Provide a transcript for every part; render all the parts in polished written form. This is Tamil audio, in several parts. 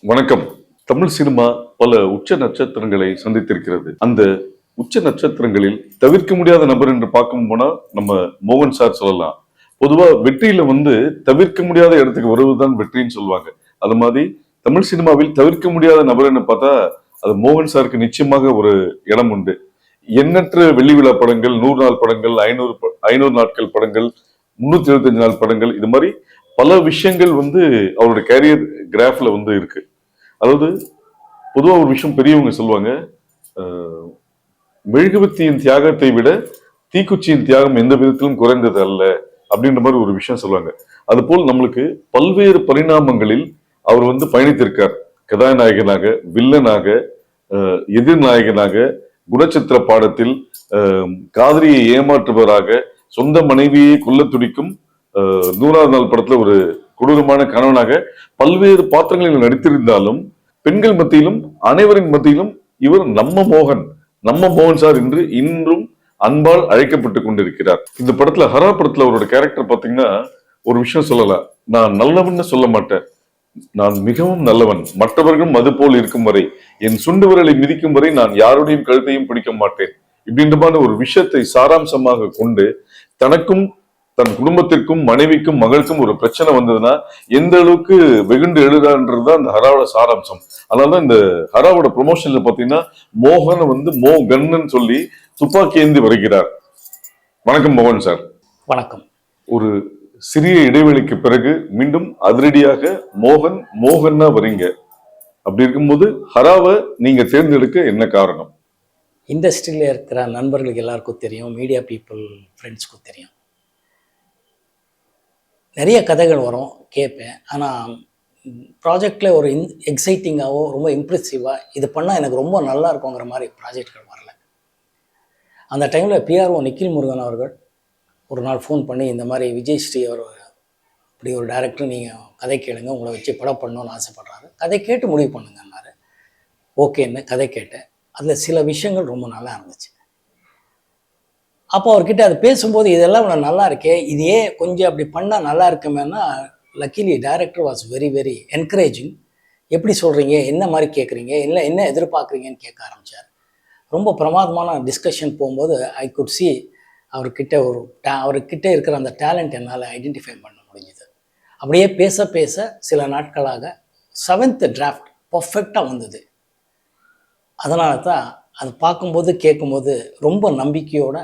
வணக்கம். தமிழ் சினிமா பல உச்ச நட்சத்திரங்களை சந்தித்திருக்கிறது. அந்த உச்ச நட்சத்திரங்களில் தவிர்க்க முடியாத நபர் என்று பார்க்கும் போனா நம்ம மோகன் சார் சொல்லலாம். பொதுவா வெற்றியில தவிர்க்க முடியாத இடத்துக்கு வருவதுதான் வெற்றின்னு சொல்லுவாங்க. அது மாதிரி தமிழ் சினிமாவில் தவிர்க்க முடியாத நபர்ன்னு பார்த்தா அது மோகன் சாருக்கு நிச்சயமாக ஒரு இடம் உண்டு. எண்ணற்ற வெள்ளி விழா படங்கள், 100 நாள் படங்கள், 500 நாட்கள் படங்கள், 375 நாள் படங்கள், இது மாதிரி பல விஷயங்கள் அவருடைய கேரியர் கிராஃப்ல இருக்கு. அதாவது பொதுவா ஒரு விஷயம் பெரியவங்க சொல்லுவாங்க, அஹ், மெழுகுவர்த்தியின் தியாகத்தை விட தீக்குச்சியின் தியாகம் எந்த விதத்திலும் குறைந்தது அல்ல அப்படின்ற மாதிரி ஒரு விஷயம் சொல்லுவாங்க. அது போல் நம்மளுக்கு பல்வேறு பரிணாமங்களில் அவர் பயணித்திருக்கார். கதாநாயகனாக, வில்லனாக, எதிர்நாயகனாக, குணச்சித்திர பாடத்தில் காதலியை ஏமாற்றுபவராக, சொந்த மனைவியை கொல்ல துடிக்கும் 100வது நாள் படத்துல ஒரு கொடூரமான கணவனாக பல்வேறு பாத்திரங்களில் நடித்திருந்தாலும் பெண்கள் மத்தியிலும் அனைவரின் மத்தியிலும் இவர் நம்ம மோகன் சார் என்று இன்றும் அன்பால் அழைக்கப்பட்டு கொண்டிருக்கிறார். இந்த படத்துல ஹரா படத்துல அவரோட கேரக்டர் பாத்தீங்கன்னா ஒரு விஷயம் சொல்லலாம். நான் நல்லவன்னு சொல்ல மாட்டேன், நான் மிகவும் நல்லவன், மற்றவர்களும் அது போல் இருக்கும் வரை, என் சுண்டு விரலை மிதிக்கும் வரை நான் யாருடையும் கழுத்தையும் பிடிக்க மாட்டேன் இப்படின்ற மாதிரி ஒரு விஷயத்தை சாராம்சமாக கொண்டு தனக்கும் தன் குடும்பத்திற்கும் மனைவிக்கும் மகளுக்கும் ஒரு பிரச்சனை வந்ததுன்னா எந்த அளவுக்கு வெகுண்டு எழுதான்றதுதான் இந்த ஹராவோட சாராம்சம். அதனாலதான் இந்த ஹராவோட ப்ரொமோஷன்ல பாத்தீங்கன்னா மோகன் மோ கன்னு சொல்லி துப்பாக்கி ஏந்தி வருகிறார். வணக்கம் மோகன் சார். வணக்கம். ஒரு சிறிய இடைவெளிக்கு பிறகு மீண்டும் அதிரடியாக மோகன்னா வரீங்க. அப்படி இருக்கும்போது ஹராவை நீங்க தேர்ந்தெடுக்க என்ன காரணம்? இண்டஸ்ட்ரியில இருக்கிற நண்பர்களுக்கு எல்லாருக்கும் தெரியும், மீடியா பீப்புள் ஃப்ரெண்ட்ஸ்க்கும் தெரியும். நிறைய கதைகள் வரும், கேட்பேன். ஆனால் ப்ராஜெக்டில் ஒரு எக்ஸைட்டிங்காகவோ ரொம்ப இம்ப்ரெசிவாக இது பண்ணால் எனக்கு ரொம்ப நல்லா இருக்குங்கிற மாதிரி ப்ராஜெக்ட்கள் வரல. அந்த டைமில் பிஆர்ஓ நிக்கில் முருகன் அவர்கள் ஒரு நாள் ஃபோன் பண்ணி, இந்த மாதிரி விஜய் ஸ்ரீ அவர் அப்படி ஒரு டைரக்டர், நீங்கள் கதை கேளுங்க, உங்களை வச்சு படம் பண்ணணும்னு ஆசைப்பட்றாரு, கதை கேட்டு முடிவு பண்ணுங்கன்னாரு. ஓகேன்னு கதை கேட்டேன். அதில் சில விஷயங்கள் ரொம்ப நல்லா இருந்துச்சு. அப்போ அவர்கிட்ட அது பேசும்போது இதெல்லாம் நல்லா இருக்கே, இதையே கொஞ்சம் அப்படி பண்ணால் நல்லா இருக்குமேனா, luckily director was very very encouraging. எப்படி சொல்கிறீங்க, என்ன மாதிரி கேட்குறீங்க, இல்லை என்ன எதிர்பார்க்குறீங்கன்னு கேட்க ஆரம்பித்தார். ரொம்ப பிரமாதமான டிஸ்கஷன் போகும்போது ஐ குட் சி அவர்கிட்ட இருக்கிற அந்த டேலண்ட் என்னால் ஐடென்டிஃபை பண்ண முடிஞ்சுது. அப்படியே பேச பேச சில நாட்களாக 7th டிராஃப்ட் பர்ஃபெக்டாக வந்தது. அதனால தான் அது பார்க்கும்போது கேட்கும்போது ரொம்ப நம்பிக்கையோட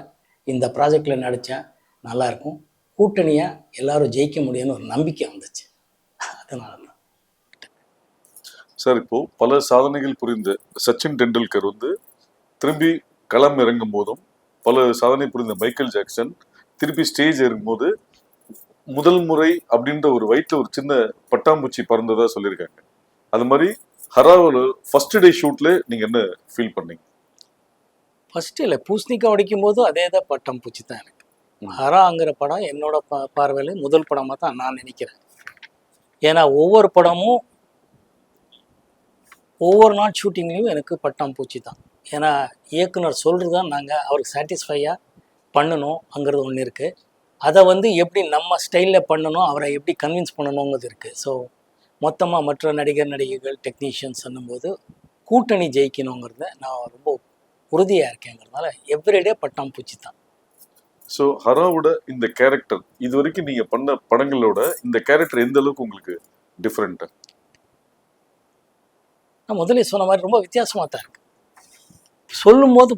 இந்த ப்ராஜெக்டில் நடித்தேன், நல்லாயிருக்கும், கூட்டணியாக எல்லாரும் ஜெயிக்க முடியும்னு ஒரு நம்பிக்கை வந்துச்சு. அதனால தான் சார், இப்போ பல சாதனைகள் புரிந்த சச்சின் டெண்டுல்கர் திரும்பி களம் இறங்கும் போதும், பல சாதனை புரிந்த மைக்கேல் ஜாக்சன் திருப்பி ஸ்டேஜ் இறங்கும்போது முதல் முறை அப்படின்ற ஒரு வயிற்றுல ஒரு சின்ன பட்டாம்பூச்சி பறந்ததா சொல்லியிருக்காங்க. அது மாதிரி ஹராவோட ஃபர்ஸ்ட் டே ஷூட்ல நீங்க என்ன ஃபீல் பண்ணீங்க? ஃபஸ்ட்டு இல்லை, பூசணிக்காய் உடைக்கும் போதும் அதே தான் பட்டம் பூச்சி தான் எனக்கு. ஹராங்கிற படம் என்னோட பார்வையில் முதல் படமாக தான் நான் நினைக்கிறேன். ஏன்னா ஒவ்வொரு படமும் ஒவ்வொரு நாள் ஷூட்டிங்லேயும் எனக்கு பட்டம் பூச்சி தான். ஏன்னா இயக்குனர் சொல்கிறது தான் நாங்கள் அவருக்கு சாட்டிஸ்ஃபையாக பண்ணணுங்கிறது ஒன்று இருக்குது. அதை எப்படி நம்ம ஸ்டைலில் பண்ணணும், அவரை எப்படி கன்வின்ஸ் பண்ணணுங்கிறது இருக்குது. ஸோ மொத்தமாக மற்ற நடிகைகள் டெக்னீஷியன்ஸ் சொல்லும்போது கூட்டணி ஜெயிக்கணுங்கிறத நான் ரொம்ப உறுதியாக இருக்கேங்கிறதுனால எவ்ரிடே பட்டாம் பூச்சி தான். ஸோ ஹராவோட இந்த கேரக்டர் இது வரைக்கும் நீங்கள் பண்ண படங்களோட இந்த கேரக்டர் எந்த அளவுக்கு உங்களுக்கு டிஃப்ரெண்ட்டு? நான் முதலே சொன்ன மாதிரி ரொம்ப வித்தியாசமாக தான் இருக்குது. சொல்லும்போது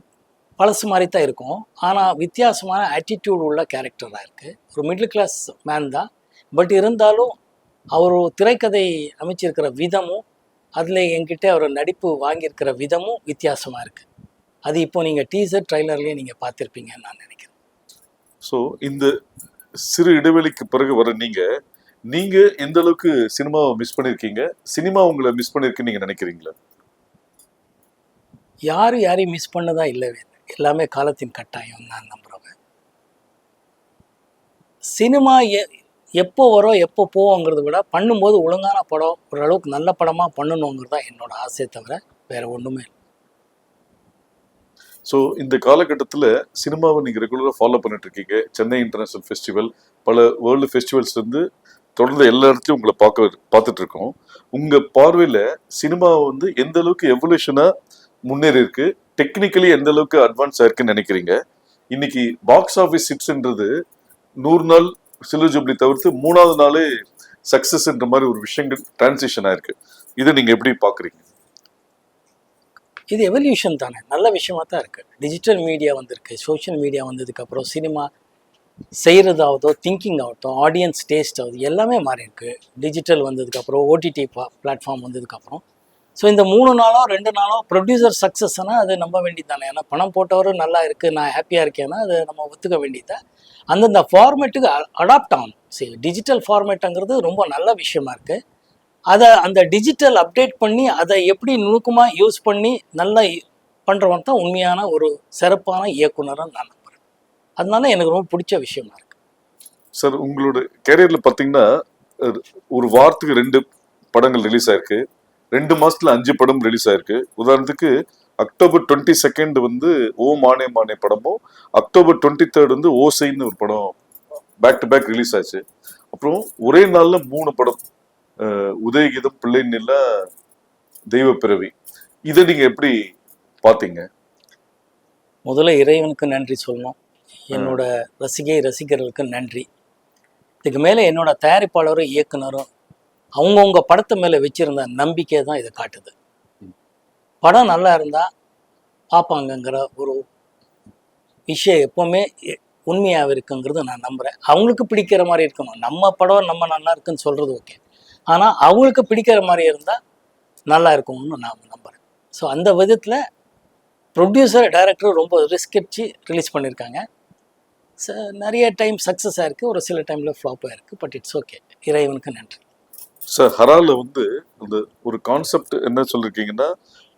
பழசு மாதிரி தான் இருக்கும், ஆனால் வித்தியாசமான ஆட்டிடியூட் உள்ள கேரக்டராக இருக்குது. ஒரு மிடில் கிளாஸ் மேன் தான், பட் இருந்தாலும் அவர் திரைக்கதை அமைச்சிருக்கிற விதமும் அதில் என்கிட்ட அவர் நடிப்பு வாங்கியிருக்கிற விதமும் வித்தியாசமாக இருக்குது. அது இப்போ நீங்கள் டீசர் ட்ரைலர்லேயே நீங்கள் பார்த்துருப்பீங்கன்னு நான் நினைக்கிறேன். ஸோ இந்த சிறு இடைவெளிக்கு பிறகு வர நீங்கள் எந்த அளவுக்கு சினிமாவை மிஸ் பண்ணியிருக்கீங்க, சினிமா உங்களை மிஸ் பண்ணியிருக்குன்னு நீங்கள் நினைக்கிறீங்களா? யாரையும் மிஸ் பண்ணதா இல்லவே இல்லை, எல்லாமே காலத்தின் கட்டாயம் நான் நம்புகிறவன். சினிமா எப்போ வரும் எப்போ போவோங்கிறத விட பண்ணும்போது ஒழுங்கான படம், ஓரளவுக்கு நல்ல படமாக பண்ணணுங்கிறது தான் என்னோட ஆசையை தவிர வேறு ஒன்றுமே இல்லை. ஸோ இந்த காலகட்டத்தில் சினிமாவை நீங்கள் ரெகுலராக ஃபாலோ பண்ணிட்டு இருக்கீங்க. சென்னை இன்டர்நேஷ்னல் ஃபெஸ்டிவல், பல வேர்ல்டு ஃபெஸ்டிவல்ஸ்லேருந்து தொடர்ந்து எல்லா இடத்துலயும் உங்களை பார்த்துட்டு இருக்கோம். உங்க பார்வையில சினிமா வந்து எந்த அளவுக்கு எவல்யூஷனா முன்னேறி இருக்கு, டெக்னிக்கலி எந்த அளவுக்கு அட்வான்ஸ் ஆயிருக்குன்னு நினைக்கிறீங்க? இன்னைக்கு பாக்ஸ் ஆஃபீஸ் ஹிட்ஸ்ன்றது 100 நாள் சில்வர் ஜூப்ளி தவிர்த்து 3வது நாளே சக்சஸ்ன்ற மாதிரி ஒரு விஷயங்கள் டிரான்சிஷன் ஆயிருக்கு. இதை நீங்க எப்படி பாக்குறீங்க? இது எவல்யூஷன் தானே, நல்ல விஷயமா தான் இருக்கு. டிஜிட்டல் மீடியா வந்திருக்கு, சோஷியல் மீடியா வந்ததுக்கப்புறம் சினிமா செய்கிறதாகட்டும், திங்கிங் ஆகட்டும், ஆடியன்ஸ் டேஸ்ட் ஆகுது, எல்லாமே மாறி இருக்கு. டிஜிட்டல் வந்ததுக்கப்புறம், ஓடிடி பிளாட்ஃபார்ம் வந்ததுக்கப்புறம். ஸோ இந்த 3 நாளோ 2 நாளோ ப்ரொடியூசர் சக்ஸஸ்னா அது நம்ப வேண்டியது தானே. ஏன்னா பணம் போட்டவரும் நல்லா இருக்குது, நான் ஹாப்பியாக இருக்கேன்னா அது நம்ம ஒத்துக்க வேண்டியது. அந்தந்த ஃபார்மேட்டுக்கு அடாப்ட் ஆகணும். சரி, டிஜிட்டல் ஃபார்மேட்டுங்கிறது ரொம்ப நல்ல விஷயமா இருக்குது. அதை அந்த டிஜிட்டல் அப்டேட் பண்ணி அதை எப்படி நுணுக்கமாக யூஸ் பண்ணி நல்லா பண்ணுறவன் தான் உண்மையான ஒரு சிறப்பான இயக்குனர்னு நான் நம்புகிறேன். அதனால எனக்கு ரொம்ப பிடிச்ச விஷயமா இருக்கு. சார், உங்களோட கேரியர்ல பார்த்தீங்கன்னா ஒரு வாரத்துக்கு 2 படங்கள் ரிலீஸ் ஆயிருக்கு, 2 மாசத்துல 5 படம் ரிலீஸ் ஆயிருக்கு. உதாரணத்துக்கு அக்டோபர் 22 வந்து ஓ மானே மானே படமும், அக்டோபர் 23 வந்து ஓசைன்னு ஒரு படம் பேக் டு பேக் ரிலீஸ் ஆச்சு. அப்புறம் ஒரே நாள்ல 3 படம், உதயகீதம், பிள்ளை நிலா, தெய்வ பிறவி. இதை நீங்க எப்படி பாத்தீங்க? முதல்ல இறைவனுக்கு நன்றி சொல்லணும், என்னோட ரசிகர்களுக்கு நன்றி. இதுக்கு மேலே என்னோட தயாரிப்பாளரும் இயக்குனரும் அவங்கவுங்க படத்தை மேலே வச்சிருந்த நம்பிக்கை தான் இதை காட்டுது. படம் நல்லா இருந்தால் பார்ப்பாங்கங்கிற ஒரு விஷயம் எப்போவுமே உண்மையாக இருக்குங்கிறது நான் நம்புகிறேன். அவங்களுக்கு பிடிக்கிற மாதிரி இருக்கணும். நம்ம படம் நம்ம நல்லா இருக்குன்னு சொல்கிறது ஓகே, ஆனால் அவங்களுக்கு பிடிக்கிற மாதிரி இருந்தால் நல்லா இருக்கும்னு நான் நம்புகிறேன். ஸோ அந்த விதத்தில் ப்ரொடியூசர் டைரக்டர் ரொம்ப ரிஸ்க் எடுத்து ரிலீஸ் பண்ணியிருக்காங்க. நிறைய டைம் சக்ஸஸ் ஆயிருக்கு, ஒரு சில டைமில் ஃப்ளாப் ஆயிருக்கு. பட் இட்ஸ் ஓகே, இறைவனுக்கு நன்றி. சார், ஹரால வந்து அந்த ஒரு கான்செப்ட் என்ன சொல்லிருக்கீங்கன்னா,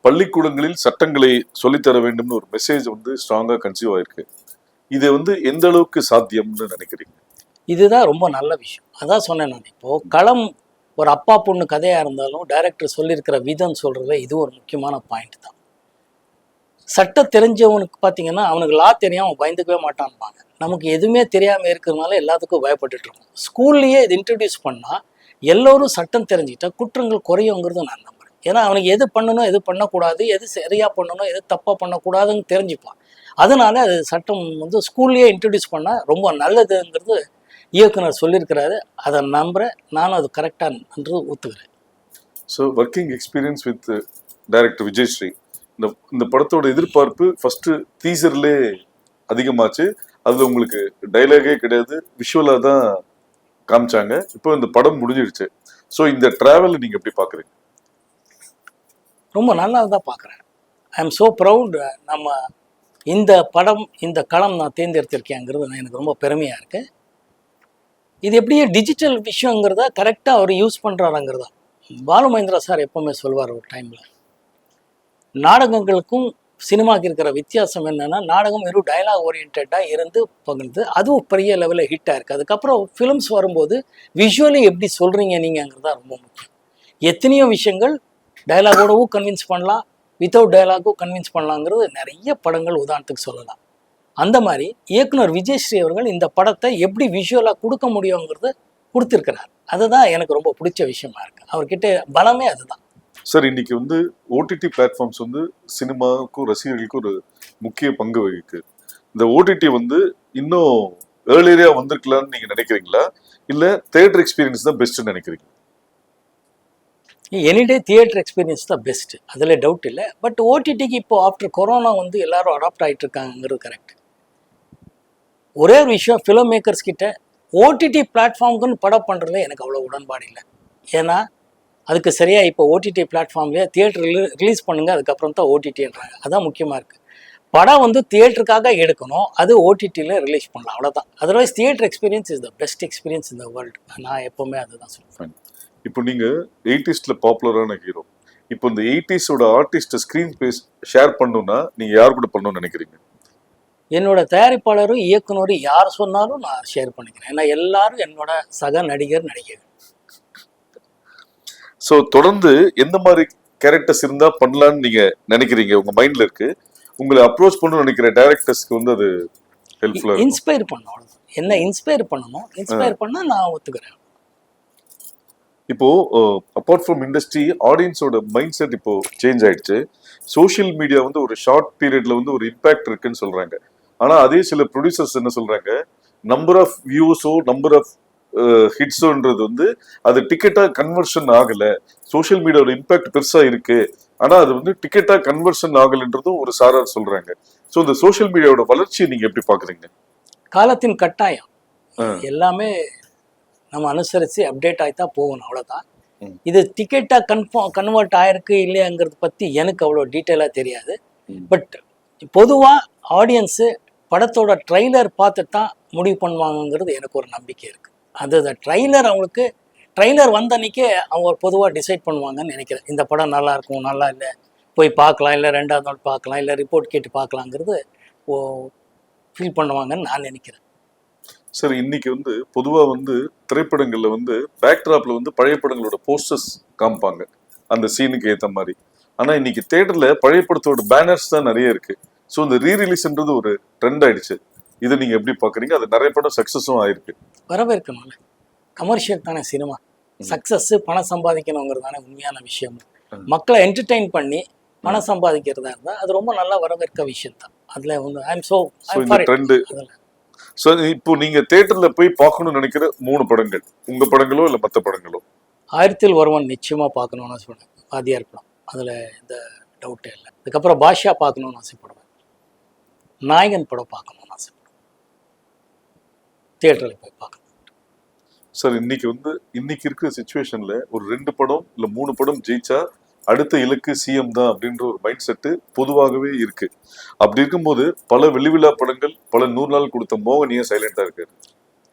பள்ளிக்கூடங்களில் சட்டங்களை சொல்லித்தர வேண்டும்னு ஒரு மெசேஜ் வந்து ஸ்ட்ராங்கா கன்சீவ் ஆயிருக்கு. இது வந்து எந்த அளவுக்கு சாத்தியம்னு நினைக்கிறீங்க? இதுதான் ரொம்ப நல்ல விஷயம். அதான் சொன்னேன் நான். இப்போ களம் ஒரு அப்பா பொண்ணு கதையாக இருந்தாலும் டைரக்டர் சொல்லியிருக்கிற விதம் சொல்கிறத இது ஒரு முக்கியமான பாயிண்ட் தான். சட்டம் தெரிஞ்சவனுக்கு பார்த்தீங்கன்னா அவனுக்கு லா தெரியாமல் அவன் பயந்துக்கவே மாட்டான்பாங்க. நமக்கு எதுவுமே தெரியாமல் இருக்கிறதுனால எல்லாத்துக்கும் பயப்பட்டுட்டு இருக்கோம். ஸ்கூல்லையே இது இன்ட்ரடியூஸ் பண்ணால் எல்லோரும் சட்டம் தெரிஞ்சுக்கிட்டா குற்றங்கள் குறையுங்கிறது நான் நம்புறேன். ஏன்னா அவனுக்கு எது பண்ணணும், எது பண்ணக்கூடாது, எது சரியாக பண்ணணும், எது தப்பாக பண்ணக்கூடாதுன்னு தெரிஞ்சுப்பான். அதனால அது சட்டம் வந்து ஸ்கூல்லையே இன்ட்ரடியூஸ் பண்ணால் ரொம்ப நல்லதுங்கிறது இயக்குனர் சொல்லியிருக்கிறாரு. அதை நம்புகிறேன், நானும் அது கரெக்டாக ஒத்துக்கிறேன். So working experience with director Vijayasri, இந்த படத்தோட எதிர்பார்ப்பு ஃபர்ஸ்ட் டீசர்லே அதிகமாச்சு. அதில் உங்களுக்கு டைலாகே கிடையாது, விஷுவலாக தான் காமிச்சாங்க. இப்போ இந்த படம் முடிஞ்சிடுச்சு. ஸோ இந்த டிராவல் நீங்க எப்படி பாக்குறீங்க? ரொம்ப நல்லா தான் பார்க்குறேன். ஐ எம் ஸோ ப்ரவுட். நம்ம இந்த படம், இந்த களம் நான் தேர்ந்தெடுத்திருக்கேங்கிறது எனக்கு ரொம்ப பெருமையாக இருக்குது. இது எப்படியே டிஜிட்டல் விஷயங்கிறத கரெக்டாக அவர் யூஸ் பண்ணுறாருங்கிறதா. பாலு மகேந்திரா சார் எப்போவுமே சொல்வார், ஒரு டைமில் நாடகங்களுக்கும் சினிமாவுக்கு இருக்கிற வித்தியாசம் என்னென்னா, நாடகம் வெறும் டைலாக் ஓரியன்டாக இருந்து பகிர்ந்து அதுவும் பெரிய லெவலில் ஹிட் ஆயிருக்கு. அதுக்கப்புறம் ஃபிலிம்ஸ் வரும்போது விஷுவலி எப்படி சொல்கிறீங்க நீங்கிறதா ரொம்ப முக்கியம். எத்தனையோ விஷயங்கள் டைலாகோடவும் கன்வின்ஸ் பண்ணலாம், வித்தவுட் டைலாகும் கன்வின்ஸ் பண்ணலாங்கிறது நிறைய படங்கள் உதாரணத்துக்கு சொல்லலாம். அந்த மாதிரி இயக்குனர் விஜயஸ்ரீ அவர்கள் இந்த படத்தை எப்படி விஷுவலாக கொடுக்க முடியுங்கிறது கொடுத்துருக்கிறார். அதுதான் எனக்கு ரொம்ப பிடிச்ச விஷயமா இருக்கு. அவர்கிட்ட பலமே அதுதான். சார், இன்னைக்கு வந்து ஓடிடி பிளாட்ஃபார்ம்ஸ் வந்து சினிமாவுக்கும் ரசிகர்களுக்கும் ஒரு முக்கிய பங்கு வகிக்கு. இந்த ஓடிடி வந்து இன்னும் ஏர்லியரா வந்திருக்கலாம்னு நீங்க நினைக்கிறீங்களா, இல்ல தியேட்டர் எக்ஸ்பீரியன்ஸ் தான் பெஸ்ட்னு நினைக்கிறீங்க? எனிடே தியேட்டர் எக்ஸ்பீரியன்ஸ் தான் பெஸ்ட், அதில் டவுட் இல்லை. பட் ஓடிடிக்கு இப்போ ஆஃப்டர் கொரோனா வந்து எல்லாரும் அடாப்ட் ஆகிட்டு இருக்காங்கிறது கரெக்ட். ஒரே ஒரு விஷயம், ஃபிலிம் மேக்கர்ஸ் கிட்ட ஓடிடி பிளாட்ஃபார்முக்குன்னு படம் பண்ணுறதுல எனக்கு அவ்வளோ உடன்பாடு இல்லை. ஏன்னா அதுக்கு சரியாக இப்போ ஓடிடி பிளாட்ஃபார்ம்லேயே தியேட்டரில் ரிலீஸ் பண்ணுங்கள், அதுக்கப்புறம் தான் ஓடிடின்றாங்க. அதுதான் முக்கியமாக இருக்குது. படம் வந்து தியேட்டருக்காக எடுக்கணும், அது ஓடிடியில் ரிலீஸ் பண்ணலாம், அவ்வளோதான். Otherwise theatre experience is the best experience in the world. நான் எப்போவுமே அதுதான் சொல்லுவேன். இப்போ நீங்கள் 80s பாப்புலரான ஹீரோ, இப்போ இந்த 80s ஆர்டிஸ்ட்டை ஸ்க்ரீன் ஸ்பேஸ் ஷேர் பண்ணணும்னா நீங்கள் யார் கூட பண்ணணும்னு நினைக்கிறீங்க? என்னோட தயாரிப்பாளரும் இயக்குனரும் யார் சொன்னாலும் நான் ஷேர் பண்ணிக்கிறேன். ஏன்னா எல்லாரும் என்னோட சக நடிகர்கள். ஸோ தொடர்ந்து எந்த மாதிரி கேரக்டர்ஸ் இருந்தால் பண்ணலான்னு நீங்கள் நினைக்கிறீங்க, உங்கள் மைண்டில் இருக்கு? உங்களை அப்ரோச் பண்ணணும்னு நினைக்கிற டைரக்டர்ஸ்க்கு வந்து அது ஹெல்ப்ஃபுல்லாக இன்ஸ்பயர் பண்ணணும். என்ன இன்ஸ்பயர் பண்ணணும், இன்ஸ்பயர் பண்ணால் நான் ஒத்துக்கிறேன். இப்போ அப்பார்ட் ஃப்ரம் இண்டஸ்ட்ரி, ஆடியன்ஸோட மைண்ட் செட் இப்போ சேஞ்ச் ஆயிடுச்சு. சோஷியல் மீடியா வந்து ஒரு ஷார்ட் பீரியட்ல வந்து ஒரு இம்பாக்ட் இருக்குன்னு சொல்றாங்க. ஆனா அதே சில ப்ரொடியூசர்ஸ் என்ன சொல்றாங்க, நம்பர் ஆஃப் வியூஸோ நம்பர் ஆஃப் ஹிட்ஸோன்றது வந்து அது டிக்கெட்டா கன்வர்ஷன் ஆகல. சோஷியல் மீடியாவோட இம்பாக்ட் பெருசா இருக்கு, ஆனா அது வந்து டிக்கெட்டா கன்வர்ஷன் ஆகலன்றதும் ஒரு சாரார் சொல்றாங்க. ஸோ இந்த சோஷியல் மீடியாவோட வளர்ச்சியை நீங்க எப்படி பாக்குறீங்க? காலத்தின் கட்டாயம் ஆ, எல்லாமே நம்ம அனுசரித்து அப்டேட் ஆகி தான் போகணும், அவ்வளோதான். ம். இது டிக்கெட்டாக கன்வெர்ட் ஆயிருக்கு இல்லையாங்கிறத பற்றி எனக்கு அவ்வளோ டீட்டெயிலாக தெரியாது. ம். பட் பொதுவாக ஆடியன்ஸு படத்தோட ட்ரைலர் பார்த்துட்டு தான் முடிவு பண்ணுவாங்கங்கிறது எனக்கு ஒரு நம்பிக்கை இருக்குது. அது ட்ரைலர் அவங்களுக்கு ட்ரைலர் வந்த அன்னைக்கே அவங்க பொதுவாக டிசைட் பண்ணுவாங்கன்னு நினைக்கிறேன். இந்த படம் நல்லா இருக்கும், நல்லா இல்லை, போய் பார்க்கலாம், இல்லை ரெண்டாவது நாள் பார்க்கலாம், இல்லை ரிப்போர்ட் கேட்டு பார்க்கலாங்கிறது ஃபீல் பண்ணுவாங்கன்னு நான் நினைக்கிறேன். சரி, இன்னைக்கு வந்து பொதுவா வந்து திரைப்படங்கள்ல வந்து பேக்ட்ராப்ல வந்து பழைய படங்களோட போஸ்டர்ஸ் காமிப்பாங்க அந்த சீனுக்கு ஏத்த மாதிரி. ஆனா இன்னைக்கு தியேட்டர்ல பழைய படத்தோட பேனர்ஸ் தான் நிறைய இருக்கு. ஸோ இந்த ரீ ரிலீஸ்ன்றது ஒரு ட்ரெண்ட் ஆயிடுச்சு. இதை நீங்க எப்படி பாக்குறீங்க? அது நிறைய படம் சக்சஸும் ஆயிருக்கு. வரவேற்கணும்ல, கமர்ஷியல் தானே சினிமா. சக்ஸஸ்ஸு பணம் சம்பாதிக்கணுங்கிறது தானே உண்மையான விஷயம். மக்களை என்டர்டெயின் பண்ணி பணம் சம்பாதிக்கிறதா இருந்தால் அது ரொம்ப நல்லா வரவேற்க விஷயம் தான். அதில் வந்து இந்த ட்ரெண்ட். ஸோ இப்போ நீங்க தியேட்டர்ல போய் பார்க்கணும்னு நினைக்கிற 3 படங்கள், உங்க படங்களோ இல்ல மற்ற படங்களோ? 1000ல் ஒருவன் நிச்சயமாக பார்க்கணுன்னு சொன்னேன், வாத்தியார் படம், அதில் எந்த டவுட்டே இல்லை. அதுக்கப்புறம் பாஷா பார்க்கணுன்னு ஆசைப்படுவேன், நாயகன் படம் பார்க்கணுன்னு ஆசைப்படுவேன், தியேட்டரில் போய் பார்க்கணும். சார், இன்னைக்கு இருக்கிற சுச்சுவேஷன்ல ஒரு 2 படம் இல்ல 3 படம் ஜெயிச்சா அடுத்த இலக்கு சிஎம் தான் அப்படின்ற ஒரு மைண்ட் செட்டு பொதுவாகவே இருக்கு. அப்படி இருக்கும்போது பல வெளிவிழா படங்கள், பல 100 நாள் கொடுத்த மோகன் ஏன் சைலண்டா இருக்காரு?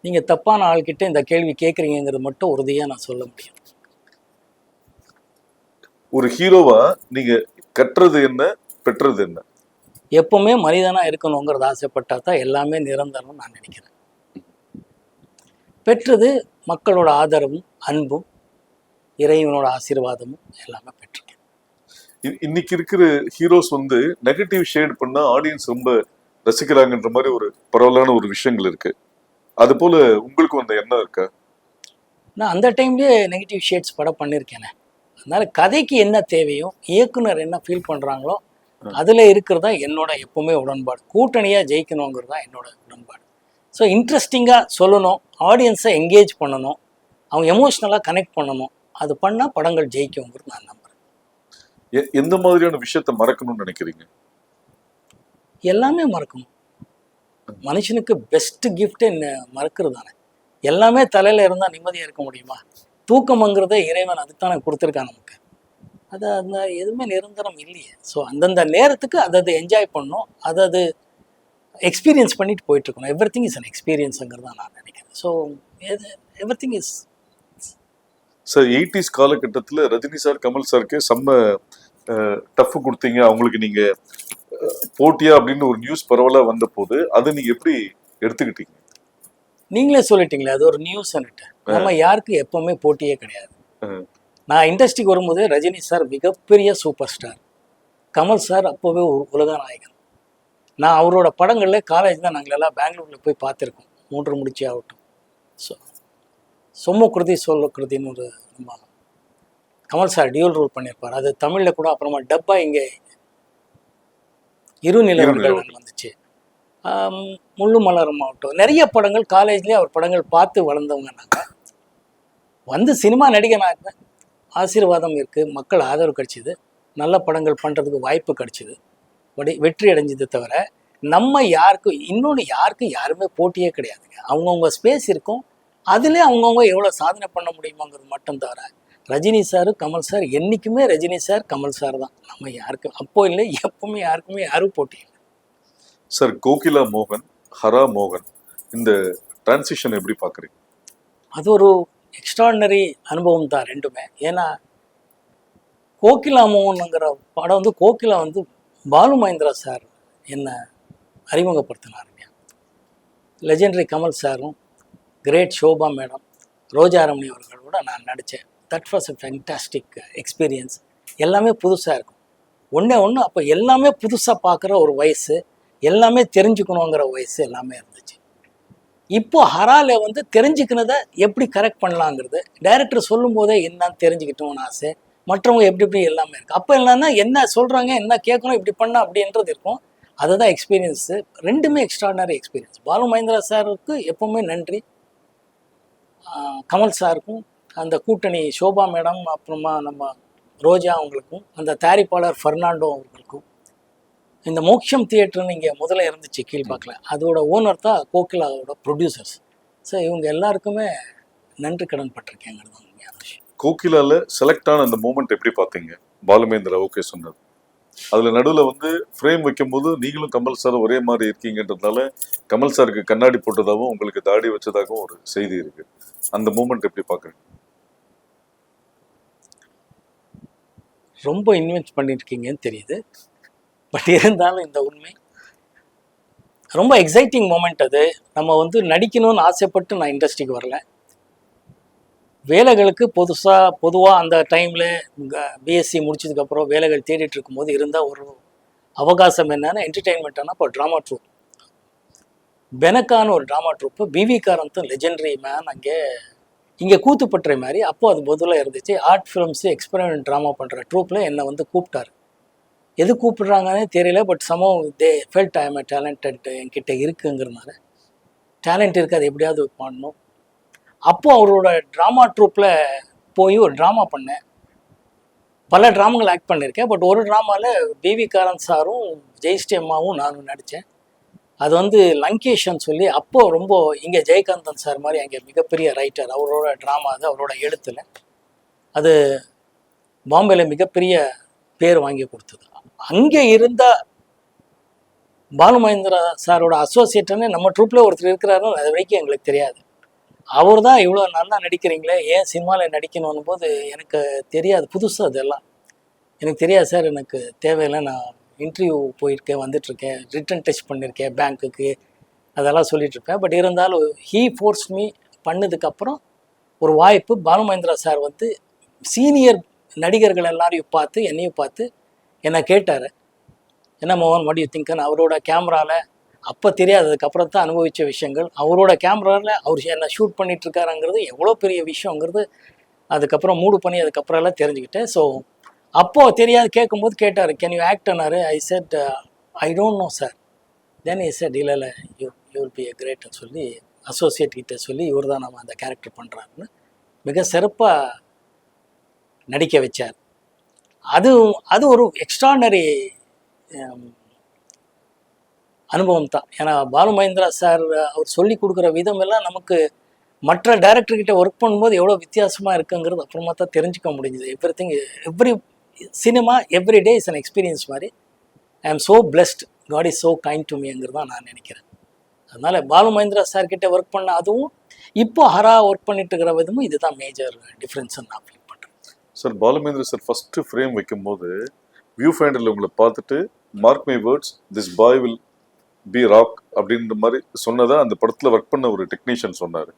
நீங்கள் தப்பான ஆள்கிட்ட இந்த கேள்வி கேட்குறீங்கிறது மட்டும் உறுதியாக நான் சொல்ல முடியும். ஒரு ஹீரோவா நீங்க கற்றது என்ன, பெற்றது என்ன? எப்பவுமே மனிதனாக இருக்கணுங்கிறது ஆசைப்பட்டா தான் எல்லாமே நிரந்தரம்னு நான் நினைக்கிறேன். பெற்றது மக்களோட ஆதரவும் அன்பும் இறைவனோட ஆசீர்வாதமும் எல்லாமே பெற்றிருக்கேன். இன்னைக்கு இருக்கிற ஹீரோஸ் வந்து நெகட்டிவ் ஷேட் பண்ணா ஆடியன்ஸ் ரொம்ப ரசிக்கிறாங்கன்ற மாதிரி ஒரு பரவலான ஒரு விஷயங்கள் இருக்கு. அது போல உங்களுக்கு அந்த எண்ணம் இருக்கா? நான் அந்த டைம்லேயே நெகட்டிவ் ஷேட்ஸ் படம் பண்ணியிருக்கேனே. அதனால கதைக்கு என்ன தேவையோ, இயக்குனர் என்ன ஃபீல் பண்ணுறாங்களோ அதில் இருக்கிறதா என்னோட எப்பவுமே உடன்பாடு. கூட்டணியாக ஜெயிக்கணுங்கிறது தான் என்னோட உடன்பாடு. ஸோ இன்ட்ரெஸ்டிங்காக சொல்லணும், ஆடியன்ஸை என்கேஜ் பண்ணணும், அவங்க எமோஷ்னலாக கனெக்ட் பண்ணணும். அது பண்ணால் படங்கள் ஜெயிக்குங்கிறது நான் நம்புகிறேன். எந்த மாதிரியான விஷயத்த மறக்கணும்னு நினைக்கிறீங்க? எல்லாமே மறக்கணும். மனுஷனுக்கு பெஸ்ட் கிஃப்டே மறக்கிறது தானே. எல்லாமே தலையில் இருந்தால் நிம்மதியாக இருக்க முடியுமா? தூக்கம்ங்கிறதே இறைவன் அதுதானே கொடுத்துருக்கான் நமக்கு. அந்த எதுவுமே நிரந்தரம் இல்லையே. ஸோ அந்தந்த நேரத்துக்கு அதை என்ஜாய் பண்ணணும், அதை எக்ஸ்பீரியன்ஸ் பண்ணிட்டு போயிட்டுருக்கணும். எவ்ரி திங் இஸ் அன் எக்ஸ்பீரியன்ஸுங்கிறது தான் நான் நினைக்கிறேன். So every thing is. Sir, 80s காலகட்டத்தில் ரஜினி சார், கமல் சாருக்கு செம்ம டஃப் கொடுத்தீங்க. அவங்களுக்கு நீங்க போட்டியா அப்படின்னு ஒரு நியூஸ் பரவலா வந்த போது அதை நீங்க எப்படி எடுத்துக்கிட்டீங்க? நீங்களே சொல்லிட்டீங்களே, அது ஒரு நியூஸ்ன்னுட்டு. நம்ம யாருக்கு எப்பவுமே போட்டியே கிடையாது. நான் இண்டஸ்ட்ரிக்கு வரும்போது ரஜினி சார் மிகப்பெரிய சூப்பர் ஸ்டார், கமல் சார் அப்போவே உலக நாயகன். நான் அவரோட படங்களில் காலேஜ் தான் நாங்கள் எல்லாம் பெங்களூரில் போய் பார்த்துருக்கோம், 3 முடிச்சு ஆகட்டும். ஸோ சொம்மு கிருதி சொல்லு கிருதின்னு ஒரு நம்ம கமல் சார் டியூல் ரோல் பண்ணியிருப்பார். அது தமிழில் கூட அப்புறமா டப்பா இங்கே இருநிலவர்கள் வந்துச்சு. முள்ளு மலரும் ஆகட்டும், நிறைய படங்கள் காலேஜ்லேயே அவர் படங்கள் பார்த்து வளர்ந்தவங்க நாங்கள். வந்து சினிமா நடிகனாக ஆசீர்வாதம் இருக்குது, மக்கள் ஆதரவு கிடச்சிது, நல்ல படங்கள் பண்ணுறதுக்கு வாய்ப்பு கிடச்சிது, வெற்றி அடைஞ்சது. தவிர நம்ம யாருக்கும் யாருமே போட்டியே கிடையாதுங்க. அவங்கவுங்க ஸ்பேஸ் இருக்கும், அதிலே அவங்கவுங்க எவ்வளோ சாதனை பண்ண முடியுமாங்கிறது மட்டும். தவிர ரஜினி சார், கமல் சார் என்றைக்குமே ரஜினி சார், கமல் சார் தான். நம்ம யாருக்கும் அப்போ இல்லை, எப்பவுமே யாருக்குமே யாரும் போட்டி இல்லை. சார், கோகிலா மோகன், ஹரா மோகன், இந்த டிரான்சிஷன் எப்படி பார்க்குறீங்க? அது ஒரு எக்ஸ்ட்ராடினரி அனுபவம் தான் ரெண்டுமே. ஏன்னா கோகிலா மோகனுங்கிற படம் வந்து கோகிலா வந்து பாலு மகேந்திரா சார் என்னை அறிமுகப்படுத்தினாருங்க. லெஜெண்டரி கமல் சாரும், கிரேட் ஷோபா மேடம், ரோஜா ரமணி அவர்களோட நான் நடித்தேன். That was a fantastic experience. எல்லாமே புதுசாக இருக்கும். ஒன்று அப்போ எல்லாமே புதுசாக பார்க்குற ஒரு வயசு, எல்லாமே தெரிஞ்சுக்கணுங்கிற வயசு எல்லாமே இருந்துச்சு. இப்போ ஹரால வந்து தெரிஞ்சுக்கினதை எப்படி கரெக்ட் பண்ணலாங்கிறது டைரக்டர் சொல்லும் போதே என்னன்னு தெரிஞ்சுக்கிட்டோம்னு ஆசை. மற்றவங்க எப்படி எப்படி எல்லாமே இருக்கு. அப்போ என்னன்னா என்ன சொல்றாங்க, என்ன கேட்கணும், இப்படி பண்ண அப்படின்றது இருக்கும். அதுதான் எக்ஸ்பீரியன்ஸு. ரெண்டுமே எக்ஸ்ட்ராடனரி எக்ஸ்பீரியன்ஸ். பாலு மகேந்திரா சாருக்கு எப்பவுமே நன்றி. கமல் சாருக்கும், அந்த கூட்டணி சோபா மேடம், அப்புறமா நம்ம ரோஜா அவங்களுக்கும், அந்த தயாரிப்பாளர் ஃபெர்னாண்டோ அவர்களுக்கும், இந்த மோக்ஷம் தியேட்டர்னு இங்கே முதல்ல இருந்துச்சு கீழ்பாக்கில், அதோட ஓனர் தான் கோகிலாவோட ப்ரொடியூசர்ஸ். ஸோ இவங்க எல்லாருக்குமே நன்றி கடன் பட்டிருக்கேங்கிறது தான் உண்மையான விஷயம். கோகிலால செலக்ட் ஆன அந்த மூமெண்ட் எப்படி பார்த்தீங்க? பாலுமேந்திரா ஓகே சொன்னது, அதுல நடுவுல வந்து ஃப்ரேம் வைக்கும் போது நீங்களும் கமல் சார் ஒரே மாதிரி இருக்கீங்கன்றதுனால கமல் சாருக்கு கண்ணாடி போட்டதாகவும் உங்களுக்கு தாடி வச்சதாகவும் ஒரு செய்தி இருக்கு. அந்த மூமெண்ட் எப்படி பாக்குறீங்க? ரொம்ப இன்வெஸ்ட் பண்ணியிருக்கீங்கன்னு தெரியுது. பட் இருந்தாலும் இந்த உண்மை ரொம்ப எக்ஸைட்டிங் மூமெண்ட். அது நம்ம வந்து நடிக்கணும்னு ஆசைப்பட்டு நான் இண்டஸ்ட்ரிக்கு வரல. வேலைகளுக்கு பொதுவாக அந்த டைமில் பிஎஸ்சி முடிச்சதுக்கப்புறம் வேலைகள் தேடிட்டு இருக்கும்போது இருந்தால் ஒரு அவகாசம் என்னன்னா என்டர்டெயின்மெண்ட்டானா இப்போ ட்ராமா ட்ரூப், பெனக்கான ஒரு ட்ராமா ட்ரூப்பு, பிவி காரந்தும் லெஜெண்டரி மேன் அங்கே இங்கே கூத்துப்பட்டுற மாதிரி அப்போது அது பொதுவாக இருந்துச்சு. ஆர்ட் ஃபிலிம்ஸு எக்ஸ்பெரிமெண்ட் ட்ராமா பண்ணுற ட்ரூப்பில் என்னை வந்து கூப்பிட்டாரு. எது கூப்பிடுறாங்கன்னே தெரியல. பட் சமம் they felt I am talented, என்கிட்ட இருக்குங்கிறதுனால டேலண்ட் இருக்குது, அது எப்படியாவது பண்ணணும். அப்போது அவரோட ட்ராமா ட்ரூப்பில் போய் ஒரு ட்ராமா பண்ணேன். பல ட்ராமாங்கள் ஆக்ட் பண்ணியிருக்கேன். பட் ஒரு ட்ராமாவில் பிவி காரந்த் சாரும் ஜெயஸ்ரீ அம்மாவும் நானும் நடித்தேன். அது வந்து லங்கேஷன் சொல்லி அப்போது ரொம்ப இங்கே ஜெயகாந்தன் சார் மாதிரி அங்கே மிகப்பெரிய ரைட்டர், அவரோட ட்ராமா அது, அவரோட எழுத்துல அது பாம்பேல மிகப்பெரிய பேர் வாங்கி கொடுத்தது. அங்கே இருந்த பாலு மகேந்திரா சாரோட அசோசியேட்டுன்னு நம்ம ட்ரூப்பில் ஒருத்தர் இருக்கிறாருன்னு அது வரைக்கும் எங்களுக்கு தெரியாது. அவர் தான் இவ்வளோ நல்லா நடிக்கிறீங்களே, ஏன் சினிமாவில் நடிக்கணும் போது எனக்கு தெரியாது, புதுசு அதெல்லாம் எனக்கு தெரியாது சார், எனக்கு தேவையில்லை, நான் இன்டர்வியூ போயிருக்கேன், வந்துட்டுருக்கேன், ரிட்டன் டெஸ்ட் பண்ணியிருக்கேன் பேங்க்குக்கு, அதெல்லாம் சொல்லிகிட்ருப்பேன். பட் இருந்தாலும் ஹீ ஃபோர்ஸ் மீ பண்ணதுக்கப்புறம் ஒரு வாய்ப்பு. பாலு மகேந்திரா சார் வந்து சீனியர் நடிகர்கள் எல்லாரையும் பார்த்து என்னையும் பார்த்து என்னை கேட்டார், என்ன மோகன் வாட் யூ திங்க்னு. அவரோட கேமராவில் அப்போ தெரியாது, அதுக்கப்புறம் தான் அனுபவித்த விஷயங்கள். அவரோட கேமராவில் அவர் என்ன ஷூட் பண்ணிகிட்ருக்காருங்கிறது எவ்வளோ பெரிய விஷயங்கிறது அதுக்கப்புறம் மூடு பண்ணி அதுக்கப்புறம் எல்லாம் தெரிஞ்சுக்கிட்டேன். ஸோ அப்போது தெரியாது, கேட்கும்போது கேட்டார், கேன் யூ ஆக்ட்னாரு. I said I don't know sir. Then I said இல்லை யூ வில் பி எ கிரேட்னு சொல்லி அசோசியேட் கிட்ட சொல்லி இவர் தான் நம்ம அந்த கேரக்டர் பண்ணுறாருன்னு மிக சிறப்பாக நடிக்க வச்சார். அது ஒரு எக்ஸ்ட்ராடனரி அனுபவம் தான். ஏன்னா பாலு மகேந்திரா சார் அவர் சொல்லி கொடுக்குற விதம் எல்லாம் நமக்கு மற்ற டைரக்டர்கிட்ட ஒர்க் பண்ணும்போது எவ்வளோ வித்தியாசமாக இருக்குங்கிறது அப்புறமா தான் தெரிஞ்சுக்க முடிஞ்சுது. Every cinema every day is an experience மாதிரி. I am so blessed, God is so kind to மீங்கிறது தான் நான் நினைக்கிறேன். அதனால் பாலு மகேந்திரா சார்கிட்ட ஒர்க் பண்ண அதுவும் இப்போ ஹரா ஒர்க் பண்ணிட்டு இருக்கிற விதமும் இதுதான் மேஜர் டிஃப்ரென்ஸ்ன்னு நான் ஃபீல் பண்ணுறேன். Sir Balu Mahendra sir first frame வைக்கும்போது வியூ ஃபைண்டரில் உங்களை பார்த்துட்டு mark my words this boy will be rock அப்படின்ற மாதிரி சொன்னதா அந்த படத்தில் ஒர்க் பண்ண ஒரு டெக்னீஷியன் சொன்னார்.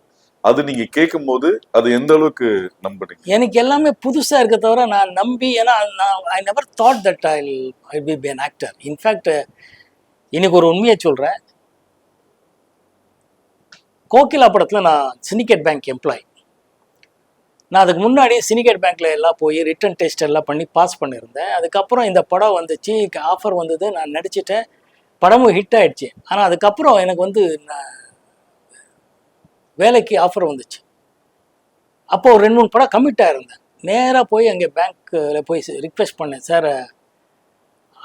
அது நீங்கள் கேட்கும் போது அது எந்த அளவுக்கு நம்புறீங்க? எனக்கு எல்லாமே புதுசாக இருக்க தவிர நான் நம்பி, ஏன்னா I never thought that I be an actor. In fact இன்னைக்கு ஒரு உண்மையை சொல்கிறேன். கோகிலா படத்தில் நான் சிண்டிகேட் பேங்க் எம்ப்ளாய். நான் அதுக்கு முன்னாடி சிண்டிகேட் பேங்க்கில் எல்லாம் போய் ரிட்டன் டெஸ்ட் எல்லாம் பண்ணி பாஸ் பண்ணியிருந்தேன். அதுக்கப்புறம் இந்த படம் வந்துச்சு, ஆஃபர் வந்தது, நான் நடிச்சிட்டேன், படமும் ஹிட் ஆகிடுச்சு. ஆனால் அதுக்கப்புறம் எனக்கு வந்து வேலைக்கு ஆஃபர் வந்துச்சு. அப்போ ஒரு 2-3 படம் கமிட் ஆகிருந்தேன். நேராக போய் அங்கே பேங்க்கில் போய் ரிக்வெஸ்ட் பண்ணேன், sir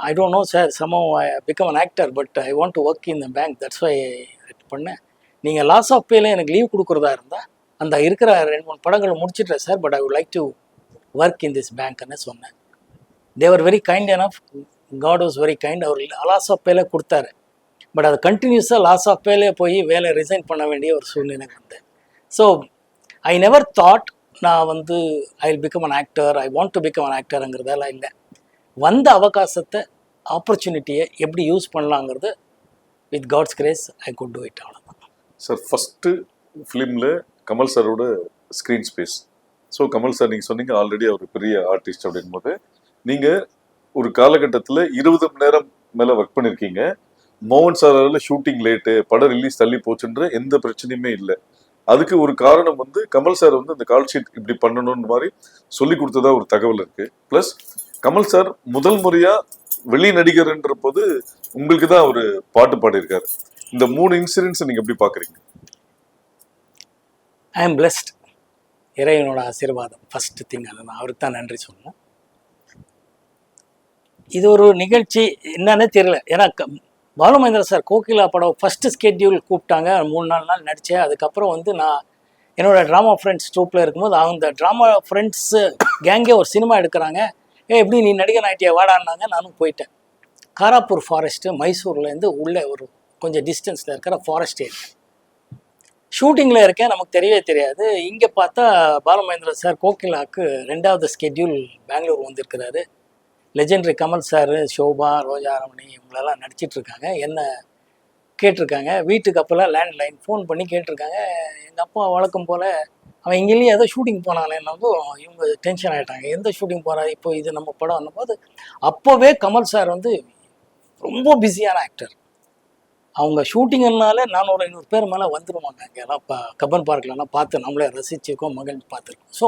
I don't know sir, சமம் I become an actor but I want to work in the bank, that's why பண்ணேன். நீங்கள் லாஸ் ஆஃப் பேல எனக்கு லீவ் கொடுக்குறதா இருந்தால் அந்த இருக்கிற 2-3 படங்களை முடிச்சிட்டேன் sir, but I would like to work in this பேங்க்னு சொன்னேன். They were very kind enough, God was very kind. அவர் லாஸ் ஆஃப் பேல கொடுத்தாரு. பட் அது கண்டினியூஸாக லாஸ் ஆஃப் பேலே போய் வேலை ரிசைன் பண்ண வேண்டிய ஒரு சூழ்நிலை வந்தேன். ஸோ ஐ நெவர் தாட் நான் வந்து I will become an actor, I want to become an ஆக்டருங்கிறதெல்லாம் இல்லை. வந்த அவகாசத்தை, ஆப்பர்ச்சுனிட்டியை எப்படி யூஸ் பண்ணலாங்கிறது with God's grace I could do it. அவ்வளோதான் சார். ஃபஸ்ட்டு ஃபிலிமில் கமல் சாரோட screen space. So Kamal sir நீங்கள் சொன்னீங்க ஆல்ரெடி அவர் பெரிய ஆர்டிஸ்ட் அப்படின் போது நீங்கள் ஒரு காலகட்டத்தில் 20 மணி நேரம் மேலே ஒர்க் பண்ணியிருக்கீங்க. மோகன் சாரால ஷூட்டிங் லேட்டு, படம் ரிலீஸ் தள்ளி போச்சுன்ற எந்த பிரச்சனையுமே இல்லை. அதுக்கு ஒரு காரணம் வந்து கமல் சார் வந்து அந்த கால் ஷீட் இப்படி பண்ணணும்னு மாதிரி சொல்லி கொடுத்ததா ஒரு தகவல் இருக்கு. பிளஸ் கமல் சார் முதல் முறையா வெளி நடிகர்ன்ற போது உங்களுக்கு தான் ஒரு பாட்டு பாடியிருக்காரு. இந்த 3 இன்சிடென்ட்ஸ் நீங்க எப்படி பாக்குறீங்க? I am blessed. இறைவனோட ஆசீர்வாதம் ஃபர்ஸ்ட் திங். அதை நான் அவருக்கு தான் நன்றி சொல்லணும். இது ஒரு நிகழ்ச்சி என்னன்னே தெரியல. ஏன்னா பாலுமகேந்திரா சார் கோகிலா படம் ஃபர்ஸ்ட் ஸ்கெட்யூல் கூப்பிட்டாங்க. 3-4 நாள் நடித்தேன். அதுக்கப்புறம் வந்து நான் என்னோட ட்ராமா ஃப்ரெண்ட்ஸ் ட்ரூப்பில் இருக்கும்போது அந்த ட்ராமா ஃப்ரெண்ட்ஸு கேங்கே ஒரு சினிமா எடுக்கிறாங்க. எப்படி நீ நடிகன் ஆகிட்டியா வாடான்னாங்க. நானும் போயிட்டேன். காராப்பூர் ஃபாரஸ்ட்டு மைசூர்லேருந்து உள்ளே ஒரு கொஞ்சம் டிஸ்டன்ஸில் இருக்கிற ஃபாரஸ்ட் ஏரியா ஷூட்டிங்கில் இருக்கேன். நமக்கு தெரியவே தெரியாது. இங்கே பார்த்தா பாலுமகேந்திரா சார் கோகிலாவுக்கு 2வது ஸ்கெட்யூல் பெங்களூர் வந்திருக்கிறாரு. லெஜெண்டரி கமல் சார், ஷோபா, ரோஜா ரமணி இவங்களெல்லாம் நடிச்சிட்ருக்காங்க. என்ன கேட்டிருக்காங்க. வீட்டுக்கு அப்போல்லாம் லேண்ட்லைன் ஃபோன் பண்ணி கேட்டிருக்காங்க. எங்கள் அப்பா வழக்கம் போல் அவன் இங்கேயும் ஏதோ ஷூட்டிங் போனானேன்னு இவங்க டென்ஷன் ஆகிட்டாங்க. எந்த ஷூட்டிங் போகிறா இப்போ இது நம்ம படம் போது அப்போவே கமல் சார் வந்து ரொம்ப பிஸியான ஆக்டர். அவங்க ஷூட்டிங்னால 400-500 பேர் மேலே வந்துடுவாங்க. அங்கெல்லாம் இப்போ கப்பன் பார்க்லலாம் பார்த்து நம்மளே ரசிச்சிருக்கோம், மகிழ்ச்சி பார்த்துருக்கோம். ஸோ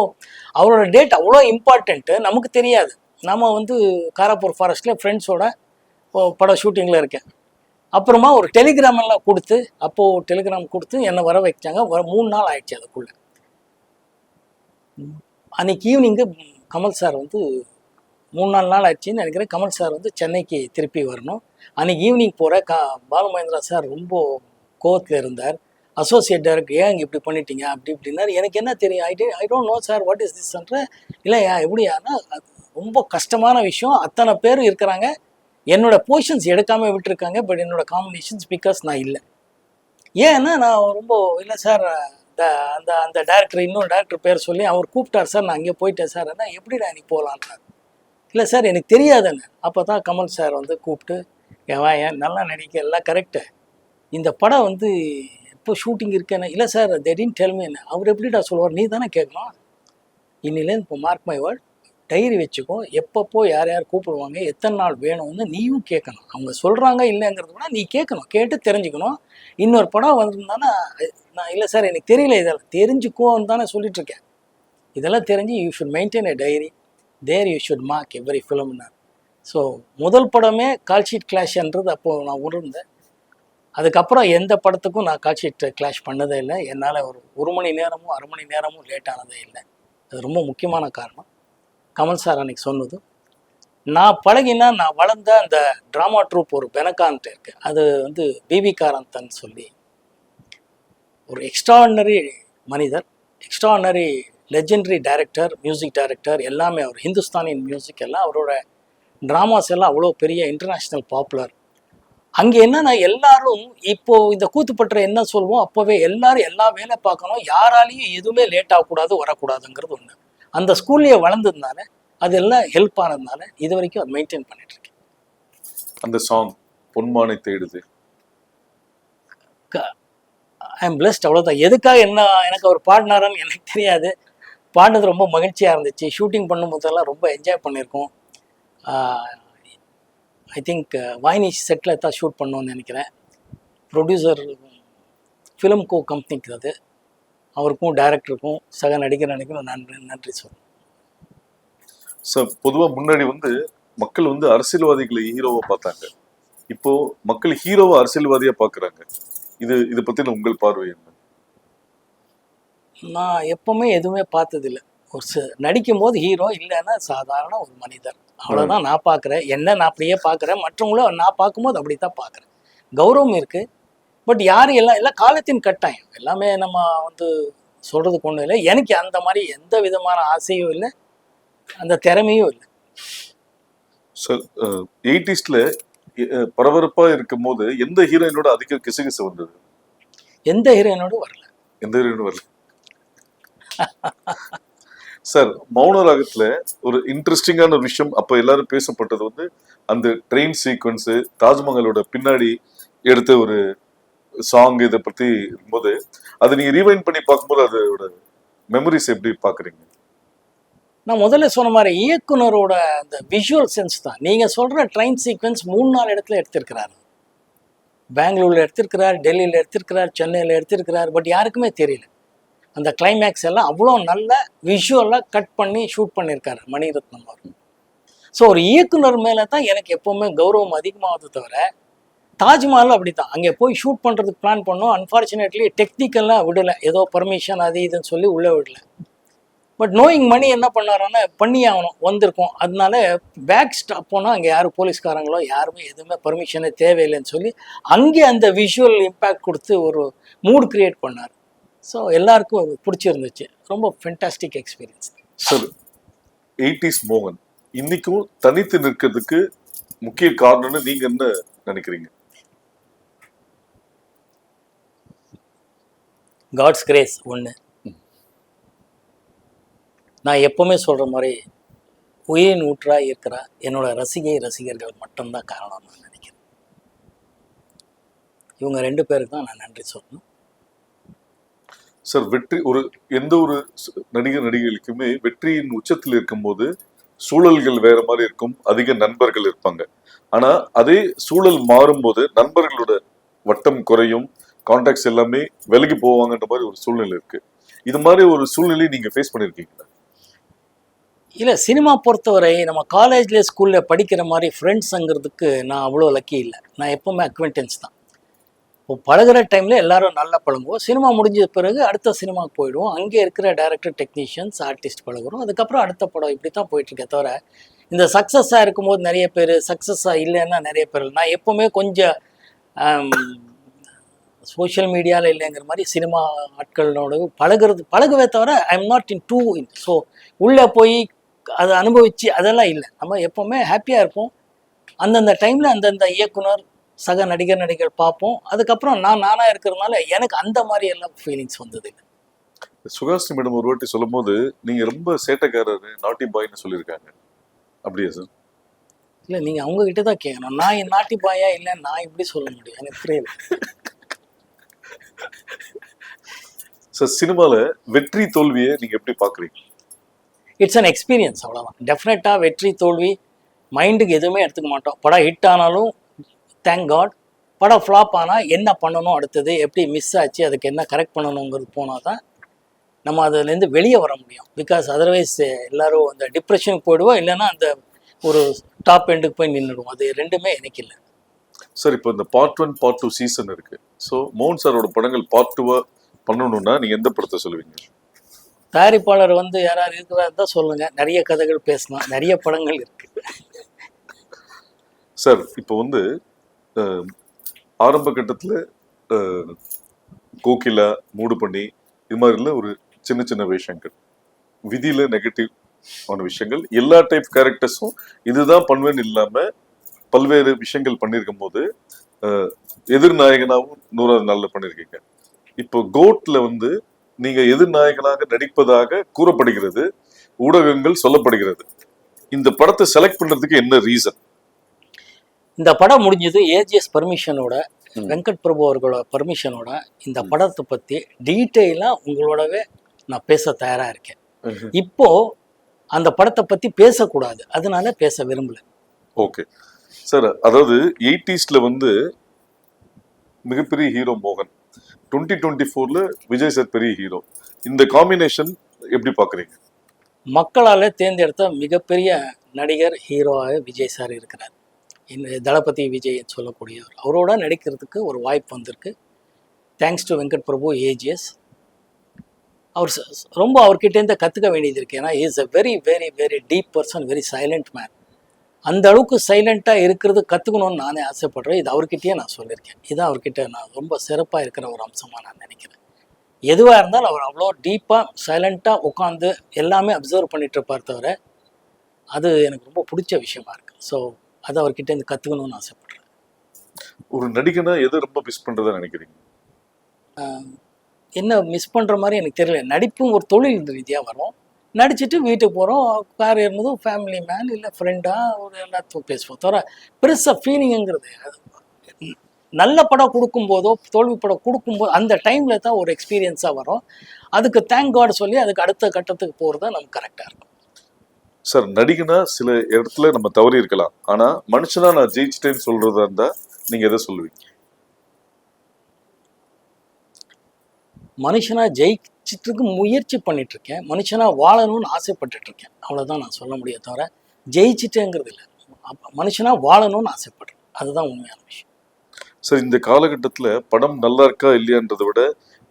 அவரோட டேட் அவ்வளோ இம்பார்ட்டண்ட்டு. நமக்கு தெரியாது. நம்ம வந்து காராப்பூர் ஃபாரஸ்ட்டில் ஃப்ரெண்ட்ஸோட படம் ஷூட்டிங்கில் இருக்கேன். அப்புறமா ஒரு டெலிகிராம் எல்லாம் கொடுத்து டெலிகிராம் கொடுத்து என்னை வர வச்சாங்க. 3 நாள் ஆயிடுச்சு. அதுக்குள்ளே அன்றைக்கி ஈவினிங்கு கமல் சார் வந்து 3-4 நாள் ஆயிடுச்சின்னு நினைக்கிறேன். கமல் சார் வந்து சென்னைக்கு திருப்பி வரணும். அன்றைக்கி ஈவினிங் போகிற பாலுமகேந்திரா சார் ரொம்ப கோவத்தில் இருந்தார். அசோசியேட் டைரக்டர் ஏன் இங்கே இப்படி பண்ணிட்டீங்க அப்படி இப்படின்னாரு. எனக்கு என்ன தெரியும், I don't know sir what is திஸ்ன்ற. இல்லையா எப்படியானா ரொம்ப கஷ்டமான விஷயம். அத்தனை பேர் இருக்கிறாங்க. என்னோட பொசிஷன்ஸ் எடுக்காமல் விட்டுருக்காங்க. பட் என்னோட காம்பினேஷன்ஸ் பிகாஸ் நான் இல்லை. ஏன்னா நான் ரொம்ப இல்லை சார். அந்த அந்த டேரக்டர் இன்னொரு டேரக்டர் பேர் சொல்லி அவர் கூப்பிட்டார் சார். நான் அங்கே போயிட்டேன் சார். ஆனால் எப்படிடா நீ போகலான்றார். இல்லை சார் எனக்கு தெரியாதுன்னு. அப்போ தான் கமல் சார் வந்து கூப்பிட்டு ஏன் நல்லா நடிக்க எல்லாம் கரெக்டு. இந்த படம் வந்து எப்போ ஷூட்டிங் இருக்கேன்னு. இல்லை sir they didn't tell me. என்ன அவர் எப்படிடா சொல்லுவார், நீ தானே கேட்கணும். இன்னிலேருந்து இப்போ மார்க் மை வேர்ட், டைரி வச்சுக்கோ. எப்பப்போ யார் யார் கூப்பிடுவாங்க, எத்தனை நாள் வேணும்னு நீயும் கேட்கணும். அவங்க சொல்கிறாங்க இல்லைங்கிறது கூட நீ கேட்கணும். கேட்டு தெரிஞ்சுக்கணும். இன்னொரு படம் வந்திருந்தானா நான் இல்லை சார் எனக்கு தெரியல, இதெல்லாம் தெரிஞ்சுக்கோன்னு தானே சொல்லிட்டுருக்கேன். இதெல்லாம் தெரிஞ்சு you should maintain a diary, there you should mark every ஃபிலிம்னார். ஸோ முதல் படமே கால்ஷீட் கிளாஷ்ன்றது அப்போது நான் உணர்ந்தேன். அதுக்கப்புறம் எந்த படத்துக்கும் நான் கால்ஷீட் கிளாஷ் பண்ணதே இல்லை. என்னால் ஒரு மணி நேரமும் 1/2 மணி நேரமும் லேட் ஆனதே இல்லை. அது ரொம்ப முக்கியமான காரணம். கமல் சார் அன்றைக்கி சொன்னது. நான் பழகினா நான் வளர்ந்த அந்த ட்ராமா ட்ரூப் ஒரு பெனகான்ட்டு இருக்குது. அது வந்து பிவி காரந்தன் சொல்லி ஒரு எக்ஸ்ட்ராடினரி மனிதர், extraordinary legendary director, music director எல்லாமே. அவர் ஹிந்துஸ்தானின் மியூசிக் எல்லாம் அவரோட ட்ராமாஸ் எல்லாம் அவ்வளோ பெரிய இன்டர்நேஷ்னல் பாப்புலர். அங்கே என்னன்னா எல்லாரும் இப்போது இந்த கூத்துப்பற்ற என்ன சொல்லுவோம், அப்போவே எல்லாரும் எல்லா வேலை பார்க்கணும், யாராலையும் எதுவுமே லேட் ஆகக்கூடாது வரக்கூடாதுங்கிறது ஒன்று. அந்த ஸ்கூல்லையே வளர்ந்ததுனால அதெல்லாம் ஹெல்ப் ஆனதுனால இது வரைக்கும் அது மெயின்டைன் பண்ணிட்டு இருக்கேன். அந்த சாங் பொன்மானை தேடுது, ஐ எம் பிளஸ்ட். அவ்வளோதான். எதுக்காக என்ன எனக்கு அவர் பாடினாரான்னு எனக்கு தெரியாது. பாடினது ரொம்ப மகிழ்ச்சியாக இருந்துச்சு. ஷூட்டிங் பண்ணும்போதெல்லாம் ரொம்ப என்ஜாய் பண்ணியிருக்கோம். ஐ திங்க் வாய்னிஷ் செட்டில் தான் ஷூட் பண்ணோன்னு நினைக்கிறேன். ப்ரொடியூசர் ஃபிலிம் கோ கம்பெனிக்கு அது. அவருக்கும் டைரக்டருக்கும் சக நடிகரும் நன்றி சொல்லுங்கள் சார். பொதுவாக முன்னாடி வந்து மக்கள் வந்து அரசியல்வாதிகளை ஹீரோவை பார்த்தாங்க. இப்போ மக்கள் ஹீரோவை அரசியல்வாதியாக பார்க்குறாங்க. இதை பற்றின உங்கள் பார்வை என்ன? நான் எப்பவுமே எதுவுமே பார்த்ததில்லை. நடிக்கும் போது ஹீரோ, இல்லைன்னா சாதாரண ஒரு மனிதர், அவ்வளோதான் நான் பார்க்குறேன். என்ன நான் அப்படியே பார்க்குறேன். மற்றவங்களும் நான் பார்க்கும்போது அப்படி தான் பார்க்குறேன். கௌரவம் இருக்குது. பட் யாரும் எல்லாம் காலத்தின் கட்டாயம். எல்லாமே நம்ம வந்து சொல்கிறதுக்கு ஒன்றும் இல்லை. எனக்கு அந்த மாதிரி எந்த விதமான ஆசையும் இல்லை, அந்த திறமையும் இல்லை. சார் 80ஸ்ல பரபரப்பாக இருக்கும் போது எந்த ஹீரோயினோட அதிக கிசுகிசு வந்தது? எந்த ஹீரோயினோடு வரல. எந்த ஹீரோயினோட வரல சார். மௌன ராகத்துல ஒரு இன்ட்ரெஸ்டிங்கான ஒரு விஷயம் அப்ப எல்லாரும் பேசப்பட்டது வந்து அந்த ட்ரெயின் சீக்வன்ஸ், தாஜ்மஹாலோட பின்னாடி எடுத்த ஒரு சாங். இதை பத்தி இருக்கும்போது அதை நீங்க ரீவைண்ட் பண்ணி பார்க்கும்போது அதோட மெமரிஸ் எப்படி பாக்குறீங்க? நான் முதல்ல சொன்ன மாதிரி இயக்குனரோட அந்த விஷுவல் சென்ஸ் தான். நீங்கள் சொல்கிற ட்ரெயின் சீக்வன்ஸ் 3-4 இடத்துல எடுத்திருக்கிறாரு. பெங்களூரில் எடுத்திருக்கிறார், டெல்லியில் எடுத்திருக்கிறார், சென்னையில் எடுத்திருக்கிறார். பட் யாருக்குமே தெரியல. அந்த கிளைமேக்ஸ் எல்லாம் அவ்வளோ நல்ல விஷுவலாக கட் பண்ணி ஷூட் பண்ணியிருக்காரு மணிரத்னம் அவர். ஸோ ஒரு இயக்குனர் மேலே தான் எனக்கு எப்போவுமே கௌரவம் அதிகமாகுது தவிர, தாஜ்மஹால் அப்படி தான். அங்கே போய் ஷூட் பண்ணுறதுக்கு பிளான் பண்ணோம். அன்ஃபார்ச்சுனேட்லி டெக்னிக்கெல்லாம் விடலை, ஏதோ பர்மிஷன் அது இதுன்னு சொல்லி உள்ளே விடல. பட் நோயிங் மணி என்ன பண்ணாரோன்னா பண்ணி ஆகணும், வந்திருக்கோம். அதனால பேக் ஸ்டாப் போனால் அங்கே யாரும் போலீஸ்காரங்களோ யாருமே எதுவுமே பர்மிஷனே தேவையில்லைன்னு சொல்லி அங்கே அந்த விஷுவல் இம்பேக்ட் கொடுத்து ஒரு மூட் கிரியேட் பண்ணார். ஸோ எல்லாருக்கும் பிடிச்சிருந்துச்சு. ரொம்ப ஃபென்டாஸ்டிக் எக்ஸ்பீரியன்ஸ். சார், 80s மோகன் இன்னைக்கும் தனித்து நிற்கிறதுக்கு முக்கிய காரணம்னு நீங்க என்ன நினைக்கிறீங்க? காட்ஸ் கிரேஸ் ஒன்று. நான் எப்பவுமே சொல்கிற மாதிரி உயிரின் ஊற்றாக இருக்கிற என்னோட ரசிகர்கள் மட்டும்தான் காரணம் நான் நினைக்கிறேன். இவங்க 2 பேருக்கு தான் நான் நன்றி சொல்லணும். சார், வெற்றி ஒரு எந்த ஒரு நடிகைகளுக்குமே வெற்றியின் உச்சத்தில் இருக்கும்போது சூழல்கள் வேற மாதிரி இருக்கும், அதிக நண்பர்கள் இருப்பாங்க. ஆனா அதே சூழல் மாறும்போது நண்பர்களோட வட்டம் குறையும், கான்டாக்ட்ஸ் எல்லாமே விலகி போவாங்கன்ற மாதிரி ஒரு சூழ்நிலை இருக்கு. இது மாதிரி ஒரு சூழ்நிலையை நீங்க ஃபேஸ் பண்ணிருக்கீங்களா? இல்லை, சினிமா பொறுத்தவரை நம்ம காலேஜில் ஸ்கூலில் படிக்கிற மாதிரி ஃப்ரெண்ட்ஸுங்கிறதுக்கு நான் அவ்வளோ லக்கி இல்லை. நான் எப்போவுமே அக்வென்டன்ஸ் தான். இப்போ பழகிற டைமில் எல்லாரும் நல்லா பழகுவோம். சினிமா முடிஞ்ச பிறகு அடுத்த சினிமாவுக்கு போயிடுவோம். அங்கே இருக்கிற டைரக்டர், டெக்னீஷியன்ஸ், ஆர்டிஸ்ட் பழகுறோம். அதுக்கப்புறம் அடுத்த படம் இப்படி தான் போயிட்டுருக்கே தவிர, இந்த சக்ஸஸாக இருக்கும்போது நிறைய பேர், சக்ஸஸாக இல்லைன்னா நிறைய பேர். நான் எப்போவுமே கொஞ்சம் சோஷியல் மீடியாவில் இல்லைங்கிற மாதிரி சினிமா ஆட்களோட பழகுவே தவிர I am not into in. So உள்ளே போய் அதை அனுபவித்து அதெல்லாம் இல்லை. நம்ம எப்போவுமே ஹாப்பியாக இருப்போம். அந்தந்த டைமில் அந்தந்த இயக்குனர், சக நடிகர்கள் பார்ப்போம். அதுக்கப்புறம் நானாக இருக்கிறதுனால எனக்கு அந்த மாதிரி எல்லாம் ஃபீலிங்ஸ் வந்தது இல்லை. சுகாசினி மேடம் ஒரு வாட்டி சொல்லும் போது நீங்க ரொம்ப சேட்டைக்காரரு, நாட்டி பாய்னு சொல்லியிருக்காங்க. அப்படியா சார்? இல்லை, நீங்கள் அவங்ககிட்ட தான் கேட்கணும். நான் என் நாட்டி பாயா இல்லை, நான் இப்படி சொல்ல முடியும், எனக்கு புரியல. சார், சினிமாவில் வெற்றி தோல்வியை நீங்க எப்படி பாக்குறீங்க? இட்ஸ் அன் எக்ஸ்பீரியன்ஸ், அவ்வளோதான். டெஃபினட்டாக வெற்றி தோல்வி மைண்டுக்கு எதுவுமே எடுத்துக்க மாட்டோம். படம் ஹிட் ஆனாலும் தேங்க் காட். படம் ஃப்ளாப் ஆனால் என்ன பண்ணணும், அடுத்தது எப்படி மிஸ் ஆச்சு, அதுக்கு என்ன கரெக்ட் பண்ணணுங்கிறது போனால் தான் நம்ம அதுலேருந்து வெளியே வர முடியும். பிகாஸ் அதர்வைஸ் எல்லோரும் அந்த டிப்ரெஷனுக்கு போயிடுவோம், இல்லைன்னா அந்த ஒரு டாப் எண்டுக்கு போய் நின்றுடுவோம். அது ரெண்டுமே எனக்கு இல்லை. சார், இப்போ இந்த பார்ட் 1 பார்ட் 2 சீசன் இருக்கு. ஸோ மோகன் சாரோட படங்கள் பார்ட் 2 பண்ணணும்னா நீங்க எந்த படத்தை சொல்லுவீங்க? தயாரிப்பாளர் யாராவது இருக்கிறதா தான் சொல்லுங்க. நிறைய கதைகள் பேசலாம், நிறைய படங்கள் இருக்கு. சார், இப்போ ஆரம்ப கட்டத்தில் கோகிலா, மூடு பண்ணி இது மாதிரில ஒரு சின்ன சின்ன விஷயங்கள், விதியில நெகட்டிவ் ஆன விஷயங்கள், எல்லா டைப் கேரக்டர்ஸும் இதுதான் பண்ணுவேன்னு இல்லாம பல்வேறு விஷயங்கள் பண்ணியிருக்கும் போது எதிர்நாயகனாகவும் 100வது நாள்ல பண்ணியிருக்கீங்க. இப்போ கோட்ல நீங்க எதிர்நாயகனாக நடிப்பதாக கூறப்படுகிறது, ஊடகங்கள் சொல்லப்படுகிறது. இந்த படத்தை செலக்ட் பண்றதுக்கு என்ன ரீசன்? இந்த படம் முடிஞ்சது ஏஜிஎஸ் பர்மிஷனோட, வெங்கட் பிரபு அவர்களோட பர்மிஷனோட இந்த படத்தை பற்றி டீட்டெயிலாக உங்களோடவே நான் பேச தயாராக இருக்கேன். இப்போ அந்த படத்தை பற்றி பேசக்கூடாது, அதனால பேச விரும்பல. ஓகே சார், அதாவது 80ஸ்ல மிகப்பெரிய ஹீரோ மோகன், 2024ல விஜய் சார் பெரிய ஹீரோ. இந்த காம்பினேஷன் எப்படி பார்க்குறீங்க? மக்களால் தேர்ந்தெடுத்த மிகப்பெரிய நடிகர், ஹீரோவாக விஜய் சார் இருக்கிறார். தளபதி விஜய் சொல்லக்கூடியவர். அவரோட நடிக்கிறதுக்கு ஒரு வாய்ப்பு வந்திருக்கு. Thanks to Venkat Prabhu, AGS. அவர் ரொம்ப அவர்கிட்டேருந்து கற்றுக்க வேண்டியது இருக்குது. ஏன்னா is a very very very deep person, very silent man. அந்த அளவுக்கு சைலண்ட்டாக இருக்கிறது கற்றுக்கணும்னு நானே ஆசைப்படுறேன். இது அவர்கிட்டயே நான் சொல்லியிருக்கேன். இதுதான் அவர்கிட்ட நான் ரொம்ப சிறப்பாக இருக்கிற ஒரு அம்சமாக நான் நினைக்கிறேன். எதுவாக இருந்தாலும் அவர் அவ்வளோ டீப்பாக சைலண்ட்டாக உட்காந்து எல்லாமே அப்சர்வ் பண்ணிட்டு இருப்பார் தவிர, அது எனக்கு ரொம்ப பிடிச்ச விஷயமா இருக்குது. ஸோ அது அவர்கிட்ட இருந்து கற்றுக்கணும்னு ஆசைப்படுறேன். ஒரு நடிகனா எதை ரொம்ப மிஸ் பண்ணுறதா நினைக்கிறீங்க? என்ன மிஸ் பண்ணுற மாதிரி எனக்கு தெரியல. நடிப்பும் ஒரு தொழில் ரீதியாக வரும். நடிச்சுட்டு வீட்டுக்கு போகிறோம், கார் ஏறினதும் ஃபேமிலி மேன் இல்லை ஃப்ரெண்டாக ஒரு எல்லாத்தையும் பேசுவோம் தவிர பெருசாக ஃபீலிங்குங்கிறது நல்ல படம் கொடுக்கும்போதோ தோல்வி படம் கொடுக்கும்போது அந்த டைமில் தான் ஒரு எக்ஸ்பீரியன்ஸாக வரும். அதுக்கு தேங்க் காட் சொல்லி அதுக்கு அடுத்த கட்டத்துக்கு போகிறது தான் நமக்கு கரெக்டாக இருக்கும். சார், நடிகனா சில இடத்துல நம்ம தவறி இருக்கலாம், ஆனால் மனுஷனா நான் ஜெயிச்சிட்டேன்னு சொல்கிறதா இருந்தால் நீங்கள் எதை சொல்லுவீங்க? மனுஷனாக ஜெயிச்சிட்டு முயற்சி பண்ணிட்டு இருக்கேன், மனுஷனாக வாழணும்னு ஆசைப்பட்டுட்டு இருக்கேன். அவ்வளோதான் நான் சொல்ல முடியும், தவிர ஜெயிச்சிட்டேங்கிறது இல்லை. மனுஷனாக வாழணும்னு ஆசைப்படுறேன், அதுதான் உண்மையான விஷயம். சார், இந்த காலகட்டத்துல படம் நல்லா இருக்கா இல்லையான்றதை விட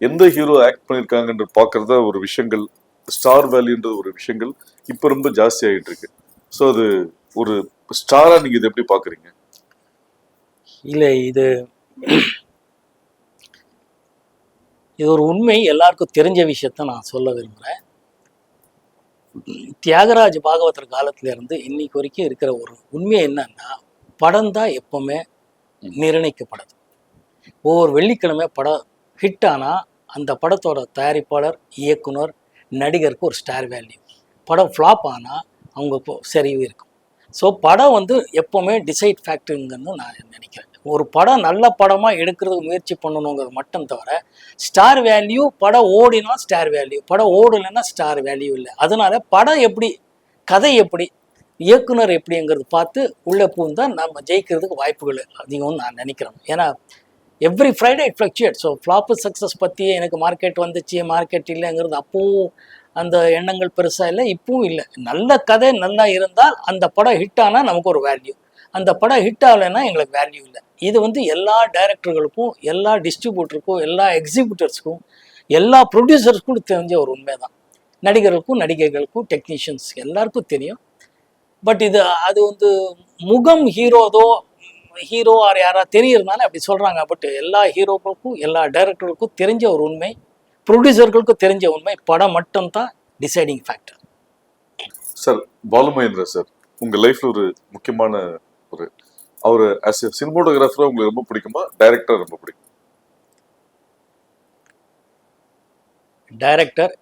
எந்த ஹீரோ ஆக்ட் பண்ணியிருக்காங்கன்ற பார்க்கறதா ஒரு விஷயங்கள், ஸ்டார் வேல்யூன்றது ஒரு விஷயங்கள் இப்போ ரொம்ப ஜாஸ்தி ஆகிட்டு இருக்கு. ஸோ அது ஒரு ஸ்டாரா நீங்க இதை எப்படி பாக்குறீங்க? இல்லை, இது ஒரு உண்மை, எல்லாருக்கும் தெரிஞ்ச விஷயத்த நான் சொல்ல விரும்புகிறேன். தியாகராஜ பாகவதர் காலத்துல இருந்து இன்னைக்கு வரைக்கும் இருக்கிற ஒரு உண்மை என்னன்னா, படம் தான் எப்பவுமே நிர்ணயிக்கப்படுது. ஒவ்வொரு வெள்ளிக்கிழமை படம் ஹிட் ஆனால் அந்த படத்தோட தயாரிப்பாளர், இயக்குனர், நடிகருக்கு ஒரு ஸ்டார் வேல்யூ. படம் ஃப்ளாப் ஆனால் அவங்க சரிவு இருக்கும். ஸோ படம் எப்போவுமே டிசைட் ஃபேக்டருங்கன்னு நான் நினைக்கிறேன். ஒரு படம் நல்ல படமாக எடுக்கிறதுக்கு முயற்சி பண்ணணுங்கிறது மட்டும் தவிர, ஸ்டார் வேல்யூ படம் ஓடினா ஸ்டார் வேல்யூ, படம் ஓடலைன்னா ஸ்டார் வேல்யூ இல்லை. அதனால படம் எப்படி, கதை எப்படி, இயக்குனர் எப்படிங்கிறது பார்த்து உள்ளே பூந்தால் நம்ம ஜெயிக்கிறதுக்கு வாய்ப்புகள் அதிகம்னு நான் நினைக்கிறேன். ஏன்னா every Friday it fluctuate. So flop success பற்றி எனக்கு மார்க்கெட் வந்துச்சு, மார்க்கெட் இல்லைங்கிறது அப்போவும் அந்த எண்ணங்கள் பெருசாக இல்லை, இப்பவும் இல்லை. நல்ல கதை நல்லா இருந்தால் அந்த படம் ஹிட் ஆனால் நமக்கு ஒரு வேல்யூ, அந்த படம் ஹிட் ஆகலைன்னா எங்களுக்கு வேல்யூ இல்லை. இது எல்லா டைரக்டர்களுக்கும், எல்லா டிஸ்ட்ரிபியூட்டருக்கும், எல்லா எக்ஸிபியூட்டர்ஸ்க்கும், எல்லா ப்ரொடியூசர்ஸ்க்கும் தெரிஞ்ச ஒரு உண்மை தான். நடிகர்களுக்கும், நடிகைகளுக்கும், டெக்னீஷியன்ஸ் எல்லாருக்கும் தெரியும். பட் அது முகம் ஹீரோ ஆர் யாராவது தெரியறதுனால அப்படி சொல்கிறாங்க. பட் எல்லா ஹீரோக்களுக்கும், எல்லா டைரக்டர்களுக்கும் தெரிஞ்ச ஒரு உண்மை, ப்ரொடியூசர்களுக்கும் தெரிஞ்ச உண்மை, படம் மட்டும்தான் deciding factor. Sir, Balu Mahendra sir உங்க லைஃப்ல ஒரு முக்கியமான ஒரு அவர் ஆஸ் எ சினிமோட்டோகிராஃபரா உங்களுக்கு ரொம்ப பிடிக்குமா, டைரக்டர் ரொம்ப பிடிக்கும்? டைரக்டர்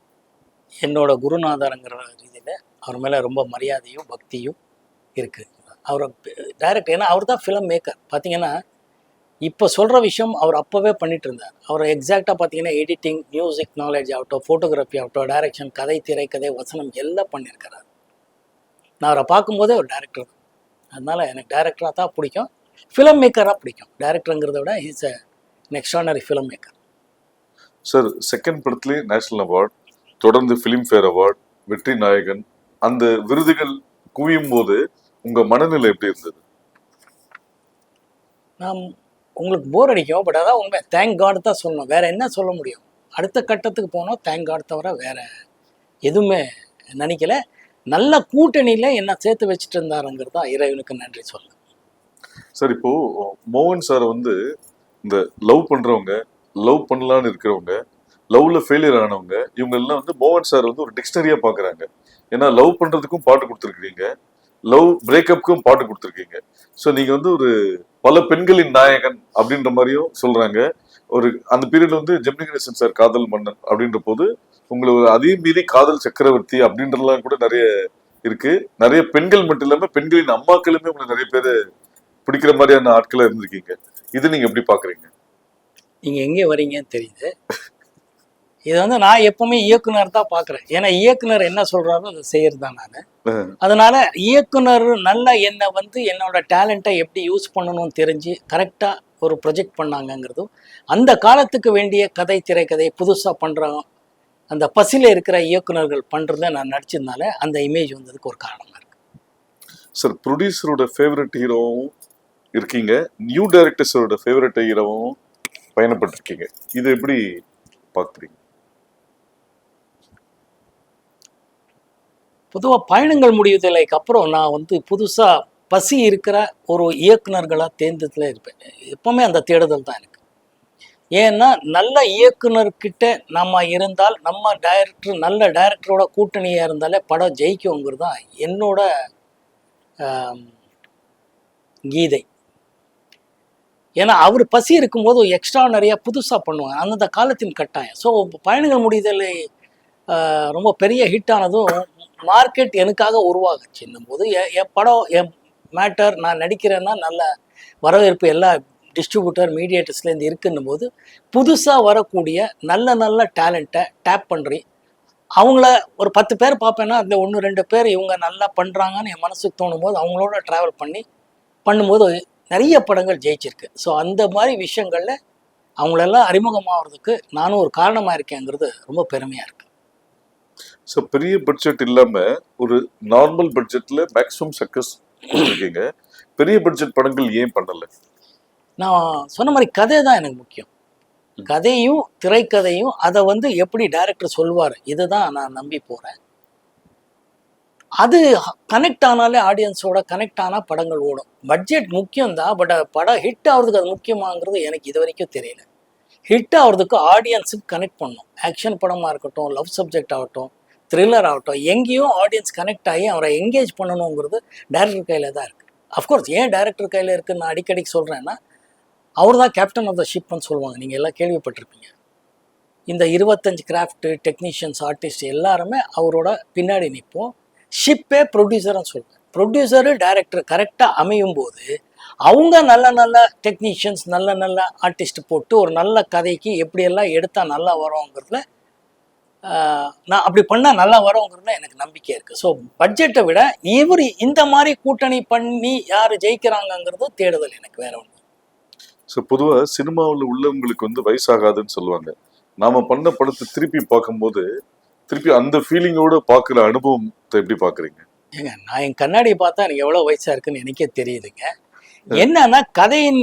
என்னோட குருநாதருங்கிற ரீதியில் அவர் மேலே ரொம்ப மரியாதையும் பக்தியும் இருக்குது. அவர் டைரக்டர், ஏன்னா அவர் தான் ஃபிலிம் மேக்கர். பார்த்தீங்கன்னா இப்போ சொல்கிற விஷயம் அவர் அப்போவே பண்ணிட்டு இருந்தார். அவர் எக்ஸாக்டாக பார்த்தீங்கன்னா எடிட்டிங், மியூசிக் நாலேஜ் ஆகட்டும், ஃபோட்டோகிராஃபி ஆகட்டும், டைரக்ஷன், கதை, திரைக்கதை, வசனம் எல்லாம் பண்ணியிருக்கிறார். நான் அவரை பார்க்கும்போதே ஒரு டைரக்டர் தான். அதனால் எனக்கு டைரக்டராக தான் பிடிக்கும், ஃபிலிம் மேக்கராக பிடிக்கும். டைரக்டருங்கிறத விட is an extraordinary film maker. Sir, second படத்துலேயே நேஷனல் அவார்ட், தொடர்ந்து ஃபிலிம்ஃபேர் அவார்ட், வெற்றி நாயகன், அந்த விருதுகள் குவியும் போது உங்க மனநிலை எப்படி இருந்தது? நான் உங்களுக்கு போர் அடிக்கும், பட் அதான் உண்மை. தேங்க் காட் தான் சொல்லணும், வேற என்ன சொல்ல முடியும்? அடுத்த கட்டத்துக்கு போனோம், தேங்க் காட் தவிர வேற எதுவுமே நினைக்கல. நல்ல கூட்டணியில் என்ன சேர்த்து வச்சுட்டு இருந்தாருங்கிறது தான் இறைவனுக்கு நன்றி சொல்ல. சார், இப்போ மோகன் சார் இந்த லவ் பண்றவங்க, லவ் பண்ணலான்னு இருக்கிறவங்க, லவ்ல ஃபெயிலியர் ஆனவங்க, இவங்க எல்லாம் மோகன் சார் ஒரு டிக்ஷனரியா பாக்குறாங்க. ஏன்னா லவ் பண்றதுக்கும் பாட்டு கொடுத்துருக்கீங்க, லவ் பிரேக்கப்புக்கும் பாட்டு கொடுத்துருக்கீங்க. ஸோ நீங்க ஒரு பல பெண்களின் நாயகன் அப்படின்ற மாதிரியும் சொல்றாங்க. அந்த பீரியட்ல ஜெமினி கணேசன் சார் காதல் மன்னன் அப்படின்ற போது உங்களுக்கு அதையும் மீறி காதல் சக்கரவர்த்தி அப்படின்றலாம் கூட நிறைய இருக்கு. நிறைய பெண்கள் மட்டும் இல்லாம பெண்களின் அம்மாக்களுமே உங்களுக்கு நிறைய பேர் பிடிக்கிற மாதிரியான ஆட்களா இருந்திருக்கீங்க. இது நீங்க எப்படி பாக்குறீங்க? நீங்க எங்கே வரீங்கன்னு தெரியுது. இது நான் எப்பவுமே இயக்குனர் தான் பார்க்குறேன். ஏன்னா இயக்குனர் என்ன சொல்றாரோ அதை செய்யறது தான் நான். அதனால இயக்குனர் நல்லா என்னை என்னோட டேலண்ட்டை எப்படி யூஸ் பண்ணணும்னு தெரிஞ்சு கரெக்டாக ஒரு ப்ரொஜெக்ட் பண்ணாங்கங்கிறதும், அந்த காலத்துக்கு வேண்டிய கதை, திரைக்கதை புதுசாக பண்ணுறாங்க அந்த பசியில் இருக்கிற இயக்குனர்கள் பண்ணுறத நான் நடிச்சதுனால அந்த இமேஜ் வந்ததுக்கு ஒரு காரணமாக இருக்கு. சார், ப்ரொடியூசரோட ஃபேவரட் ஹீரோவும் இருக்கீங்க, நியூ டைரக்டர்ஸோட ஃபேவரட் ஹீரோவும் பயணப்பட்டிருக்கீங்க. இது எப்படி பார்க்குறீங்க? பொதுவாக பயணங்கள் முடிவதில்லைக்கு அப்புறம் நான் புதுசாக பசி இருக்கிற ஒரு இயக்குனர்களாக தேர்ந்ததில் இருப்பேன். எப்பவுமே அந்த தேடுதல் தான் எனக்கு. ஏன்னா நல்ல இயக்குனர்கிட்ட நம்ம இருந்தால், நம்ம நல்ல டைரக்டரோட கூட்டணியாக இருந்தாலே படம் ஜெயிக்குங்கிறது தான் என்னோட கீதை. ஏன்னா அவர் பசி இருக்கும்போது எக்ஸ்ட்ரா நிறையா புதுசாக பண்ணுவாங்க, அந்தந்த காலத்தின் கட்டாயம். ஸோ பயணங்கள் முடிதலை ரொம்ப பெரிய ஹிட் ஆனதும் மார்க்கெட் எனக்காக உருவாகுச்சுன்னும் போது என் படம், என் மேட்டர், நான் நடிக்கிறேன்னா நல்ல வரவேற்பு எல்லா டிஸ்ட்ரிபியூட்டர், மீடியேட்டர்ஸ்லேருந்து இருக்குன்னும் போது புதுசாக வரக்கூடிய நல்ல நல்ல டேலண்ட்டை டேப் பண்ணுறி அவங்கள ஒரு 10 பேர் பார்ப்பேன்னா அதில் 1-2 பேர் இவங்க நல்லா பண்ணுறாங்கன்னு என் மனசுக்கு தோணும் போது அவங்களோட ட்ராவல் பண்ணும்போது நிறைய படங்கள் ஜெயிச்சிருக்கு. ஸோ அந்த மாதிரி விஷயங்களில் அவங்களெல்லாம் அறிமுகமாகிறதுக்கு நானும் ஒரு காரணமாக இருக்கேங்கிறது ரொம்ப பெருமையாக இருக்குது. ஸோ பெரிய பட்ஜெட் இல்லாம ஒரு நார்மல் பட்ஜெட்ல மேக்ஸிமம் சக்சஸ் கொடுத்துருக்கீங்க. பெரிய பட்ஜெட் படங்கள் ஏன் பண்ணல? நான் சொன்ன மாதிரி கதை தான் எனக்கு முக்கியம். கதையும் திரைக்கதையும் அதை வந்து எப்படி டைரக்டர் சொல்வார், இதுதான் நான் நம்பி போகிறேன். அது கனெக்ட் ஆனாலே ஆடியன்ஸோட கனெக்ட் ஆனால் படங்கள் ஓடும். பட்ஜெட் முக்கியம்தான், பட் படம் ஹிட் ஆகிறதுக்கு அது முக்கியமாங்கிறது எனக்கு இது வரைக்கும் தெரியல. ஹிட் ஆகிறதுக்கு ஆடியன்ஸுக்கு கனெக்ட் பண்ணணும். ஆக்ஷன் படமாக இருக்கட்டும், லவ் சப்ஜெக்ட் ஆகட்டும், த்ரில்லர் ஆகட்டும், எங்கேயும் ஆடியன்ஸ் கனெக்ட் ஆகி அவரை என்கேஜ் பண்ணணுங்கிறது டைரக்டர் கையில் தான் இருக்குது. அஃப்கோர்ஸ் ஏன் டைரக்டர் கையில் இருக்குன்னு நான் அடிக்கடிக்கு சொல்கிறேன்னா, அவர் தான் கேப்டன் ஆஃப் த ஷிப்னு சொல்லுவாங்க. நீங்கள் எல்லாம் கேள்விப்பட்டிருப்பீங்க. இந்த 25 கிராஃப்ட்டு டெக்னீஷியன்ஸ் ஆர்டிஸ்ட் எல்லாருமே அவரோட பின்னாடி நிற்போம். ஷிப்பே ப்ரொடியூசர்னு சொல்லுவேன். ப்ரொடியூசரு டைரக்டர் கரெக்டாக அமையும் போது அவங்க நல்ல நல்ல டெக்னீஷியன்ஸ் நல்ல நல்ல ஆர்டிஸ்ட் போட்டு ஒரு நல்ல கதைக்கு எப்படியெல்லாம் எடுத்தால் நல்லா வரோங்கிறதுல நான் அப்படி பண்ணால் நல்லா வரோங்கிறதுல எனக்கு நம்பிக்கை இருக்குது. ஸோ பட்ஜெட்டை விட இவர் இந்த மாதிரி கூட்டணி பண்ணி யார் ஜெயிக்கிறாங்கங்கிறது தேடுதல் எனக்கு வேற ஒன்று. ஸோ பொதுவாக சினிமாவில் உள்ளவங்களுக்கு வந்து வயசாகாதுன்னு சொல்லுவாங்க. நாம பண்ண படத்தை திருப்பி பார்க்கும்போது திருப்பி அந்த ஃபீலிங்கோட பார்க்குற அனுபவத்தை எப்படி பார்க்குறீங்க? ஏங்க, நான் என் கண்ணாடியை பார்த்தா எனக்கு எவ்வளோ வயசாக இருக்குன்னு எனக்கே தெரியுதுங்க. என்னன்னா கதையின்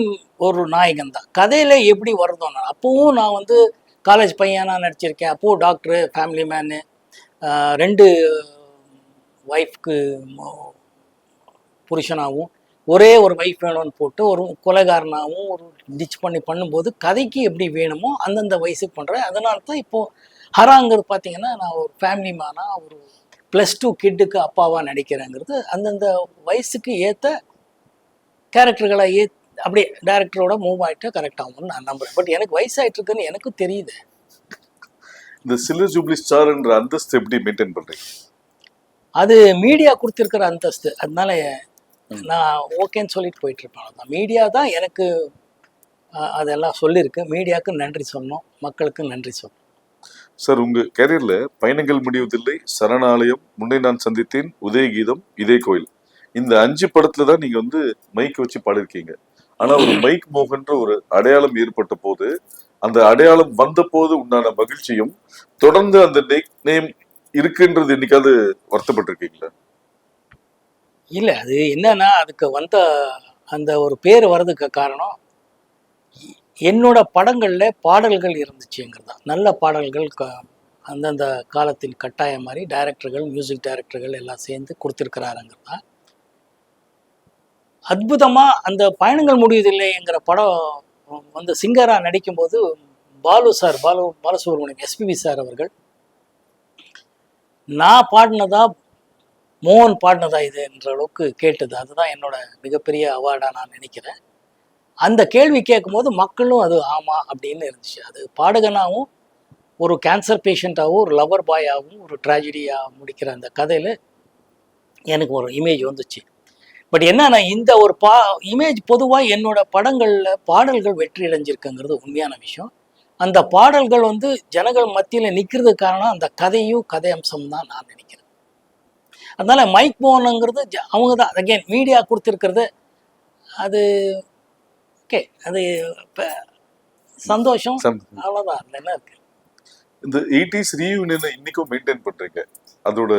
ஒரு நாயகன் தான். கதையில் எப்படி வருதோன்னா, அப்போவும் நான் வந்து காலேஜ் பையனா நடிச்சிருக்கேன். அப்போது டாக்டரு, ஃபேமிலி மேனு, 2 ஒய்ஃப்க்கு புருஷனாகவும் ஒரே ஒரு ஒய்ஃப் வேணும்னு போட்டு ஒரு கொலைகாரனாகவும் ஒரு டிச் பண்ணி பண்ணும்போது கதைக்கு எப்படி வேணுமோ அந்தந்த வயசுக்கு பண்ணுறேன். அதனால தான் இப்போது ஹராங்கிறது பார்த்தீங்கன்னா, நான் ஒரு ஃபேமிலி மேனாக ஒரு +2 கிட்டுக்கு அப்பாவாக நடிக்கிறேங்கிறது அந்தந்த வயசுக்கு ஏற்ற கேரக்டர்களை அப்படியே டைரக்டரோட மூவ் ஆகிட்டு கரெக்ட் ஆகும்னு நான் நம்புகிறேன். பட் எனக்கு வயசாகிட்டு இருக்குன்னு எனக்கும் தெரியுது. இந்த சில்வர் ஜூப்ளி ஸ்டார்ன்ற அந்தஸ்து எப்படி மெயின்டைன் பண்ணுறீங்க? அது மீடியா கொடுத்துருக்கிற அந்தஸ்து. அதனால நான் ஓகேன்னு சொல்லிட்டு போயிட்டு இருப்பேன். அதான் மீடியா தான் எனக்கு அதெல்லாம் சொல்லியிருக்கு. மீடியாவுக்கு நன்றி சொல்லணும், மக்களுக்கு நன்றி சொல்லணும். சார், உங்க கேரியர்ல பயணங்கள் முடிவதில்லை, சரணாலயம், முன்னே நான் சந்தித்தேன், உதயகீதம், இதே கோயில், இந்த 5 படத்துல தான் நீங்க வந்து மைக் வச்சு பாடிருக்கீங்க. ஆனா ஒரு மைக் மோகன்ற ஒரு அடையாளம் ஏற்பட்ட போது, அந்த அடையாளம் வந்த போது உண்டான மகிழ்ச்சியும் தொடர்ந்து அந்த நேம் இருக்குன்றது என்னைக்காவது வருத்தப்பட்டிருக்கீங்களா? இல்லை, அது என்னன்னா அதுக்கு வந்த அந்த ஒரு பேர் வர்றதுக்கு காரணம் என்னோட படங்களில் பாடல்கள் இருந்துச்சுங்கிறது தான். நல்ல பாடல்கள் அந்தந்த காலத்தின் கட்டாயம் மாதிரி டைரக்டர்கள், மியூசிக் டைரக்டர்கள் எல்லாம் சேர்ந்து கொடுத்துருக்கிறாருங்கிறது தான். அற்புதமாக அந்த பயணங்கள் முடிவதில்லைங்கிற படம் வந்து சிங்கராக நடிக்கும்போது பாலசுப்ரமணியம் எஸ்பிபி சார் அவர்கள் நான் பாடினதா மோகன் பாடினதா இது என்ற அளவுக்கு கேட்டது. அதுதான் என்னோட மிகப்பெரிய அவார்டாக நான் நினைக்கிறேன். அந்த கேள்வி கேட்கும்போது மக்களும் அது ஆமாம் அப்படின்னு இருந்துச்சு. அது பாடகனாகவும் ஒரு கேன்சர் பேஷண்ட்டாகவும் ஒரு லவர் பாயாகவும் ஒரு ட்ராஜடியாக முடிக்கிற அந்த கதையில் எனக்கு ஒரு இமேஜ் வந்துச்சு. பட் என்னன்னா இந்த ஒரு இமேஜ் பொதுவாக என்னோட படங்களில் பாடல்கள் வெற்றி அடைஞ்சிருக்குங்கிறது உண்மையான விஷயம். அந்த பாடல்கள் வந்து ஜனங்கள் மத்தியில் நிற்கிறதுக்கு காரணம் அந்த கதையும் கதை அம்சம் தான் நான் நினைக்கிறேன். அதனால மைக் மோகனுங்கிறது அவங்க தான் அகெயின் மீடியா கொடுத்துருக்கிறது. அது ஓகே, அது சந்தோஷம், அவ்வளோதான். அதில் என்ன இருக்கு? இந்த 80s ரீயூனியனை இன்னைக்கும் மெயின்டைன் பண்றீங்க, அதோட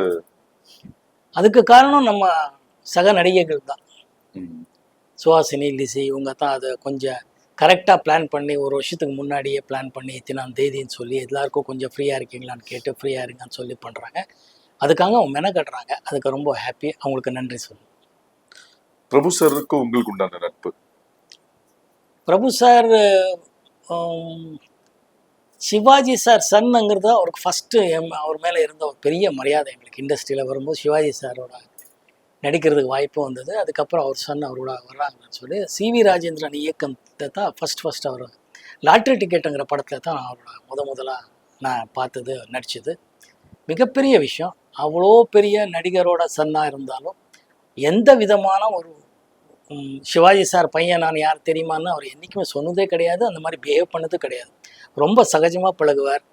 அதுக்கு காரணம் நம்ம சக நடிகைகள் தான். சுஹாசினி, லிசி, இவங்க தான் அதை கொஞ்சம் கரெக்டாக பிளான் பண்ணி ஒரு வருஷத்துக்கு முன்னாடியே பிளான் பண்ணி இத்தனாம் தேதின்னு சொல்லி எல்லாருக்கும் கொஞ்சம் ஃப்ரீயாக இருக்கீங்களான்னு கேட்டு ஃப்ரீயாக இருங்கன்னு சொல்லி பண்ணுறாங்க. அதுக்காக அவங்க மெனக்கட்டுறாங்க. அதுக்கு ரொம்ப ஹாப்பி, அவங்களுக்கு நன்றி சொல்லணும். பிரபு சாருக்கு உங்களுக்கு உண்டான நட்பு? பிரபு சார் சிவாஜி சார் சன்னுங்கிறது அவருக்கு ஃபஸ்ட்டு அவர் மேலே இருந்த ஒரு பெரிய மரியாதை. எங்களுக்கு இண்டஸ்ட்ரியில் வரும்போது சிவாஜி சாரோட நடிக்கிறதுக்கு வாய்ப்பு வந்தது. அதுக்கப்புறம் அவர் சன் அவரோட வர்றாங்கன்னு சொல்லி சிவி ராஜேந்திரன் இயக்கத்தை தான் ஃபஸ்ட் அவர் லாட்ரி டிக்கெட்டுங்கிற படத்தில் தான் அவரோட முதலாக நான் பார்த்தது, நடித்தது. மிகப்பெரிய விஷயம். அவ்வளோ பெரிய நடிகரோட சன்னாக இருந்தாலும் எந்த விதமான ஒரு சிவாஜி சார் பையன் நான் யார் தெரியுமான்னு அவர் என்றைக்குமே சொன்னதே கிடையாது. அந்த மாதிரி பிஹேவ் பண்ணது கிடையாது. ரொம்ப சகஜமாக பழகுவார்.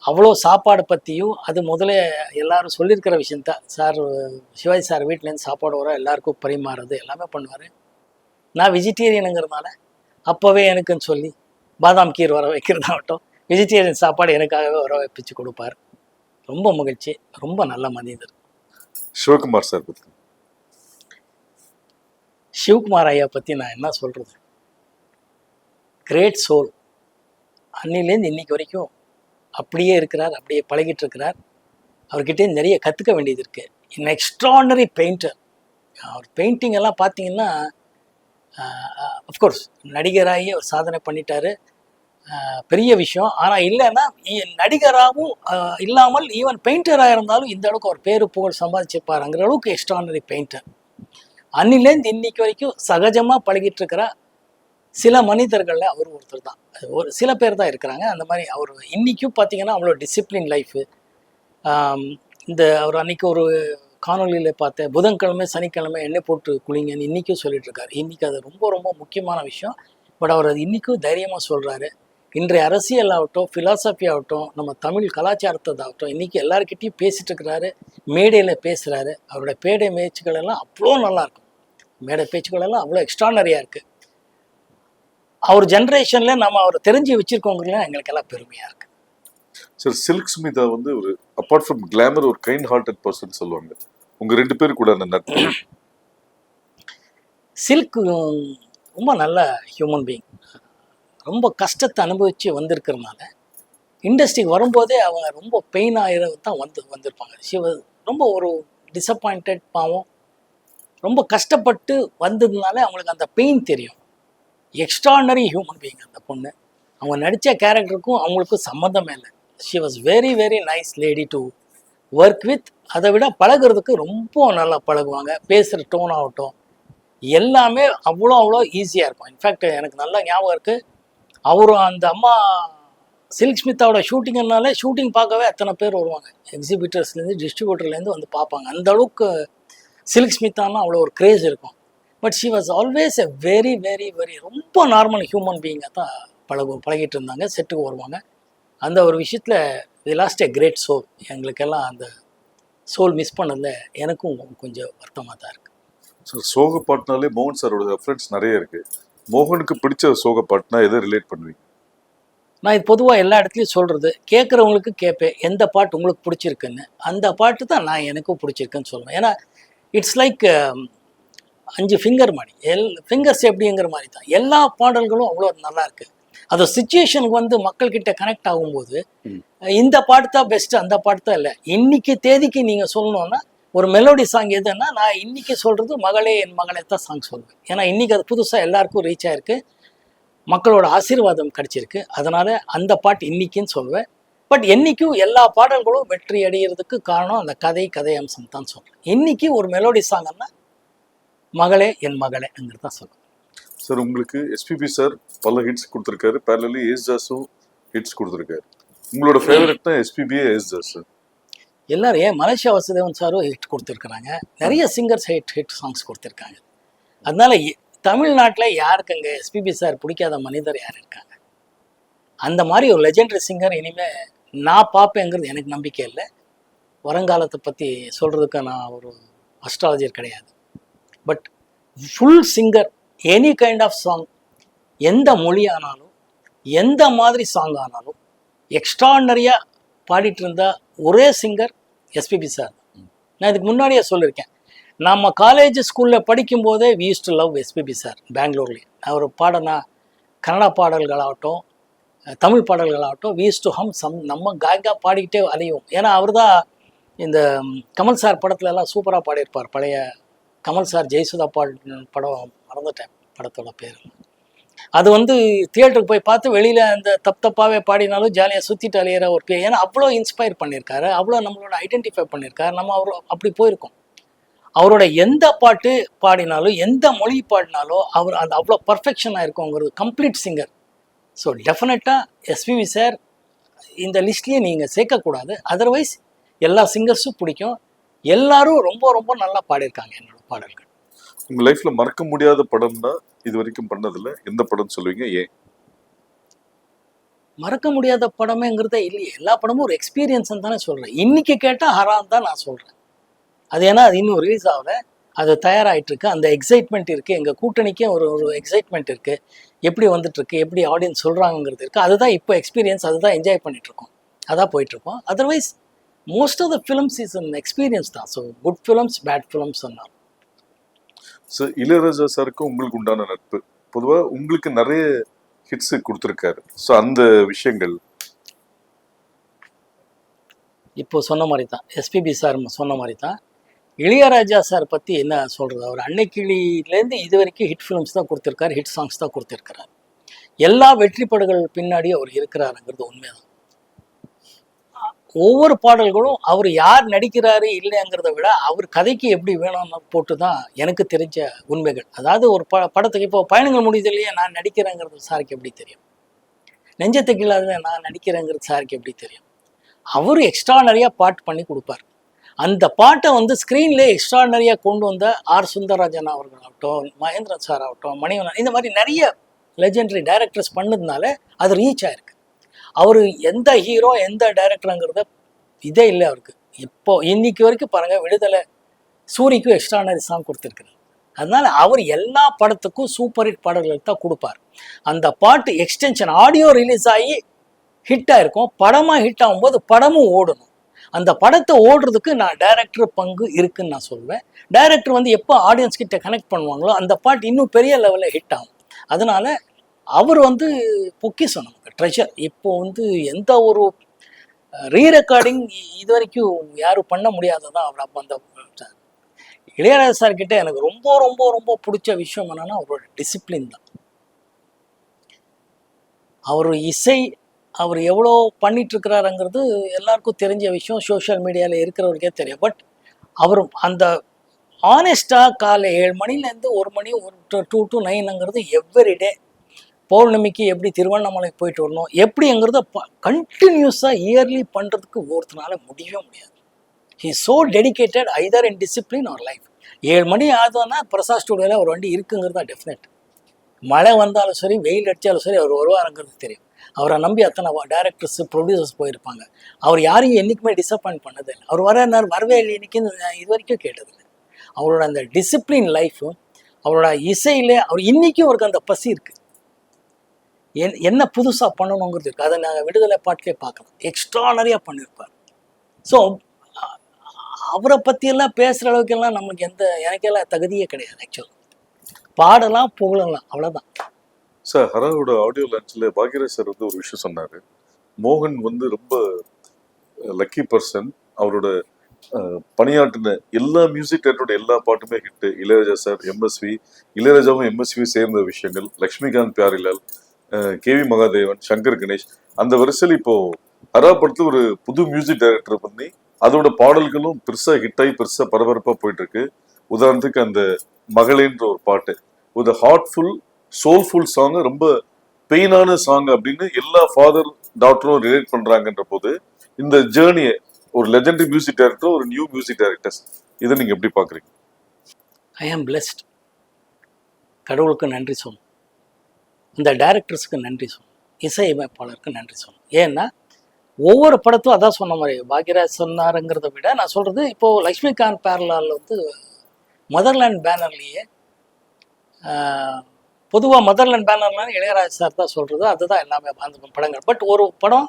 அவ்வளோ சாப்பாடு பற்றியும் அது முதல்ல எல்லாரும் சொல்லியிருக்கிற விஷயந்தான். சார் சிவாஜி சார் வீட்டிலேருந்து சாப்பாடு வர எல்லாருக்கும் பரிமாறுறது எல்லாமே பண்ணுவார். நான் வெஜிடேரியனுங்கிறதுனால அப்போவே எனக்குன்னு சொல்லி பாதாம் கீர் வர வைக்கிறதாகட்டும், வெஜிடேரியன் சாப்பாடு எனக்காகவே வர வைப்பிச்சு கொடுப்பார். ரொம்ப மகிழ்ச்சி. ரொம்ப நல்ல மனிதர். சிவகுமார் சார் பத்தி. சிவகுமார் ஐயா பற்றி நான் என்ன சொல்கிறது, கிரேட் சோல். அன்னிலேருந்து இன்னைக்கு வரைக்கும் அப்படியே இருக்கிறார், அப்படியே பழகிட்டு இருக்கிறார். அவர்கிட்டே நிறைய கற்றுக்க வேண்டியது இருக்குது. இன் எக்ஸ்ட்ராடனரி பெயிண்டர். அவர் பெயிண்டிங் எல்லாம் பார்த்தீங்கன்னா, அஃப்கோர்ஸ் நடிகராகி அவர் சாதனை பண்ணிட்டாரு, பெரிய விஷயம். ஆனால் இல்லைன்னா நடிகராகவும் இல்லாமல் ஈவன் பெயிண்டராக இருந்தாலும் இந்த அளவுக்கு அவர் பேரு புகழ் சம்பாதிச்சிருப்பாருங்கிற அளவுக்கு எக்ஸ்ட்ராடனரி பெயிண்டர். அன்னிலேருந்து இன்னைக்கு வரைக்கும் சகஜமாக பழகிட்டு இருக்கிற சில மனிதர்களில் அவர் ஒருத்தர் தான். ஒரு சில பேர் தான் இருக்கிறாங்க அந்த மாதிரி. அவர் இன்றைக்கும் பார்த்தீங்கன்னா அவ்வளோ டிசிப்ளின் லைஃபு. அவர் அன்றைக்கி ஒரு காணொலியில் பார்த்தேன், புதன்கிழமை சனிக்கிழமை எண்ணெய் போட்டு குளிங்கன்னு இன்றைக்கும் சொல்லிட்டு இருக்காரு. இன்றைக்கி அது ரொம்ப ரொம்ப முக்கியமான விஷயம். பட் அவர் அது இன்றைக்கும் தைரியமாக சொல்கிறாரு. இன்றைய அரசியல் ஆகட்டும், ஃபிலாசபி ஆகட்டும், நம்ம தமிழ் கலாச்சாரத்தாகட்டும், இன்றைக்கி எல்லாருக்கிட்டையும் பேசிகிட்டு இருக்கிறாரு, மேடையில் பேசுகிறாரு. அவரோட பேடை பேச்சுக்கள் எல்லாம் அவ்வளோ நல்லாயிருக்கும். மேடை பேச்சுக்கள் எல்லாம் அவ்வளோ எக்ஸ்ட்ரானரியாக இருக்குது. அவர் ஜென்ரேஷனில் நம்ம அவரை தெரிஞ்சு வச்சுருக்கோங்கிறதுலாம் எங்களுக்கெல்லாம் பெருமையாக இருக்குது. சார், சில்க் ஸ்மிதா வந்து ஒரு அப்பார்ட் ஃப்ரம் கிளாமர் ஒரு கைண்ட் ஹார்ட்டட் பர்சன் சொல்லுவாங்க. உங்கள் 2 பேர் கூட அந்த நட்பு. சில்க் ரொம்ப நல்ல ஹியூமன் பீயிங். ரொம்ப கஷ்டத்தை அனுபவித்து வந்திருக்கிறதுனால இண்டஸ்ட்ரிக்கு வரும்போதே அவங்க ரொம்ப பெயின் ஆகிற தான் வந்திருப்பாங்க. ரொம்ப ஒரு டிசப்பாயிண்டட் பாவம், ரொம்ப கஷ்டப்பட்டு வந்ததுனால அவங்களுக்கு அந்த பெயின் தெரியும். எக்ஸ்ட்ராடனரி ஹியூமன் பீயிங் அந்த பொண்ணு. அவங்க நடித்த கேரக்டருக்கும் அவங்களுக்கும் சம்மந்தமே இல்லை. She was very very nice lady to work with. அதை விட பழகிறதுக்கு ரொம்ப நல்லா பழகுவாங்க. பேசுகிற டோன் ஆகட்டும் எல்லாமே அவ்வளோ ஈஸியாக இருக்கும். இன்ஃபேக்ட் எனக்கு நல்லா ஞாபகம் இருக்குது, அவரும் அந்த அம்மா சில்க் ஸ்மித்தாவோட ஷூட்டிங்னாலே ஷூட்டிங் பார்க்கவே அத்தனை பேர் வருவாங்க. எக்ஸிபிட்டர்ஸ்லேருந்து டிஸ்ட்ரிபியூட்டர்லேருந்து வந்து பார்ப்பாங்க. அந்த அளவுக்கு சில்க் ஸ்மித்தான்னா அவ்வளோ ஒரு கிரேஸ் இருக்கும். But she was always a very very very ரொம்ப நார்மல் ஹியூமன் பீயிங்காக தான் பழகிட்டு இருந்தாங்க. செட்டுக்கு வருவாங்க. அந்த ஒரு விஷயத்தில் we lost a great soul. எங்களுக்கெல்லாம் அந்த சோல் மிஸ் பண்ணதில் எனக்கும் கொஞ்சம் வருத்தமாக தான் இருக்குது. சார், சோக பாட்டுனாலே மோகன் சாரோட ரெஃபரன்ஸ் நிறைய இருக்குது. மோகனுக்கு பிடிச்ச சோக பாட்டுனா எதை ரிலேட் பண்ணுவீங்க? நான் இது பொதுவாக எல்லா இடத்துலையும் சொல்கிறது, கேட்குறவங்களுக்கு கேட்பேன் எந்த பாட்டு உங்களுக்கு பிடிச்சிருக்குன்னு. அந்த பாட்டு தான் நான் எனக்கும் பிடிச்சிருக்குன்னு சொல்லுவேன். ஏன்னா இட்ஸ் லைக் 5 ஃபிங்கர் மாதிரி, ஃபிங்கர்ஸ் எப்படிங்கிற மாதிரி தான். எல்லா பாடல்களும் அவ்வளோ நல்லா இருக்குது. அந்த சுச்சுவேஷனுக்கு வந்து மக்கள்கிட்ட கனெக்ட் ஆகும்போது இந்த பாட்டு தான் பெஸ்ட்டு, அந்த பாட்டு தான் இல்லை. இன்னைக்கு தேதிக்கு நீங்கள் சொல்லணுன்னா ஒரு மெலோடி சாங் எதுன்னா, நான் இன்னைக்கு சொல்கிறது மகளே என் மகளே தான் சாங் சொல்லுவேன். ஏன்னா இன்றைக்கி அது புதுசாக எல்லாருக்கும் ரீச் ஆகிருக்கு, மக்களோட ஆசீர்வாதம் கிடச்சிருக்கு. அதனால் அந்த பாட்டு இன்னைக்குன்னு சொல்லுவேன். பட் என்றைக்கும் எல்லா பாடல்களும் வெற்றி அடைகிறதுக்கு காரணம் அந்த கதை அம்சம் தான் சொல்கிறேன். இன்றைக்கி ஒரு மெலோடி சாங்கன்னா மகளே என் மகளேங்கிறது தான் சொல்லுவேன். சார், உங்களுக்கு எஸ்பிபி சார் பல ஹிட்ஸ் கொடுத்துருக்காரு, பேரலி யேசுதாஸும் ஹிட்ஸ் கொடுத்துருக்காரு. உங்களோட ஃபேவரட்னா எஸ்பிபியே யேசுதாஸ் சார்? எல்லாரும் ஏன் மலேசியா வாசுதேவன் சாரும் ஹிட் கொடுத்துருக்குறாங்க, நிறைய சிங்கர்ஸ் ஹிட் சாங்ஸ் கொடுத்துருக்காங்க. அதனால தமிழ்நாட்டில் யாருக்குங்க எஸ்பிபி சார் பிடிக்காத மனிதர் யார் இருக்காங்க? அந்த மாதிரி ஒரு லெஜெண்டரி சிங்கர் இனிமேல் நான் பார்ப்பேங்கிறது எனக்கு நம்பிக்கை இல்லை. வருங்காலத்தை பற்றி சொல்கிறதுக்கு நான் ஒரு அஸ்ட்ராலஜர் கிடையாது. But full singer, any kind of song, எந்த மொழி ஆனாலும் எந்த மாதிரி சாங் ஆனாலும் எக்ஸ்ட்ராடனரியாக பாடிட்டு இருந்த ஒரே சிங்கர் எஸ்பிபி சார். நான் இதுக்கு முன்னாடியே சொல்லியிருக்கேன், நம்ம காலேஜ் ஸ்கூலில் படிக்கும்போதே we used to love SPB sir. பெங்களூர்லேயே அவர் பாடினா கன்னடா பாடல்களாகட்டும் தமிழ் பாடல்களாகட்டும் வி யூஸ் டு ஹம் நம்ம காய்கா பாடிக்கிட்டே அலையும். ஏன்னா அவர் தான் இந்த கமல் சார் படத்துலலாம் சூப்பராக பாடியிருப்பார். பழைய கமல் சார் ஜெயசுதா படம் மறந்துட்டேன் படத்தோட பேர். அது வந்து தியேட்டருக்கு போய் பார்த்து வெளியில் அந்த தப்பாகவே பாடினாலும் ஜாலியாக சுற்றிட்டு அலையிற ஒரு பேர். ஏன்னா அவ்வளோ இன்ஸ்பயர் பண்ணியிருக்காரு, அவ்வளோ நம்மளோட ஐடென்டிஃபை பண்ணியிருக்காரு. நம்ம அப்படி போயிருக்கோம். அவரோட எந்த பாட்டு பாடினாலும் எந்த மொழி பாடினாலும் அவர் அது அவ்வளோ பர்ஃபெக்ஷனாக இருக்குங்கிறது. Complete singer. ஸோ டெஃபினட்டாக எஸ்பிபி சார் இந்த லிஸ்ட்லேயே நீங்கள் சேர்க்கக்கூடாது. அதர்வைஸ் எல்லா சிங்கர்ஸும் பிடிக்கும். எல்லாரும் ரொம்ப ரொம்ப நல்லா பாடியிருக்காங்க என்னோட பாடல்கள். உங்கள் லைஃப்பில் மறக்க முடியாத படம்னா இது வரைக்கும் பண்ணதில்ல, எந்த படம் சொல்லுவீங்க, ஏன்? மறக்க முடியாத படமேங்கிறதே இல்லையே. எல்லா படமும் ஒரு எக்ஸ்பீரியன்ஸ்ன்னு தானே சொல்கிறேன். இன்றைக்கி கேட்டால் ஹரான் தான் நான் சொல்கிறேன். அது ஏன்னா அது இன்னும் ரிலீஸ் ஆகலை. அது தயாராகிட்டு இருக்கு. அந்த எக்ஸைட்மெண்ட் இருக்குது. எங்கள் கூட்டணிக்கே ஒரு ஒரு எக்ஸைட்மெண்ட் இருக்குது. எப்படி வந்துட்டுருக்கு, எப்படி ஆடியன்ஸ் சொல்கிறாங்கிறது இருக்குது. அதுதான் இப்போ எக்ஸ்பீரியன்ஸ், அதுதான் என்ஜாய் பண்ணிகிட்ருக்கோம், அதான் போயிட்டுருக்கோம். Otherwise most of the films is an experience தான். So good films, bad films சொன்னார். ஸோ இளையராஜா சாருக்கும் உங்களுக்கு உண்டான நட்பு, பொதுவாக உங்களுக்கு நிறைய ஹிட்ஸு கொடுத்துருக்காரு. ஸோ அந்த விஷயங்கள் இப்போ சொன்ன மாதிரி தான், எஸ்பிபி சார் சொன்ன மாதிரி தான். இளையராஜா சார் பற்றி என்ன சொல்கிறது, அவர் அன்னைக்கிளியிலேருந்து இது வரைக்கும் ஹிட் ஃபிலிம்ஸ் தான் கொடுத்துருக்காரு, ஹிட் சாங்ஸ் தான் கொடுத்துருக்கிறார். எல்லா வெற்றி படங்கள் பின்னாடி அவர் இருக்கிறாருங்கிறது உண்மைதான். ஒவ்வொரு பாடல்களும் அவர் யார் நடிக்கிறாரு இல்லைங்கிறத விட அவர் கதைக்கு எப்படி வேணும்னு போட்டு தான் எனக்கு தெரிஞ்ச உண்மைகள். அதாவது ஒரு படத்துக்கு இப்போ பயணங்கள் முடியுது இல்லையா, நான் நடிக்கிறேங்கிறது சாருக்கு எப்படி தெரியும், நெஞ்சத்தை கீழாத நான் நடிக்கிறேங்கிறது சாருக்கு எப்படி தெரியும். அவர் எக்ஸ்ட்ரானரியாக பாட்டு பண்ணி கொடுப்பார். அந்த பாட்டை வந்து ஸ்க்ரீன்லேயே எக்ஸ்ட்ரானரியாக கொண்டு வந்த ஆர் சுந்தரராஜன் அவர்களாகட்டும், மகேந்திரன் சார் ஆகட்டும், மணிவண்ணன், இந்த மாதிரி நிறைய லெஜெண்டரி டைரக்டர்ஸ் பண்ணதுனால அது ரீச் ஆயிருக்கு. அவர் எந்த ஹீரோ எந்த டைரக்டருங்கிறத இதே இல்லை அவருக்கு. இப்போ இன்னைக்கு வரைக்கும் பாருங்கள், விடுதலை சூரிக்கும் எக்ஸ்ட்ரானரி சாங் கொடுத்துருக்குறாரு. அதனால அவர் எல்லா படத்துக்கும் சூப்பர் ஹிட் பாடல்கள் தான் கொடுப்பார். அந்த பாட்டு எக்ஸ்டென்ஷன் ஆடியோ ரிலீஸ் ஆகி ஹிட்டாக இருக்கும், படமாக ஹிட் ஆகும்போது படமும் ஓடணும். அந்த படத்தை ஓடுறதுக்கு நான் டைரக்டர் பங்கு இருக்குன்னு நான் சொல்வேன். டைரக்டர் வந்து எப்போ ஆடியன்ஸ் கிட்ட கனெக்ட் பண்ணுவாங்களோ அந்த பாட்டு இன்னும் பெரிய லெவலில் ஹிட் ஆகும். அதனால அவர் வந்து பொக்கிஷம், நமக்கு ட்ரெஷர். இப்போ வந்து எந்த ஒரு ரீ ரெக்கார்டிங் இது வரைக்கும் யாரும் பண்ண முடியாததான் அவர். அப்போ அந்த இளையராஜா சார் கிட்ட எனக்கு ரொம்ப ரொம்ப ரொம்ப பிடிச்ச விஷயம் என்னன்னா அவரோட டிசிப்ளின் தான். அவர் இசை அவர் எவ்வளோ பண்ணிட்டு இருக்கிறாருங்கிறது எல்லாருக்கும் தெரிஞ்ச விஷயம், சோஷியல் மீடியாவில் இருக்கிறவருக்கே தெரியும். பட் அவர் அந்த ஆனஸ்டாக காலை 7 மணிலேருந்து 1 மணி, ஒரு 2 to 9ங்கிறது எவ்ரிடே. பௌர்ணமிக்கு எப்படி திருவண்ணாமலை போயிட்டு வரணும் எப்படிங்கிறத கண்டினியூஸாக இயர்லி பண்ணுறதுக்கு ஒருத்தனால முடியவே முடியாது. He so dedicated either in discipline or life. 7 மணி ஆகுதுன்னா பிரசாத் ஸ்டுடியோவில் ஒரு வண்டி இருக்குங்கிறது தான் டெஃபினட். மழை வந்தாலும் சரி, வெயில் அடித்தாலும் சரி, அவர் வருவாருங்கிறது தெரியும். அவரை நம்பி அத்தனை டைரக்டர்ஸ், ப்ரொடியூசர்ஸ் போயிருப்பாங்க. அவர் யாரையும் என்றைக்குமே டிசப்பாயிண்ட் பண்ணதே இல்லை. அவர் வரவே இல்லை இன்னைக்கு இது வரைக்கும் கேட்டதில்லை. அவரோட அந்த டிசிப்ளின் லைஃப்பும் அவரோட இசையிலே அவர் இன்றைக்கும் அவருக்கு அந்த பசி இருக்குது. என்ன புதுசாக பண்ணணுங்கிறது இருக்குது. அதை நாங்கள் விடுதலை பாட்டிலே பார்க்கலாம். எக்ஸ்ட்ரானரியாக பண்ணியிருப்பார். ஸோ அவரை பற்றியெல்லாம் பேசுகிற அளவுக்கெல்லாம் நமக்கு எனக்கெல்லாம் தகுதியே கிடையாது. ஆக்சுவலாக பாடலாம், புகழலாம், அவ்வளோதான். சார், ஹராவோட ஆடியோ லான்ச்சில் பாக்யராஜ் சார் வந்து ஒரு விஷயம் சொன்னார். மோகன் வந்து ரொம்ப லக்கி பர்சன். அவரோட பணியாற்றின எல்லா மியூசிக் டைரக்டரோட எல்லா பாட்டுமே ஹிட்டு. இளையராஜா சார், எம்எஸ்வி, இளையராஜாவும் எம்எஸ்வி சேர்ந்த விஷயங்கள், லக்ஷ்மிகாந்த் பியாரிலால், கேவி மகாதேவன், சங்கர் கணேஷ், அந்த வரிசையில் இப்போ ஹரா படத்துல ஒரு புது மியூசிக் டைரக்டர் பண்ணி அதோட பாடல்களும் பெருசா ஹிட் ஆகி பெருசா பரபரப்பா போயிட்டு இருக்கு. உதாரணத்துக்கு அந்த மகளேன்ற ஒரு பாட்டு, ஒரு ஹார்ட்ஃபுல் சோல்ஃபுல் சாங், ரொம்ப பெயினான சாங் அப்படின்னு எல்லா ஃபாதர் டாக்டரும் ரிலேட் பண்றாங்கன்ற போது இந்த ஜேர்னியை ஒரு லெஜெண்டரி மியூசிக் டைரக்டர், ஒரு நியூ மியூசிக் டைரக்டர்ஸ், இதை நீங்க எப்படி பாக்குறீங்க? ஐ ஆம் பிளெஸ்ட். கடவுளுக்கு நன்றி சொல்லணும், இந்த டைரக்டர்ஸுக்கு நன்றி சொல்லணும், இசையமைப்பாளருக்கு நன்றி சொல்லணும். ஏன்னா ஒவ்வொரு படத்தும் அதான் சொன்ன மாதிரி பாக்யராஜ் சொன்னாருங்கிறத விட நான் சொல்றது, இப்போ லக்ஷ்மிகாந்த் பேரலால் வந்து மதர்லேண்ட் பேனர்லேயே, பொதுவாக மதர்லேண்ட் பேனர்லாம் இளையராஜா சார் தான் சொல்கிறது, அதுதான் எல்லாமே அந்த படங்கள். பட் ஒரு படம்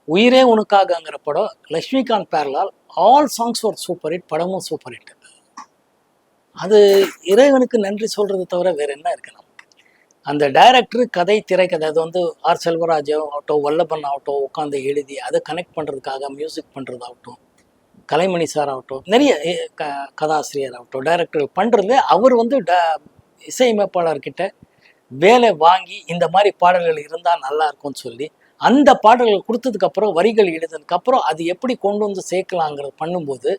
உயிரே உனக்காகங்கிற படம் லக்ஷ்மிகாந்த் பேரலால், ஆல் சாங்ஸ் ஒரு சூப்பர் ஹிட், படமும் சூப்பர் ஹிட். அது இறைவனுக்கு நன்றி சொல்கிறது தவிர வேறு என்ன இருக்கு நமக்கு? அந்த டைரக்டரு கதை, திரைக்கதை, அது வந்து ஆர் செல்வராஜ் ஆகட்டும், வல்லபன் ஆகட்டும், உட்காந்து எழுதி அதை கனெக்ட் பண்ணுறதுக்காக மியூசிக் பண்ணுறதாகட்டும், கலைமணி சார் ஆகட்டும், நிறைய கதாசிரியர் ஆகட்டும், டைரக்டர் பண்ணுறதுல அவர் வந்து இசையமைப்பாளர்கிட்ட வேலை வாங்கி இந்த மாதிரி பாடல்கள் இருந்தால் நல்லா இருக்கும்னு சொல்லி அந்த பாடல்கள் கொடுத்ததுக்கப்புறம், வரிகள் எழுதுனதுக்கப்புறம் அது எப்படி கொண்டு வந்து சேர்க்கலாங்கிறது பண்ணும்போது,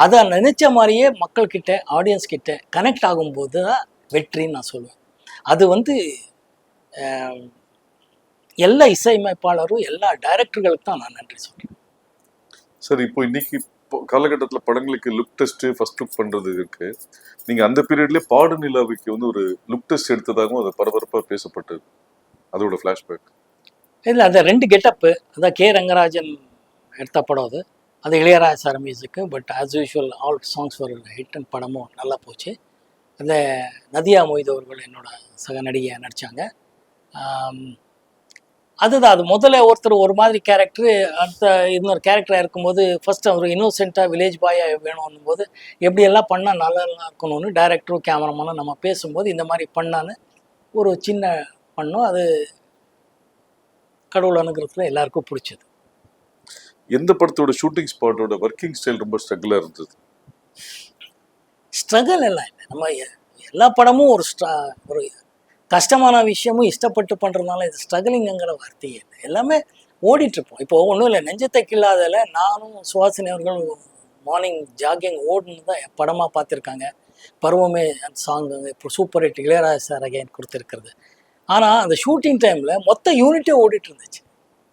அதை நினைச்ச மாதிரியே மக்கள்கிட்ட, ஆடியன்ஸ் கிட்ட கனெக்ட் ஆகும்போது தான் வெற்றின்னு நான் சொல்லுவேன். அது வந்து எல்லா இசையமைப்பாளரும், எல்லா டைரக்டர்களுக்கு தான் நான் நன்றி சொல்றேன். சார், இப்போ இன்னைக்கு காலகட்டத்தில் படங்களுக்கு லுக் டெஸ்ட், ஃபர்ஸ்ட் லுக் பண்றது இருக்கு. நீங்க அந்த பீரியட்லேயே பாடு நிலாவுக்கு வந்து ஒரு லுக் டெஸ்ட் எடுத்ததாகவும் அது பரபரப்பாக பேசப்பட்டது. அதோட ஃப்ளாஷ்பேக் இல்லை, அந்த 2 கெட்டப்பு, அதான் கே ரங்கராஜன் எடுத்த படம் அது Ilaiyaraaja sir music. But as usual all songs ஒரு ஹிட் அண்ட் படமும் நல்லா போச்சு. அந்த நதியா மொய்து அவர்கள் என்னோட சக நடிகை நடித்தாங்க. அதுதான், அது முதல்ல ஒருத்தர் ஒரு மாதிரி கேரக்டரு, அடுத்த இன்னொரு கேரக்டராக இருக்கும்போது ஃபர்ஸ்ட் அவர் இன்னோசென்ட்டாக வில்லேஜ் பாயாக வேணும்னும் போது எப்படியெல்லாம் பண்ணால் நல்லா இருக்கணும்னு டைரக்டரும் கேமராமேனும் நம்ம பேசும்போது இந்த மாதிரி பண்ணான்னு ஒரு சின்ன பண்ணோம். அது கடவுள் அனுகிரகத்தில் எல்லாருக்கும் பிடிச்சது. எந்த படத்தோட ஷூட்டிங் ஸ்பாட்டோட ஒர்க்கிங் ஸ்டைல் ரொம்ப ஸ்ட்ரகிளாக இருந்தது? ஸ்ட்ரகிள் எல்லாம் இல்லை. நம்ம எல்லா படமும் ஒரு கஷ்டமான விஷயமும் இஷ்டப்பட்டு பண்ணுறதுனால இது ஸ்ட்ரகிளிங்கிற வார்த்தையே இல்லை. எல்லாமே ஓடிட்டுருப்போம். இப்போ ஒன்றும் இல்லை, நெஞ்சத்தை கில்லாதல நானும் சுஹாசினி அவர்கள் மார்னிங் ஜாகிங் ஓடுன்னு தான் படமாக பார்த்துருக்காங்க. பருவமே அந்த சாங் இப்போ super hit Ilaiyaraaja sir again கொடுத்துருக்கிறது. ஆனால் அந்த ஷூட்டிங் டைமில் மொத்த யூனிட்டே ஓடிட்டு இருந்துச்சு.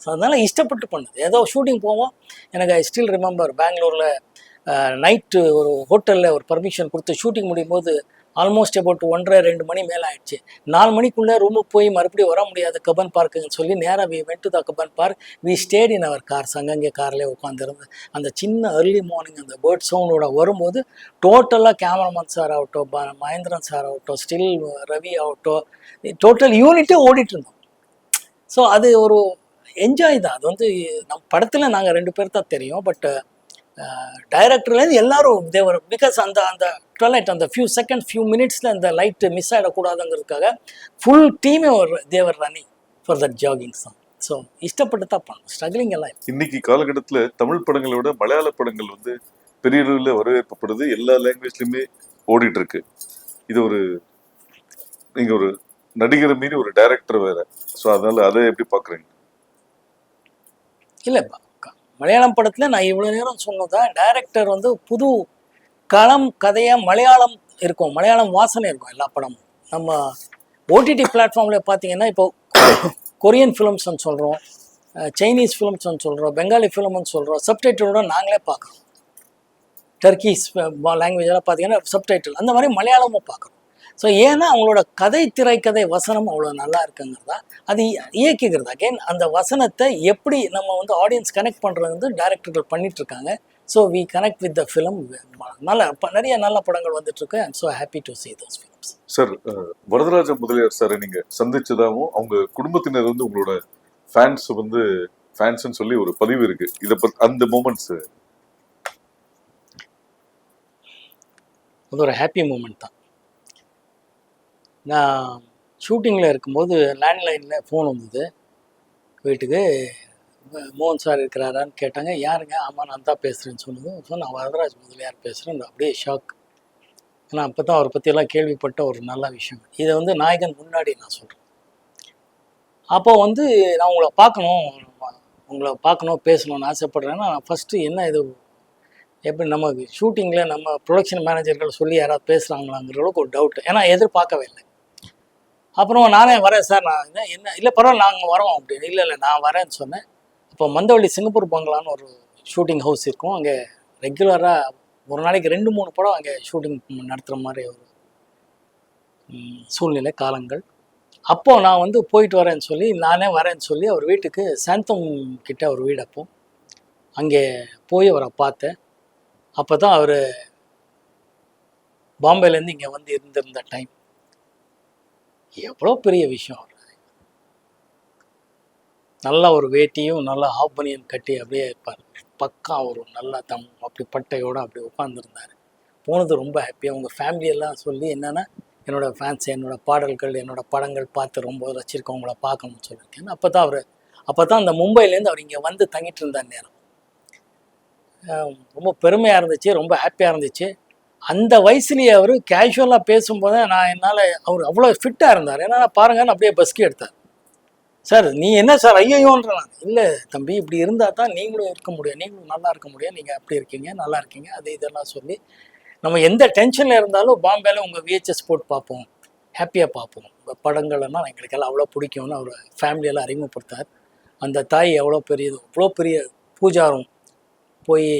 ஸோ அதனால் இஷ்டப்பட்டு பண்ணுது. ஏதோ ஷூட்டிங் போவோம். எனக்கு ஐ ஸ்டில் ரிமெம்பர் பெங்களூரில் நைட்டு ஒரு ஹோட்டலில் ஒரு பர்மிஷன் கொடுத்து ஷூட்டிங் முடியும் போது ஆல்மோஸ்ட் அபவுட் 1:30-2 மணி மேலே ஆயிடுச்சு. 4 மணிக்குள்ளே ரூமுக்கு போய் மறுபடியும் வர முடியாது கப்பன் பார்க்குன்னு சொல்லி நேராக we went to the Cubbon park. We stayed in our cars. அங்கங்கே கார்லேயே உட்காந்துருந்து அந்த சின்ன ஏர்லி மார்னிங் அந்த பேர்ட் சவுண்டோட வரும்போது டோட்டலாக கேமராமேன் சார் ஆகட்டும், மகேந்திரன் சார் ஆகட்டும், ஸ்டில் ரவி ஆகட்டும், டோட்டல் யூனிட்டே ஓடிட்டு இருந்தோம். ஸோ அது ஒரு என்ஜாய் தான். அது வந்து நம்ம படத்தில் நாங்கள் 2 பேர் தான் தெரியும். பட் டைரக்டர்லேருந்து எல்லாரும் தேவர் பிகாஸ் அந்த அந்த ட்வெலைட் அந்த ஃபியூ செகண்ட் ஃபியூ மினிட்ஸில் அந்த லைட்டு மிஸ் ஆகிடக்கூடாதுங்கிறதுக்காக ஃபுல் டீமே ஒரு they were running for that jogging song. So இஷ்டப்பட்டு தான் பண்ணணும். ஸ்ட்ரகிளிங் எல்லாம் இன்னைக்கு காலகட்டத்தில் தமிழ் படங்களை விட மலையாள படங்கள் வந்து பெரிய அளவில் வரவேற்பப்படுது. எல்லா லாங்குவேஜ்லையுமே ஓடிட்டு இருக்கு. இது ஒரு நீங்கள் ஒரு நடிகரை மீறி ஒரு டைரக்டர் வேற. ஸோ அதனால அதை எப்படி பார்க்குறீங்க? இல்லைப்பா, மலையாளம் படத்தில் நான் இவ்வளோ நேரம் சொன்னதான் டைரக்டர் வந்து புது களம் கதையாக மலையாளம் இருக்கும், மலையாளம் வாசனை இருக்கும் எல்லா படமும். நம்ம ஓடிடி பிளாட்ஃபார்மில் பார்த்தீங்கன்னா இப்போ கொரியன் ஃபிலிம்ஸ்ன்னு சொல்கிறோம், சைனீஸ் ஃபிலிம்ஸ்ன்னு சொல்கிறோம், பெங்காலி ஃபிலிம்னு சொல்கிறோம், சப்டைட்டிலோட நாங்களே பார்க்குறோம். டர்க்கிஸ் லாங்குவேஜெல்லாம் பார்த்தீங்கன்னா சப்டைட்டில், அந்த மாதிரி மலையாளமும் பார்க்குறோம். ஸோ ஏன்னா அவங்களோட கதை திரைக்கதை வசனம் அவ்வளோ நல்லா இருக்குங்கிறதா, அது இயக்கிக்கிறதா. அகெயின் அந்த வசனத்தை எப்படி நம்ம வந்து ஆடியன்ஸ் கனெக்ட் பண்ணுறது வந்து டைரக்டர்கள் பண்ணிகிட்ருக்காங்க. So we connect with the film. நிறைய நல்ல படங்கள் வந்துட்டுருக்கு. I'm so happy to see those films. Sir, Varadaraja Mudaliar சாரை நீங்கள் சந்திச்சதாகவும் அவங்க குடும்பத்தினர் வந்து உங்களோட ஃபேன்ஸ் வந்து ஃபேன்ஸ்ன்னு சொல்லி ஒரு பதிவு இருக்குது. இதை அந்த மூமெண்ட்ஸ் அது ஒரு ஹாப்பி மூமெண்ட் தான். நான் ஷூட்டிங்கில் இருக்கும்போது லேண்ட்லைனில் ஃபோன் வந்தது வீட்டுக்கு. மோகன் சார் இருக்கிறாரான்னு கேட்டாங்க. யாருங்க? ஆமாம் நான் தான் பேசுகிறேன்னு சொன்னதும் நான் வரதராஜ் முதலியார் பேசுகிறேன். அப்படியே ஷாக். ஏன்னா அப்போ தான் அவரை பற்றியெல்லாம் கேள்விப்பட்ட ஒரு நல்ல விஷயம். இதை வந்து நாயகன் முன்னாடி நான் சொல்கிறேன். அப்போ வந்து நான் உங்களை பார்க்கணும் பேசணும்னு ஆசைப்பட்றேன்னா, நான் ஃபஸ்ட்டு என்ன இது எப்படி நம்ம ஷூட்டிங்கில் நம்ம ப்ரொடக்ஷன் மேனேஜர்கள் சொல்லி யாராவது பேசுகிறாங்களாங்கிற அளவுக்கு ஒரு டவுட். ஏன்னா எதிர்பார்க்கவே இல்லை. அப்புறம் நானே வரேன் சார், நான் என்ன இல்லை பரவாயில்ல நாங்கள் வரோம் அப்படின்னு. இல்லை நான் வரேன்னு சொன்னேன். இப்போ மந்தவள்ளி சிங்கப்பூர் பங்களான்னு ஒரு ஷூட்டிங் ஹவுஸ் இருக்கும். அங்கே ரெகுலராக ஒரு நாளைக்கு 2-3 படம் அங்கே ஷூட்டிங் நடத்துகிற மாதிரி ஒரு சூழ்நிலை காலங்கள். அப்போது நான் வந்து போயிட்டு வரேன்னு சொல்லி நானே வரேன்னு சொல்லி அவர் வீட்டுக்கு சாந்தம் கிட்ட ஒரு வீடு, அப்போ அங்கே போய் அவரை பார்த்தேன். அப்போ தான் அவர் பாம்பேலேருந்து இங்கே வந்து இருந்திருந்த டைம். எவ்வளோ பெரிய விஷயம். அவர் நல்லா ஒரு வேட்டியும் நல்லா ஹாஃப் பனியன் கட்டி அப்படியே இருப்பார். பக்கா ஒரு நல்லா அப்படி பட்டையோடு அப்படி உட்காந்துருந்தார். போனது ரொம்ப ஹாப்பியாக. உங்கள் ஃபேமிலியெல்லாம் சொல்லி என்னென்னா என்னோடய ஃபேன்ஸ் என்னோடய பாடல்கள் என்னோடய படங்கள் பார்த்து ரொம்ப ரசிச்சிருக்கோம், உங்களை பார்க்கணும்னு சொல்லியிருக்கேன். அப்போ தான் அந்த மும்பைலேருந்து அவர் இங்கே வந்து தங்கிட்டு இருந்தார் நேரம். ரொம்ப பெருமையாக இருந்துச்சு, ரொம்ப ஹாப்பியாக இருந்துச்சு. அந்த வயசுலேயே அவர் கேஷுவலாக பேசும்போது என்னால் அவர் அவ்வளோ ஃபிட்டாக இருந்தார். ஏன்னா பாருங்கன்னு அப்படியே பஸ்கி எடுத்தார். சார் நீ என்ன சார் ஐயோன்ற? நான் இல்லை தம்பி, இப்படி இருந்தால் தான் நீங்களும் இருக்க முடியும், நீங்களும் நல்லா இருக்க முடியும், நீங்கள் அப்படி இருக்கீங்க, நல்லா இருக்கீங்க, அது இதெல்லாம் சொல்லி நம்ம எந்த டென்ஷனில் இருந்தாலும் பாம்பேல உங்கள் VHS போட்டு பார்ப்போம், ஹாப்பியாக பார்ப்போம். உங்கள் படங்கள்லாம் எங்களுக்கெல்லாம் அவ்வளோ பிடிக்கும்னு அவர் ஃபேமிலியெல்லாம் அறிமுகப்படுத்தார். அந்த தாய் எவ்வளோ அவ்வளோ பெரிய பூஜாரம் போய்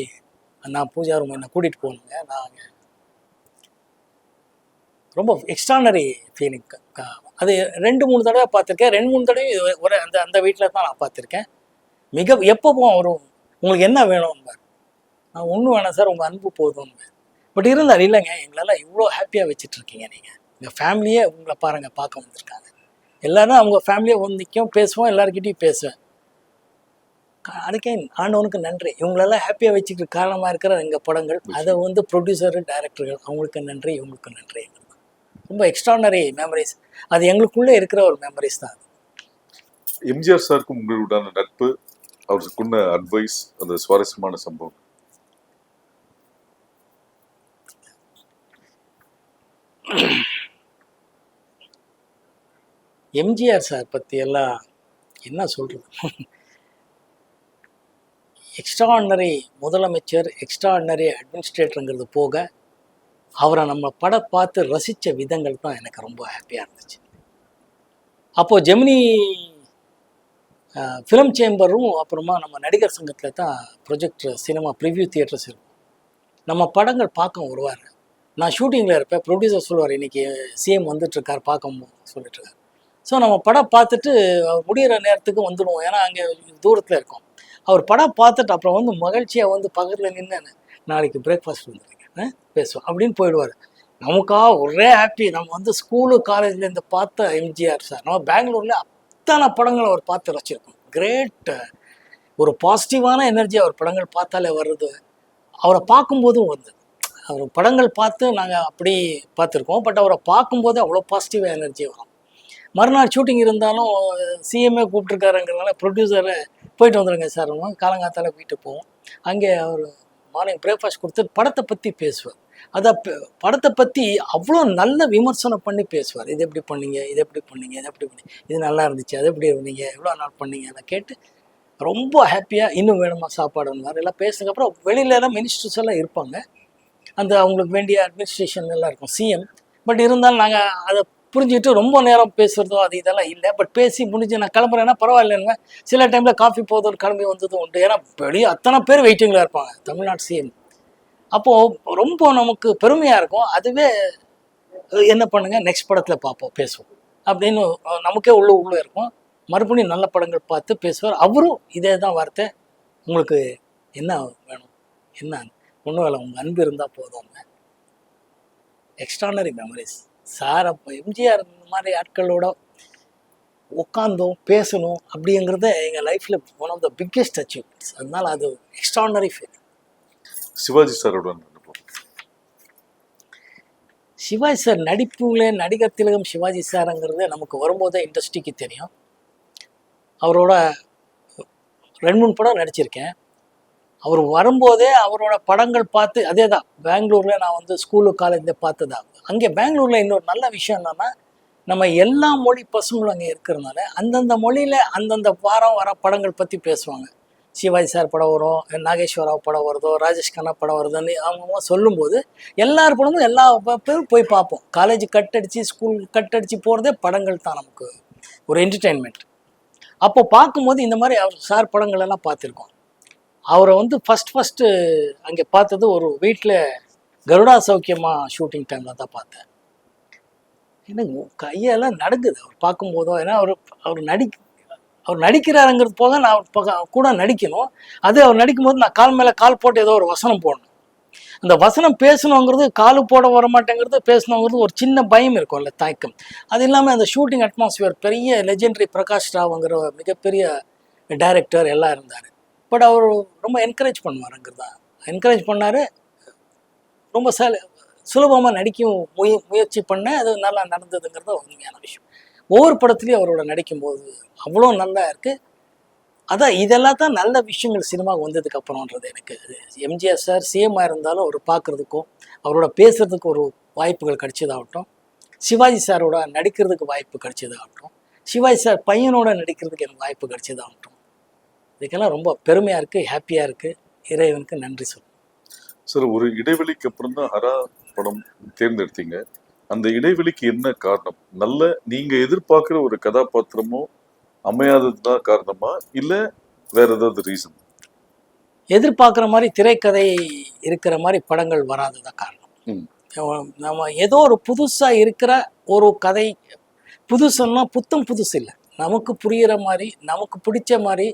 நான் பூஜாரம் என்னை கூட்டிகிட்டு போகணுங்க. நாங்கள் ரொம்ப எக்ஸ்ட்ரானரி ஃபீலிங். அது 2-3 தடவை பார்த்துருக்கேன். 2-3 தடவை ஒரு அந்த வீட்டில் தான் நான் பார்த்துருக்கேன். எப்போ வரும் உங்களுக்கு என்ன வேணும்பார். நான் ஒன்றும் வேணாம் சார், உங்கள் அன்பு போதும்பார். பட் இருந்தால் இல்லைங்க, எங்களெல்லாம் இவ்வளோ ஹாப்பியாக வச்சுட்டு இருக்கீங்க நீங்கள். எங்கள் ஃபேமிலியே உங்களை பாருங்கள் பார்க்க வந்திருக்காங்க. எல்லாரும் அவங்க ஃபேமிலியை வந்து நிற்கும், பேசுவோம், எல்லாருக்கிட்டையும் பேசுவேன். அதுக்கே ஆண்டவனுக்கு நன்றி. இவங்களெல்லாம் ஹாப்பியாக வச்சுக்கிட்டு காரணமாக இருக்கிற எங்கள் படங்கள். அதை வந்து ப்ரொடியூசரு, டைரக்டர்கள் அவங்களுக்கு நன்றி, இவங்களுக்கு நன்றி. ரொம்ப எக்ஸ்ட்ரானரி மெமரிஸ். அது எங்களுக்குள்ளே இருக்கிற ஒரு மெமரிஸ் தான். எம்ஜிஆர் சாருக்கும் உங்களுடான நட்பு, அவருக்குள்ள அட்வைஸ், அந்த சுவாரஸ்யமான சம்பவம். எம்ஜிஆர் சார் பற்றி எல்லாம் என்ன சொல்கிறது, எக்ஸ்ட்ரானரி முதலமைச்சர், எக்ஸ்ட்ரானரி அட்மினிஸ்ட்ரேட்டருங்கிறது போக அவரை நம்ம படம் பார்த்து ரசித்த விதங்கள் தான் எனக்கு ரொம்ப ஹாப்பியாக இருந்துச்சு. அப்போது ஜெமினி ஃபிலிம் சேம்பரும் அப்புறமா நம்ம நடிகர் சங்கத்தில் தான் ப்ரொஜெக்டர் சினிமா ப்ரிவ்யூ தியேட்டர்ஸ் இருக்கும். நம்ம படங்கள் பார்க்க வருவார். நான் ஷூட்டிங்கில் இருப்பேன், ப்ரொடியூசர் சொல்லுவார் இன்றைக்கி சிஎம் வந்துட்டுருக்கார் பார்க்க சொல்லிட்டுருக்கார். ஸோ நம்ம படம் பார்த்துட்டு அவர் முடிகிற நேரத்துக்கு வந்துடுவோம், ஏன்னா அங்கே தூரத்தில் இருக்கோம். அவர் படம் பார்த்துட்டு அப்புறம் வந்து மகிழ்ச்சியாக வந்து பக்கத்தில் நின்று நாளைக்கு பிரேக்ஃபாஸ்ட் வந்துருங்க பேசுவோம் அப்படின்னு போயிடுவார். நமக்கா ஒரே ஹாப்பி. நம்ம வந்து ஸ்கூலு காலேஜ்லேருந்து பார்த்த எம்ஜிஆர் சார், நம்ம பெங்களூரில் அத்தனை படங்கள் அவர் பார்த்து ரசிச்சிருக்கோம். கிரேட், ஒரு பாசிட்டிவான எனர்ஜி அவர் படங்கள் பார்த்தாலே வருது. அவரை பார்க்கும்போதும் வந்து அவர் படங்கள் பார்த்து நாங்கள் அப்படி பார்த்துருக்கோம். பட் அவரை பார்க்கும்போது அவ்வளோ பாசிட்டிவாக எனர்ஜி வரும். மறுநாள் ஷூட்டிங் இருந்தாலும் சிஎம்ஏ கூப்பிட்ருக்காருங்கிறதுனால ப்ரொடியூசரை போயிட்டு வந்துடுங்க சார், காலங்காத்தால் வீட்டுக்கு போவோம். அங்கே அவர் மார்னிங் பிரேக்ஃபாஸ்ட் கொடுத்து படத்தை பற்றி பேசுவார். அதை படத்தை பற்றி அவ்வளோ நல்ல விமர்சனம் பண்ணி பேசுவார். இது எப்படி பண்ணீங்க, இது எப்படி பண்ணீங்க, இது எப்படி பண்ணீங்க, இது நல்லா இருந்துச்சு, அது எப்படி இருந்தீங்க, எவ்வளோ நாள் பண்ணீங்க, அதை கேட்டு ரொம்ப ஹாப்பியாக இன்னும் வேணுமா சாப்பாடுன்னு எல்லாம் பேசுனதுக்கப்புறம் வெளியிலலாம் மினிஸ்டர்ஸ் எல்லாம் இருப்பாங்க. அந்த அவங்களுக்கு வேண்டிய அட்மினிஸ்ட்ரேஷன் எல்லாம் இருக்கும், சிஎம். பட் இருந்தாலும் நாங்கள் அதை புரிஞ்சுக்கிட்டு ரொம்ப நேரம் பேசுகிறதோ அது இதெல்லாம் இல்லை. பட் பேசி முடிஞ்சு நான் கிளம்புறேன்னா பரவாயில்லைன்னு சில டைமில் காஃபி போதும் கிளம்பி வந்ததும் உண்டு. ஏன்னா வெளியே அத்தனை பேர் வெயிட்டிங்கில் இருப்பாங்க, தமிழ்நாடு சிஎம். அப்போது ரொம்ப நமக்கு பெருமையாக இருக்கும். அதுவே என்ன பண்ணுங்க நெக்ஸ்ட் படத்தில் பார்ப்போம் பேசுவோம் அப்படின்னு நமக்கே உள்ளே இருக்கும். மறுபடியும் நல்ல படங்கள் பார்த்து பேசுவார். அவரும் இதே தான் வார்த்தை, உங்களுக்கு என்ன வேணும், என்ன ஒன்றும் வேலை, உங்கள் அன்பு இருந்தால் போதும். Extraordinary memories sir. அப்போ எம்ஜிஆர் இந்த மாதிரி ஆட்களோட உட்காந்தோம் பேசணும் அப்படிங்கிறத எங்கள் லைஃப்பில் one of the biggest achievements. அதனால அது எக்ஸ்ட்ரானரி ஃபீல். சிவாஜி சாரோட சிவாஜி சார் நடிப்புல நடிகர் திலகம் சிவாஜி சாருங்கிறது நமக்கு வரும்போதே இண்டஸ்ட்ரிக்கு தெரியும். அவரோட 2-3 படம் நடிச்சிருக்கேன். அவர் வரும்போதே அவரோட படங்கள் பார்த்து அதே தான் பெங்களூரில் நான் வந்து ஸ்கூலு காலேஜில் பார்த்ததா. அங்கே பெங்களூரில் இன்னொரு நல்ல விஷயம் என்னென்னா, நம்ம எல்லா மொழி பசங்களும் அங்கே இருக்கிறதுனால அந்தந்த மொழியில் அந்தந்த வாரம் வர படங்கள் பற்றி பேசுவாங்க. சிவாஜி சார் படம் வரும், நாகேஸ்வராவ் படம் வருதோ, ராஜேஷ் கண்ணா படம் வருதுன்னு அவங்க சொல்லும்போது எல்லார் படமும் எல்லா பேரும் போய் பார்ப்போம். காலேஜ் கட்டடிச்சு ஸ்கூல் கட்டடிச்சு போகிறதே படங்கள் தான் நமக்கு ஒரு என்டர்டெயின்மெண்ட். அப்போ பார்க்கும்போது இந்த மாதிரி அவர் சார் படங்கள் எல்லாம் பார்த்துருக்கோம். அவரை வந்து ஃபஸ்ட்டு அங்கே பார்த்தது ஒரு வீட்டில் கருடா சௌக்கியமா ஷூட்டிங் டைமில் தான் பார்த்தேன். எனக்கு கையெல்லாம் நடுங்குது அவர் பார்க்கும்போதோ. ஏன்னா அவர் நடிக்கிறாருங்கிறது போக நான் அவர் கூட நடிக்கணும். அது அவர் நடிக்கும்போது நான் கால் மேலே கால் போட்டு ஏதோ ஒரு வசனம் போடணும். அந்த வசனம் பேசணுங்கிறது காலு போட வர மாட்டேங்கிறது, பேசணுங்கிறது ஒரு சின்ன பயம் இருக்கும்ல, தயக்கம். அது இல்லாமல் அந்த ஷூட்டிங் அட்மாஸ்பியர் பெரிய லெஜெண்டரி பிரகாஷ் ராவ்ங்கிற மிகப்பெரிய டைரக்டர் எல்லாம் இருந்தார். பட் அவர் ரொம்ப என்கரேஜ் பண்ணுவாருங்கிறதா என்கரேஜ் பண்ணார். ரொம்ப சுலபமாக நடிக்கும் முயற்சி பண்ணேன். அது நல்லா நடந்ததுங்கிறது உண்மையான விஷயம். ஒவ்வொரு படத்துலையும் அவரோட நடிக்கும்போது அவ்வளோ நல்லா இருக்குது. அதான் இதெல்லாம் தான் நல்ல விஷயங்கள் சினிமாவுக்கு வந்ததுக்கு அப்புறம்ன்றது. எனக்கு எம்ஜிஆர் சார் சிஎம்மாக இருந்தாலும் அவர் பார்க்குறதுக்கும் அவரோட பேசுகிறதுக்கு ஒரு வாய்ப்புகள் கிடைச்சதாகட்டும், சிவாஜி சாரோட நடிக்கிறதுக்கு வாய்ப்பு கிடைச்சதாகட்டும், சிவாஜி சார் பையனோட நடிக்கிறதுக்கு எனக்கு வாய்ப்பு கிடைச்சதாகட்டும், இதுக்கெல்லாம் ரொம்ப பெருமையாக இருக்குது, ஹாப்பியாக இருக்குது. இறைவனுக்கு நன்றி சொல்லுங்கள். சார், ஒரு இடைவெளிக்கு அப்புறம் தான் ஹரா படம் தேர்ந்தெடுத்தீங்க. அந்த இடைவெளிக்கு என்ன காரணம்? நல்ல நீங்க எதிர்பார்க்குற ஒரு கதாபாத்திரமோ அமையாதது தான் காரணமா, இல்லை வேற ஏதாவது ரீசன்? எதிர்பார்க்குற மாதிரி திரைக்கதை இருக்கிற மாதிரி படங்கள் வராததான் காரணம். நம்ம ஏதோ ஒரு புதுசாக இருக்கிற ஒரு கதை, புதுசுன்னா புத்தம் புதுசு இல்லை, நமக்கு புரிகிற மாதிரி நமக்கு பிடிச்ச மாதிரி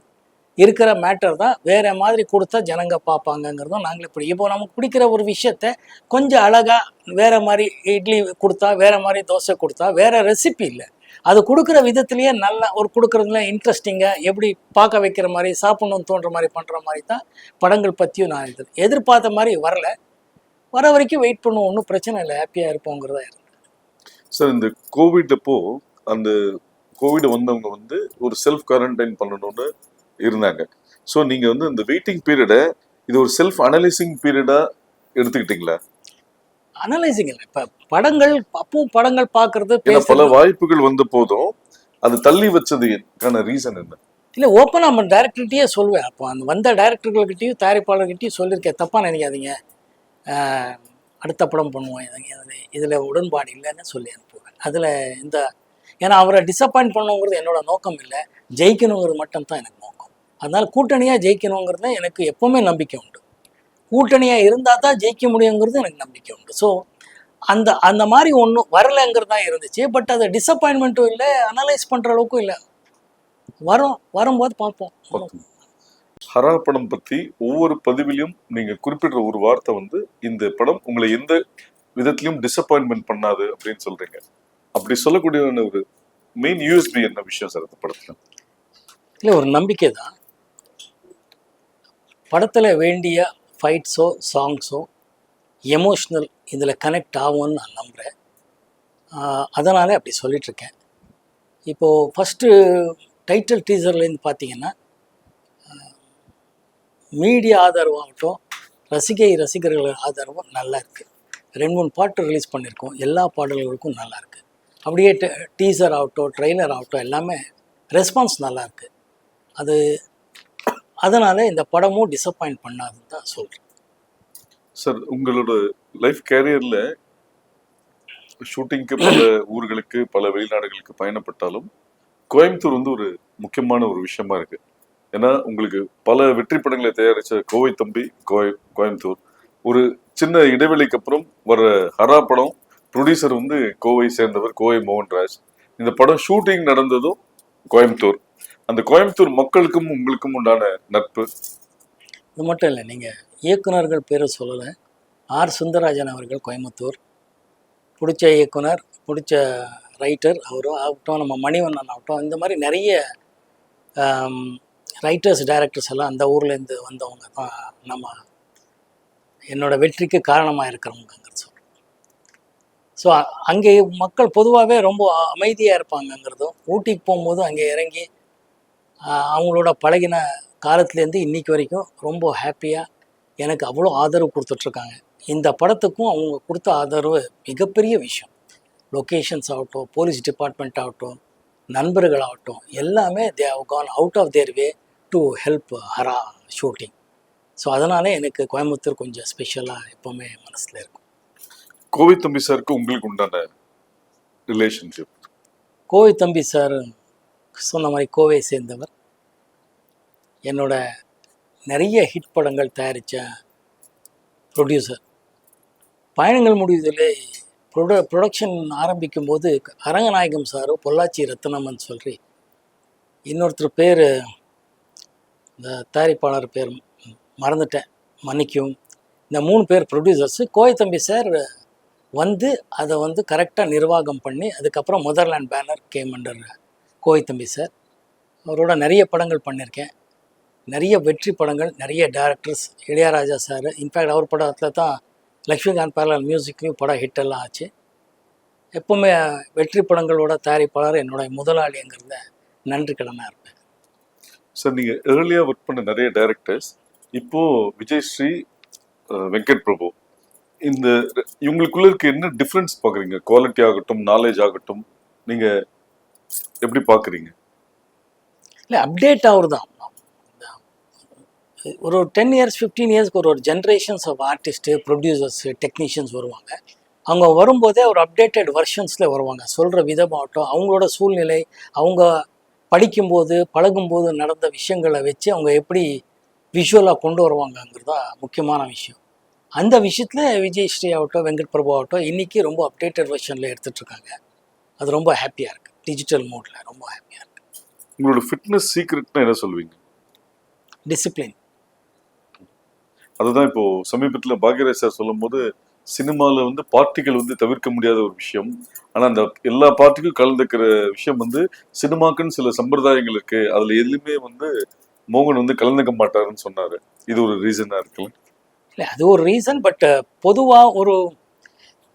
இருக்கிற மேட்டர் தான் வேற மாதிரி கொடுத்தா ஜனங்க பார்ப்பாங்கங்கிறதும் நாங்களே இப்போ நமக்கு பிடிக்கிற ஒரு விஷயத்த கொஞ்சம் அழகா வேற மாதிரி இட்லி கொடுத்தா வேற மாதிரி தோசை கொடுத்தா வேற ரெசிபி இல்லை, அது கொடுக்குற விதத்துலேயே நல்லா ஒரு கொடுக்குறதுல இன்ட்ரெஸ்டிங்காக எப்படி பார்க்க வைக்கிற மாதிரி சாப்பிடணும்னு தோன்ற மாதிரி பண்ணுற மாதிரி தான் படங்கள் பற்றியும் நான் எதிர்பார்த்த மாதிரி வரல. வர வரைக்கும் வெயிட் பண்ணுவோம், ஒன்றும் பிரச்சனை இல்லை, ஹாப்பியாக இருப்போங்கிறதா இருந்தது. சார் இந்த கோவிட் அப்போ அந்த கோவிட் வந்தவங்க வந்து ஒரு செல்ஃப் குவாரண்டைன் பண்ணணும்னு இருந்தாங்க. ஸோ நீங்க வந்து இந்த வெயிட்டிங் பீரியடை இது ஒரு செல்ஃப் அனலைசிங் பீரியடா எடுத்துக்கிட்டீங்களா? அனலைசிங் இல்லை, இப்போ படங்கள் அப்பவும் படங்கள் பார்க்கறது பல வாய்ப்புகள் வந்த போதும் அது தள்ளி வச்சதுக்கான ரீசன் என்ன? இல்லை, ஓப்பனாக நம்ம டேரக்டர்கிட்டயே சொல்லுவேன். அப்போ அந்த வந்த டேரக்டர்கள்கிட்டையும் தயாரிப்பாளர்கிட்டையும் சொல்லியிருக்கேன், தப்பாக நினைக்காதீங்க, அடுத்த படம் பண்ணுவோம், இதில் உடன்பாடு இல்லைன்னு சொல்லி அனுப்புவேன். அதில் இந்த ஏன்னா அவரை டிசப்பாயிண்ட் பண்ணுங்கிறது என்னோட நோக்கம் இல்லை, ஜெயிக்கணுங்கிறது மட்டும்தான் எனக்கு நோக்கம். அதனால் கூட்டணியாக ஜெயிக்கணுங்கிறது எனக்கு எப்போவுமே நம்பிக்கை உண்டு. கூட்டணியாக இருந்தால் தான் ஜெயிக்க முடியுங்கிறது எனக்கு நம்பிக்கை உண்டு. ஸோ அந்த அந்த மாதிரி ஒன்றும் வரலைங்கிறது தான் இருந்துச்சு. பட் அது டிசப்பாயின்மெண்ட்டும் இல்லை, அனலைஸ் பண்ணுற அளவுக்கும் இல்லை. வரும்போது பார்ப்போம். ஹரா படம் பற்றி ஒவ்வொரு பதிவிலையும் நீங்கள் குறிப்பிடுற ஒரு வார்த்தை வந்து இந்த படம் உங்களை எந்த விதத்திலையும் டிசப்பாயின்மெண்ட் பண்ணாது அப்படின்னு சொல்றீங்க. அப்படி சொல்லக்கூடிய ஒரு மெயின் யூஎஸ்பி என்ன விஷயம் சார் அந்த படத்தில்? இல்லை, ஒரு நம்பிக்கை தான். படத்தில் வேண்டிய ஃபைட்ஸோ சாங்ஸோ எமோஷ்னல் இதில் கனெக்ட் ஆகும்னு நான் நம்புகிறேன். அதனாலே அப்படி சொல்லிகிட்ருக்கேன். இப்போது ஃபஸ்ட்டு டைட்டில் டீசர்லேருந்து பார்த்தீங்கன்னா மீடியா ஆதரவாகட்டும், ரசிகர்கள் ஆதரவும் நல்லா இருக்குது. 2-3 பாட்டு ரிலீஸ் பண்ணியிருக்கோம், எல்லா பாடல்களுக்கும் நல்லா இருக்குது. அப்படியே டீசர் ஆகட்டும், ட்ரெய்லர் ஆகட்டும், எல்லாமே ரெஸ்பான்ஸ் நல்லா இருக்குது. அதனால் இந்த படமும் டிசப்பாயிண்ட் பண்ணாதுன்னு தான் சொல்கிறேன். சார், உங்களோட லைஃப் கேரியரில் ஷூட்டிங்க்கு பல ஊர்களுக்கு பல வெளிநாடுகளுக்கு பயணப்பட்டாலும் கோயம்புத்தூர் வந்து ஒரு முக்கியமான ஒரு விஷயமா இருக்கு. ஏன்னா உங்களுக்கு பல வெற்றி படங்களை தயாரித்த கோவை தம்பி கோயம்புத்தூர். ஒரு சின்ன இடைவெளிக்கு அப்புறம் வர ஹரா படம் ப்ரொடியூசர் வந்து கோவை சேர்ந்தவர் கோவை மோகன்ராஜ். இந்த படம் ஷூட்டிங் நடந்ததும் கோயம்புத்தூர். அந்த கோயம்புத்தூர் மக்களுக்கும் உங்களுக்கும் உண்டான நட்பு இது மட்டும் இல்லை, நீங்கள் இயக்குனர்கள் பேரை சொல்லலை. ஆர் சுந்தரராஜன் அவர்கள் கோயம்புத்தூர், பிடிச்ச இயக்குனர், பிடிச்ச ரைட்டர் அவரும் ஆகட்டும், நம்ம மணிவண்ணன் ஆகட்டும், இந்த மாதிரி நிறைய ரைட்டர்ஸ் டைரக்டர்ஸ் எல்லாம் அந்த ஊர்லேருந்து வந்தவங்க தான் நம்ம என்னோடய வெற்றிக்கு காரணமாக இருக்கிறவங்கிறது சொல்கிறோம். ஸோ அங்கே மக்கள் பொதுவாகவே ரொம்ப அமைதியாக இருப்பாங்கங்கிறதும், ஊட்டிக்கு போகும்போது அங்கே இறங்கி அவங்களோட பழகின காலத்துலேருந்து இன்றைக்கி வரைக்கும் ரொம்ப ஹாப்பியாக எனக்கு அவ்வளோ ஆதரவு கொடுத்துட்ருக்காங்க. இந்த படத்துக்கும் அவங்க கொடுத்த ஆதரவு மிகப்பெரிய விஷயம். லொக்கேஷன்ஸ் ஆகட்டும், போலீஸ் டிபார்ட்மெண்ட் ஆகட்டும், நண்பர்கள் ஆகட்டும், எல்லாமே they have gone out of their way to help ஹரா ஷூட்டிங். ஸோ அதனால எனக்கு கோயம்புத்தூர் கொஞ்சம் ஸ்பெஷலாக எப்போவுமே மனசில் இருக்கும். கோவை தம்பி சாருக்கு உங்களுக்கு உண்டான ரிலேஷன்ஷிப்? கோவை தம்பி சார் சொன்ன மாதிரி கோவை சேர்ந்தவர், என்னோட நிறைய ஹிட் படங்கள் தயாரித்த ப்ரொடியூசர். பயணங்கள் முடிவதில் ப்ரொடக்ஷன் ஆரம்பிக்கும் போது அரங்கநாயகம் சாரும் பொள்ளாச்சி ரத்னமன் சொல்லி இன்னொருத்தர் பேர், இந்த தயாரிப்பாளர் பேர் மறந்துட்டேன், மன்னிக்கும். இந்த 3 பேர் ப்ரொடியூசர்ஸு. கோவை தம்பி சார் வந்து அதை வந்து கரெக்டாக நிர்வாகம் பண்ணி அதுக்கப்புறம் motherland banner game under Kovai தம்பி சார். அவரோட நிறைய படங்கள் பண்ணியிருக்கேன், நிறைய வெற்றி படங்கள், நிறைய டேரக்டர்ஸ். இளையராஜா சார், இன்ஃபேக்ட் அவர் படத்தில் தான் லக்ஷ்மிகாந்த் பேரலால் மியூசிக்லையும் படம் ஹிட்டெல்லாம் ஆச்சு. எப்போவுமே வெற்றி படங்களோட தயாரிப்பாளர் என்னோட முதலாளிங்கிறத நன்றி கடனாக இருப்பேன். சார், நீங்கள் ஏர்லியாக ஒர்க் பண்ண நிறைய டைரக்டர்ஸ், இப்போது விஜய் ஸ்ரீ, வெங்கட் பிரபு, இந்த இவங்களுக்குள்ள இருக்க என்ன டிஃப்ரென்ஸ் பார்க்குறீங்க? குவாலிட்டி ஆகட்டும், நாலேஜ் ஆகட்டும், நீங்கள் எப்படி பார்க்குறீங்க? இல்லை, அப்டேட் ஆகுறதான். ஒரு 10 years 15 yearsக்கு ஒரு generations of artist, producers, technicians வருவாங்க. அவங்க வரும்போதே ஒரு அப்டேட்டட் வெர்ஷன்ஸில் வருவாங்க. சொல்கிற விதமாகட்டும், அவங்களோட சூழ்நிலை, அவங்க படிக்கும்போது பழகும்போது நடந்த விஷயங்களை வச்சு அவங்க எப்படி விஷுவலாக கொண்டு வருவாங்கங்கிறது தான் முக்கியமான விஷயம். அந்த விஷயத்தில் விஜய் ஸ்ரீ ஆகட்டும், வெங்கட் பிரபு ஆகட்டும், இன்றைக்கி ரொம்ப அப்டேட்டட் வெர்ஷனில் எடுத்துகிட்ருக்காங்க. அது ரொம்ப ஹாப்பியாக இருக்குது. டிஜிட்டல் மோடில் ரொம்ப ஹாப்பியாக இருக்குது. உங்களோட ஃபிட்னஸ் சீக்ரெட்னா என்ன சொல்லுவீங்க? டிசிப்ளின். அதுதான் இப்போ சமீபத்துல பாக்யராஜ் சார் சொல்லும்போது சினிமால வந்து பார்ட்டிகள் வந்து தவிர்க்க முடியாத ஒரு விஷயம். ஆனா அந்த எல்லா பார்ட்டிக்கும் கலந்துக்கிற விஷயம் வந்து சினிமாக்குன்னு சில சம்பிரதாயங்கள் இருக்கு. அதுல எதுலயுமே வந்து மோகன் வந்து கலந்துக்க மாட்டாருன்னு சொன்னாரு. இது ஒரு ரீசனா இருக்குல்ல? இல்லை, அது ஒரு ரீசன். பட் பொதுவாக ஒரு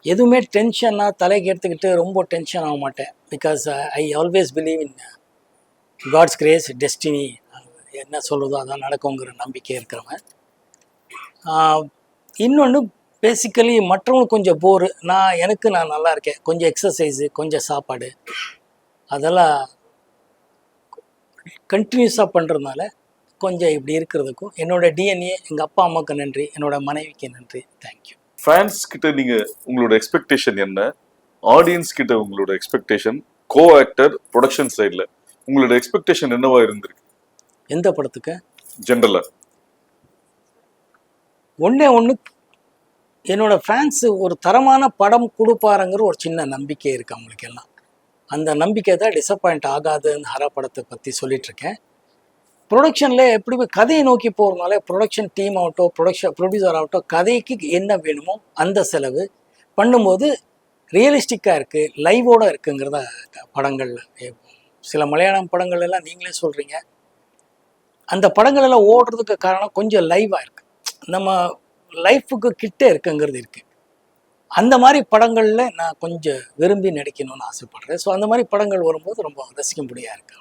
எதுவுமே டென்ஷனாக தலைக்கு எடுத்துக்கிட்டு ரொம்ப டென்ஷன் ஆக மாட்டேன். Because I always believe in God's grace, destiny. என்ன சொல்லுதோ அதான் நடக்குங்கிற நம்பிக்கை இருக்கிறவன். இன்னொன்று, பேசிக்கலி மற்றவங்களுக்கு கொஞ்சம் போரு, நான் நல்லா இருக்கேன், கொஞ்சம் எக்ஸசைஸு, கொஞ்சம் சாப்பாடு, அதெல்லாம் கண்டினியூஸாக பண்ணுறதுனால கொஞ்சம் இப்படி இருக்கிறதுக்கும் என்னோட டிஎன்ஏ, எங்கள் அப்பா அம்மாவுக்கு நன்றி, என்னோட மனைவிக்கு நன்றி. தேங்க்யூ. ஃபேன்ஸ் கிட்ட நீங்க உங்களோட எக்ஸ்பெக்டேஷன் என்ன? ஆடியன்ஸ் கிட்ட உங்களோட எக்ஸ்பெக்டேஷன், கோ ஆக்டர், ப்ரொடக்ஷன் சைட்ல உங்களோட எக்ஸ்பெக்டேஷன் என்னவா இருந்திருக்கு எந்த படத்துக்கு? ஜென்ரலா? ஒன்று, என்னோட ஃபேன்ஸு ஒரு தரமான படம் கொடுப்பாருங்கிற ஒரு சின்ன நம்பிக்கை இருக்குது அவங்களுக்கு எல்லாம். அந்த நம்பிக்கை தான் டிசப்பாயிண்ட் ஆகாதுன்னு ஹரா படத்தை பற்றி சொல்லிகிட்ருக்கேன். ப்ரொடக்ஷனில் எப்படி கதையை நோக்கி போகிறதுனால ப்ரொடக்ஷன் டீம் ஆகட்டும், ப்ரொடியூசர் ஆகட்டும், கதைக்கு என்ன வேணுமோ அந்த செலவு பண்ணும்போது ரியலிஸ்டிக்காக இருக்குது, லைவோடு இருக்குங்கிறத படங்கள். சில மலையாளம் படங்கள் எல்லாம் நீங்களே சொல்கிறீங்க, அந்த படங்கள் எல்லாம் ஓடுறதுக்கு காரணம் கொஞ்சம் லைவாக இருக்குது, நம்ம லைஃபுக்கு கிட்டே இருக்குங்கிறது இருக்குது. அந்த மாதிரி படங்களில் நான் கொஞ்சம் விரும்பி நடிக்கணும்னு ஆசைப்படுறேன். ஸோ அந்த மாதிரி படங்கள் வரும்போது ரொம்ப ரசிக்கும்படியாக இருக்கு.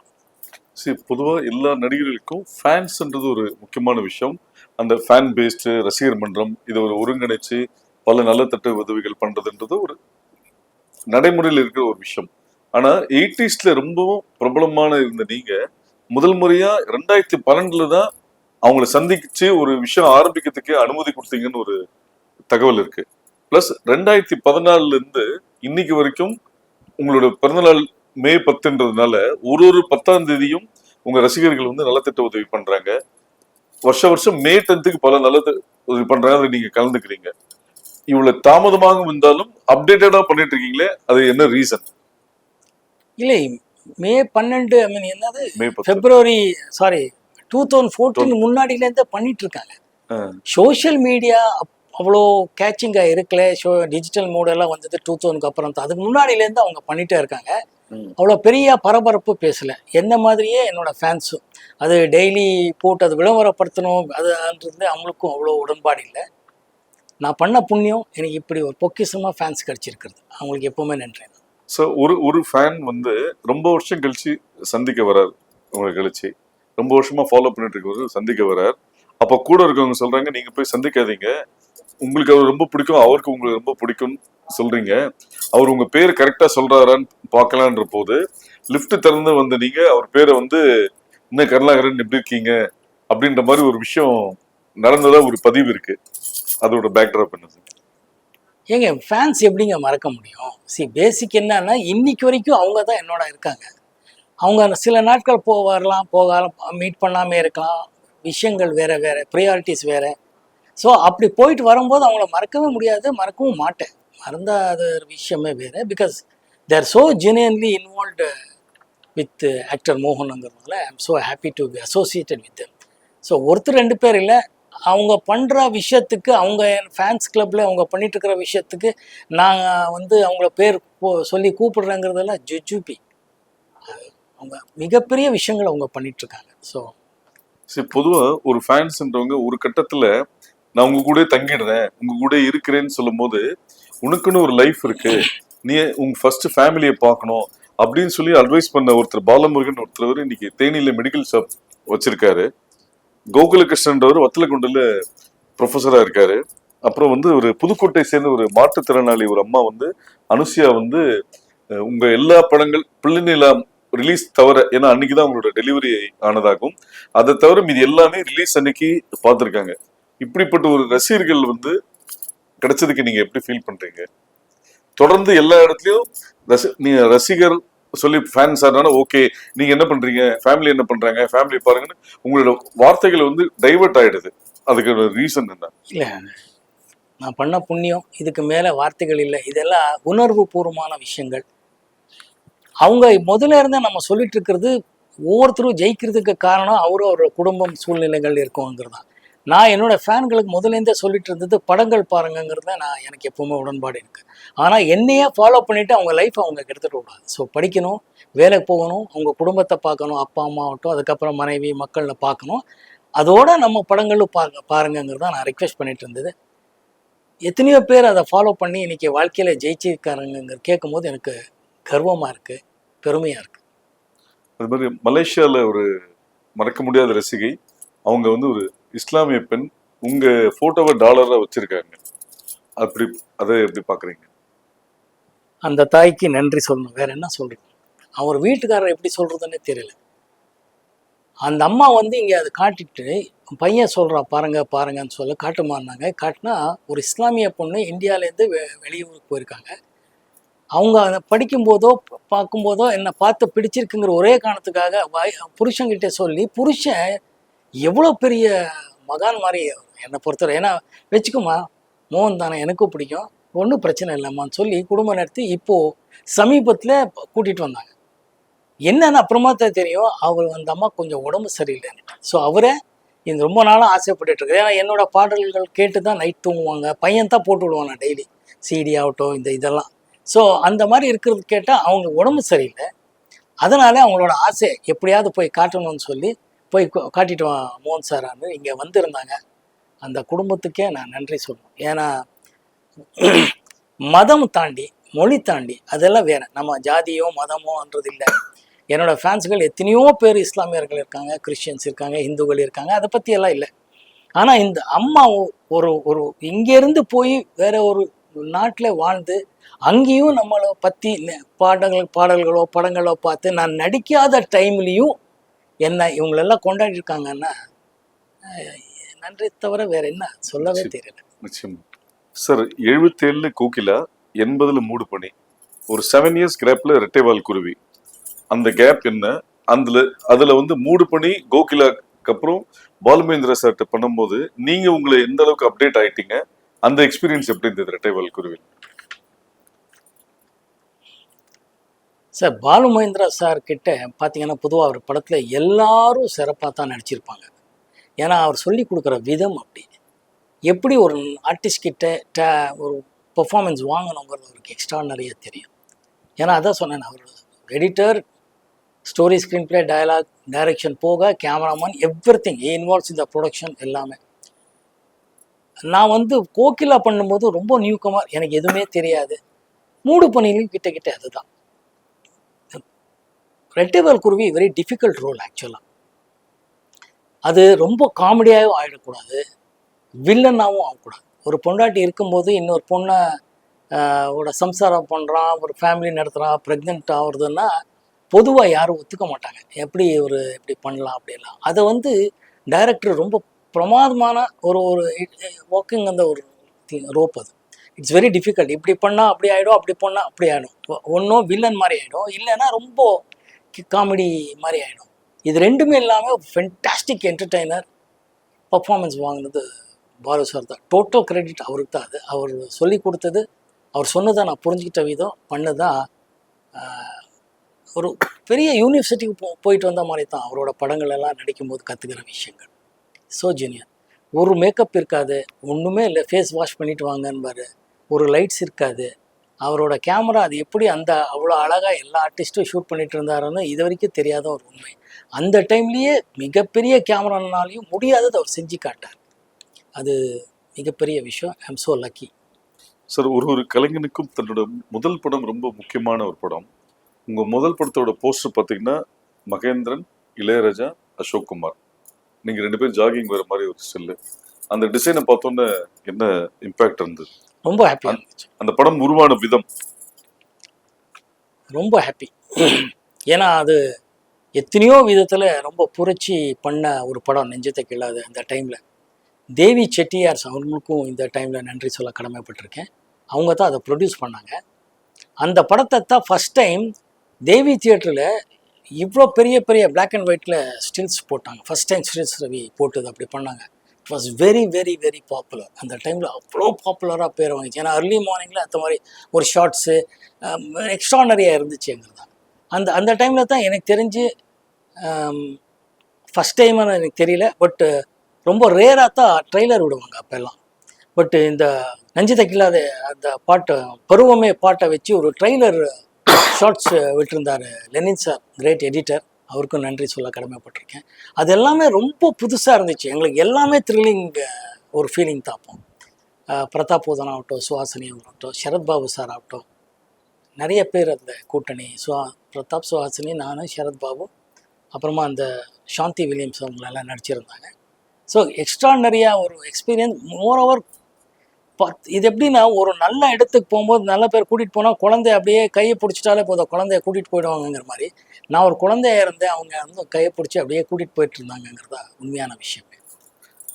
சரி, பொதுவாக எல்லா நடிகர்களுக்கும் ஃபேன்ஸ்ன்றது ஒரு முக்கியமான விஷயம். அந்த ஃபேன் பேஸ்டு ரசிகர் மன்றம் இதை ஒரு ஒருங்கிணைச்சு பல நலத்தட்டு உதவிகள் பண்றதுன்றது ஒரு நடைமுறையில் இருக்கிற ஒரு விஷயம். ஆனா 80s ரொம்பவும் பிரபலமான இருந்த நீங்க முதல் முறையா 2012 தான் அவங்கள சந்திச்சு ஒரு விஷயம் ஆரம்பிக்கிறதுக்கே அனுமதி கொடுத்தீங்கன்னு ஒரு தகவல் இருக்கு. பிளஸ் 2014 இருந்து இன்னைக்கு வரைக்கும் உங்களோட பிறந்தநாள் மே 10ன்றதுனால ஒரு 10ஆம் தேதியும் உங்க ரசிகர்கள் வந்து நலத்திட்ட உதவி பண்றாங்க. வருஷம் மே 10க்கு பல நலத்திட்ட உதவி பண்றாங்க, அதுல நீங்க கலந்துக்கிறீங்க. இவ்வளவு தாமதமாக இருந்தாலும் அப்டேட்டடா பண்ணிட்டு இருக்கீங்களே, அது என்ன ரீசன்? இல்லை, மே 12 ஐ மீன் என்னது, மே 10 பிப்ரவரி, சாரி 2014 முன்னாடியிலேருந்தே பண்ணிட்டு இருக்காங்க. சோஷியல் மீடியா அவ்வளோ கேச்சிங்காக இருக்கல. டிஜிட்டல் மோடெல்லாம் வந்தது 2000க்கு அப்புறம் தான். அதுக்கு முன்னாடியிலேருந்து அவங்க பண்ணிகிட்டே இருக்காங்க. அவ்வளோ பெரிய பரபரப்பு பேசலை. என்ன மாதிரியே என்னோட ஃபேன்ஸும் அது டெய்லி போட்டு அது விளம்பரப்படுத்தணும் அதுன்றது அவங்களுக்கும் அவ்வளோ உடன்பாடு இல்லை. நான் பண்ண புண்ணியம் எனக்கு இப்படி ஒரு பொக்கிஷமாக ஃபேன்ஸ் கிடச்சிருக்கிறது. அவங்களுக்கு எப்போவுமே நன்றி. ஸோ ஒரு ஃபேன் வந்து ரொம்ப வருஷம் கழிச்சு சந்திக்க வரார், உங்களை கழிச்சு ரொம்ப வருஷமா ஃபாலோ பண்ணிட்டு இருக்கவர் சந்திக்க வரார். அப்போ கூட இருக்கவங்க சொல்றாங்க, நீங்க போய் சந்திக்காதீங்க, உங்களுக்கு அவர் ரொம்ப பிடிக்கும், அவருக்கு உங்களுக்கு ரொம்ப பிடிக்கும்னு சொல்றீங்க, அவர் உங்க பேர் கரெக்டா சொல்றாரான்னு பார்க்கலான்ற போது லிஃப்ட் திறந்து வந்து நீங்க அவர் பேரை வந்து இன்னும் கருணாகரன் எப்படி இருக்கீங்க அப்படின்ற மாதிரி ஒரு விஷயம் நடந்ததா ஒரு பதிவு இருக்கு. அதோட பேக்ட்ராப் என்ன? ஏங்க, ஃபேன்ஸ் எப்படிங்க மறக்க முடியும்? பேசிக் என்னன்னா, இன்னைக்கு வரைக்கும் அவங்க தான் என்னோட இருக்காங்க. அவங்க சில நாட்கள் வரலாம், போகலாம், மீட் பண்ணாமல் இருக்கலாம், விஷயங்கள் வேறு வேறு, ப்ரியாரிட்டிஸ் வேறு. ஸோ அப்படி போயிட்டு வரும்போது அவங்கள மறக்கவே முடியாது, மறக்கவும் மாட்டேன். மறந்தால் அது ஒரு விஷயமே வேறு. Because they're so genuinely involved with actor மோகனுங்கிறதுனால I am so happy to be associated with them. So ஒருத்தர் 2 பேர் இல்லை, அவங்க பண்ணுற விஷயத்துக்கு, அவங்க ஃபேன்ஸ் கிளப்பில் அவங்க பண்ணிகிட்ருக்கிற விஷயத்துக்கு நான் வந்து அவங்கள பேர் சொல்லி கூப்பிடுறேங்கிறதெல்லாம் ஜுஜுபி. அவங்க மிகப்பெரிய விஷயங்கள் அவங்க பண்ணிகிட்ருக்காங்க. ஸோ சரி, பொதுவாக ஒரு ஃபேன்ஸ்ன்றவங்க ஒரு கட்டத்தில் நான் உங்க கூட தங்கிடுறேன், உங்க கூட இருக்கிறேன்னு சொல்லும் போது உனக்குன்னு ஒரு லைஃப் இருக்கு, நீ உங்க ஃபர்ஸ்ட் ஃபேமிலியை பார்க்கணும் அப்படின்னு சொல்லி அட்வைஸ் பண்ண ஒருத்தர் பாலமுருகன் ஒருத்தர் இன்னைக்கு தேனியில மெடிக்கல் ஷாப் வச்சிருக்காரு. கோகுலகிருஷ்ணன்றவர் வத்தலகுண்டில் ப்ரொஃபஸரா இருக்காரு. அப்புறம் வந்து ஒரு புதுக்கோட்டை சேர்ந்த ஒரு மாற்றுத்திறனாளி ஒரு அம்மா வந்து அனுசியா வந்து உங்க எல்லா படங்கள் பிள்ளைநிலா ரிலீஸ் தவிர, ஏன்னா அன்னைக்குதான் அவங்களோட டெலிவரி ஆனதாகும், அதை தவிர மீது எல்லாமே ரிலீஸ் அன்னைக்கு பார்த்துருக்காங்க. இப்படிப்பட்ட ஒரு ரசிகர்கள் வந்து கிடைச்சதுக்கு நீங்க எப்படி ஃபீல் பண்றீங்க? தொடர்ந்து எல்லா இடத்துலயும் நீங்க ரசிகர் சொல்லி ஃபேன்ஸ் ஆனாலும் ஓகே, நீங்க என்ன பண்றீங்க, ஃபேமிலி என்ன பண்றாங்க, ஃபேமிலி பாருங்கன்னு உங்களோட வார்த்தைகள் வந்து டைவர்ட் ஆயிடுது. அதுக்கு ஒரு ரீசன் என்ன? இல்லை, நான் பண்ண புண்ணியம், இதுக்கு மேலே வார்த்தைகள் இல்லை. இதெல்லாம் உணர்வு பூர்வமான விஷயங்கள். அவங்க முதல்ல இருந்தே நம்ம சொல்லிட்டு இருக்கிறது ஒவ்வொருத்தரும் ஜெயிக்கிறதுக்கு காரணம் அவரும் அவரோட குடும்பம் சூழ்நிலைகள் இருக்குங்கிறது தான். நான் என்னோட ஃபேன்களுக்கு முதலேருந்தே சொல்லிட்டு இருந்தது படங்கள் பாருங்கங்கிறத நான் எனக்கு எப்பவுமே உடன்பாடு இருக்கு. ஆனால் என்னையே ஃபாலோ பண்ணிட்டு அவங்க லைஃப் அவங்க கெடுத்துட்டு கூடாது. ஸோ படிக்கணும், வேலைக்கு போகணும், அவங்க குடும்பத்தை பார்க்கணும், அப்பா அம்மா ஆகட்டும், அதுக்கப்புறம் மனைவி மக்களை பார்க்கணும். அதோட நம்ம படங்களும் பாருங்கங்கிறத நான் ரெக்வெஸ்ட் பண்ணிட்டு இருந்தது. எத்தனையோ பேர் அதை ஃபாலோ பண்ணி இன்னைக்கு வாழ்க்கையில ஜெயிச்சிருக்காருங்க கேட்கும் போது எனக்கு கர்வமா இருக்கு, பெருமையா இருக்கு. அது மாதிரி மலேசியால ஒரு மறக்க முடியாத ரசிகை, அவங்க வந்து ஒரு இஸ்லாமிய பெண், உங்க போட்டோவை டாலரா வச்சிருக்காங்க. அப்படி அதை எப்படி பாக்குறீங்க? அந்த தாய்க்கு நன்றி சொல்லணும், வேற என்ன சொல்றது. அவர் வீட்டுக்காரர் எப்படி சொல்றதுன்னே தெரியல. அந்த அம்மா வந்து இங்க அதை காட்டிட்டு பையன் சொல்றா பாருங்க பாருங்கன்னு சொல்ல காட்டுமான்னாங்க. காட்டினா ஒரு இஸ்லாமிய பொண்ணு இந்தியாவிலேருந்து வெளியூருக்கு போயிருக்காங்க. அவங்க அதை படிக்கும்போதோ பார்க்கும்போதோ என்னை பார்த்து பிடிச்சிருக்குங்கிற ஒரே காரணத்துக்காக புருஷன்கிட்ட சொல்லி, புருஷன் எவ்வளோ பெரிய மகான் மாதிரி என்னை பொறுத்தவரை. ஏன்னா வச்சுக்குமா மோகன் தானே, எனக்கும் பிடிக்கும், ஒன்றும் பிரச்சனை இல்லைம்மான்னு சொல்லி குடும்பம் நடத்தி இப்போது சமீபத்தில் கூட்டிகிட்டு வந்தாங்க. என்னன்னு அப்புறமா தான் தெரியும், அவர் அந்த அம்மா கொஞ்சம் உடம்பு சரியில்லைன்னு. ஸோ அவரை இந்த ரொம்ப நாளாக ஆசைப்பட்டுட்டு இருக்கு. ஏன்னா என்னோட பாடல்கள் கேட்டு தான் நைட் தூங்குவாங்க. பையன் தான் போட்டு விடுவாங்க டெய்லி, சிடி ஆகட்டும் இதெல்லாம். ஸோ அந்த மாதிரி இருக்கிறது கேட்டால் அவங்க உடம்பு சரியில்லை. அதனால அவங்களோட ஆசை எப்படியாவது போய் காட்டணும்னு சொல்லி போய் காட்டிட்டு வா மோகன் சாரான்னு இங்கே வந்திருந்தாங்க. அந்த குடும்பத்துக்கே நான் நன்றி சொல்லணும். ஏன்னா மதம் தாண்டி மொழி தாண்டி அதெல்லாம் வேற, நம்ம ஜாதியோ மதமோன்றது இல்லை. என்னோட ஃபேன்ஸுகள் எத்தனையோ பேர் இஸ்லாமியர்கள் இருக்காங்க, கிறிஸ்டியன்ஸ் இருக்காங்க, இந்துக்கள் இருக்காங்க, அதை பற்றி எல்லாம் இல்லை. ஆனால் இந்த அம்மா ஒரு ஒரு இங்கேருந்து போய் வேற ஒரு நாட்டில் வாழ்ந்து அங்கேயும் நம்மளை பற்றி பாடல்களோ படங்களோ பார்த்து நான் நடிக்காத டைம்லேயும் என்ன இவங்களெல்லாம் கொண்டாடி இருக்காங்கன்னா நன்றி தவிர வேற என்ன சொல்லவே தெரியல. நிச்சயமா சார். 77 கோகிலா, 80 மூடு பணி, ஒரு 7 இயர்ஸ் கேப்ல ரெட்டைவால் குருவி. அந்த கேப் என்ன? அதுல வந்து மூடு பணி கோகிலாக்கு அப்புறம் பாலுமேந்திரா சார்ட்ட பண்ணும்போது நீங்க உங்களை எந்த அளவுக்கு அப்டேட் ஆயிட்டீங்க? அந்த எக்ஸ்பீரியன்ஸ் எப்படி இருந்தது ரெட்டைவால் குருவி? சார் பாலு மகேந்திரா சார் கிட்ட பார்த்தீங்கன்னா பொதுவாக அவர் படத்தில் எல்லாரும் சிறப்பாக தான் நடிச்சிருப்பாங்க. ஏன்னா அவர் சொல்லி கொடுக்குற விதம் அப்படி. எப்படி ஒரு ஆர்டிஸ்ட் கிட்ட ஒரு பெர்ஃபார்மன்ஸ் வாங்கணுங்கிறது அவருக்கு எக்ஸ்ட்ரானரியாக தெரியும். ஏன்னா அதான் சொன்னேன், அவர் editor, story, screenplay, dialogue, direction போக கேமராமேன், எவ்ரிதிங் இன்வால்வ்ஸ் இந்த ப்ரொடக்ஷன் எல்லாமே. நான் வந்து கோகிலா பண்ணும்போது ரொம்ப நியூகமர், எனக்கு எதுவுமே தெரியாது. மூடு பணியிலையும் கிட்ட அதுதான். ரெட்டைவால் குருவி வெரி டிஃபிகல்ட் ரோல் ஆக்சுவலாக. அது ரொம்ப காமெடியாகவும் ஆகிடக்கூடாது, வில்லனாகவும் ஆகக்கூடாது. ஒரு பொண்டாட்டி இருக்கும்போது இன்னொரு பொண்ணை ஓட சம்சாரம் பண்ணுறான், ஒரு ஃபேமிலி நடத்துகிறான், ப்ரெக்னென்ட் ஆகுறதுன்னா பொதுவாக யாரும் ஒத்துக்க மாட்டாங்க. எப்படி பண்ணலாம் அப்படிலாம். அதை வந்து டைரக்டர் ரொம்ப பிரமாதமான ஒரு ஒர்க்கிங் அந்த ஒரு ரோப். அது இட்ஸ் வெரி டிஃபிகல்ட். இப்படி பண்ணால் அப்படி ஆகிடும், அப்படி பண்ணால் அப்படி ஆகிடும். ஒன்றும் வில்லன் மாதிரி ஆகிடும், இல்லைன்னா ரொம்ப காமெடி மாதிரி ஆகிடும். இது ரெண்டுமே இல்லாமல் ஃபென்டாஸ்டிக் என்டர்டெய்னர் பர்ஃபார்மன்ஸ் வாங்கினது பாலு சார் தான். டோட்டல் கிரெடிட் அவருக்கு தான். அது அவர் சொல்லி கொடுத்தது, அவர் சொன்னதை நான் புரிஞ்சுக்கிட்ட விதம் பண்ணதான் ஒரு பெரிய யூனிவர்சிட்டிக்கு போயிட்டு வந்த மாதிரி தான் அவரோட படங்கள் எல்லாம் நடிக்கும்போது கற்றுக்கிற விஷயங்கள். So junior. ஒரு மேக்கப் இருக்காது, ஒன்றுமே இல்லை, ஃபேஸ் வாஷ் பண்ணிட்டு வாங்கன்பாரு. ஒரு லைட்ஸ் இருக்காது. அவரோட கேமரா அது எப்படி அவ்வளோ அழகாக எல்லா ஆர்டிஸ்ட்டும் ஷூட் பண்ணிட்டு இருந்தாருன்னு இது வரைக்கும் தெரியாத ஒரு உண்மை. அந்த டைம்லேயே மிகப்பெரிய கேமரானாலையும் முடியாதது அவர் செஞ்சு காட்டார். அது மிகப்பெரிய விஷயம். ஐ எம் ஸோ லக்கி. சார், ஒரு கலைஞனுக்கும் தன்னோட முதல் படம் ரொம்ப முக்கியமான ஒரு படம். உங்கள் முதல் படத்தோட போஸ்டர் பார்த்தீங்கன்னா மகேந்திரன், இளையராஜா, அசோக் குமார், நீங்கள் 2 பேரும் ஜாகிங் வர மாதிரி ஒரு ஸ்டில்லு. அந்த டிசைனை பார்த்தோன்னே என்ன இம்பேக்ட் இருந்தது? ரொம்ப ஹாப்பியாக இருந்துச்சு. அந்த படம் உருவான விதம் ரொம்ப ஹாப்பி. ஏன்னா அது எத்தனையோ விதத்தில் ரொம்ப புரட்சி பண்ண ஒரு படம், நெஞ்சத்தை கிள்ளாது. அந்த டைமில் தேவி செட்டியார் அவங்களுக்கும் இந்த டைமில் நன்றி சொல்ல கடமைப்பட்டிருக்கேன். அவங்க தான் அதை ப்ரொடியூஸ் பண்ணாங்க. அந்த படத்தை தான் ஃபஸ்ட் டைம் தேவி தியேட்டரில் இவ்வளோ பெரிய பெரிய பிளாக் அண்ட் ஒயிட்டில் ஸ்டில்ஸ் போட்டாங்க. ஃபஸ்ட் டைம் ஸ்டில்ஸ் ரவி போட்டது அப்படி பண்ணாங்க. It was very very very popular. அந்த டைமில் அவ்வளோ பாப்புலராக பேர் வாங்கிச்சு. ஏன்னா அர்லி மார்னிங்கில் அந்த மாதிரி ஒரு ஷார்ட்ஸு எக்ஸ்ட்ரானரியாக இருந்துச்சு எங்களுக்கு தான். அந்த டைமில் தான் எனக்கு தெரிஞ்சு ஃபஸ்ட் டைம்னு எனக்கு தெரியல, பட் ரொம்ப ரேராக தான் ட்ரெய்லர் விடுவாங்க அப்போல்லாம். பட் இந்த நஞ்சு தைக்கலாத அந்த பாட்டு பருவமே பாட்டை வச்சு ஒரு ட்ரெய்லர் ஷார்ட்ஸ் விட்டுருந்தார் லெனின் சார், கிரேட் எடிட்டர். அவருக்கும் நன்றி சொல்ல கடமைப்பட்டிருக்கேன். அது எல்லாமே ரொம்ப புதுசாக இருந்துச்சு எங்களுக்கு. எல்லாமே த்ரில்லிங் ஒரு ஃபீலிங் தாப்போம். பிரதாப் போதன் ஆகட்டும், சுஹாசினி ஆகட்டும், சரத்பாபு சார் ஆகட்டும், நிறைய பேர் அந்த கூட்டணி, பிரதாப், சுஹாசினி, நான், சரத்பாபு, அப்புறமா அந்த சாந்தி வில்லியம்ஸ் அவங்களெல்லாம் நடிச்சிருந்தாங்க. ஸோ எக்ஸ்ட்ரானரியாக ஒரு எக்ஸ்பீரியன்ஸ். மோரோவர் இது எப்படின்னா, ஒரு நல்ல இடத்துக்கு போகும்போது நல்ல பேர் கூட்டிகிட்டு போனால் குழந்தைய அப்படியே கையை பிடிச்சிட்டாலே போதும், குழந்தைய கூட்டிகிட்டு போயிடுவாங்கங்கிற மாதிரி. நான் ஒரு குழந்தைய இருந்தேன், அவங்க வந்து கையை பிடிச்சி அப்படியே கூட்டிகிட்டு போயிட்டு இருந்தாங்கங்கிறதா உண்மையான விஷயம்.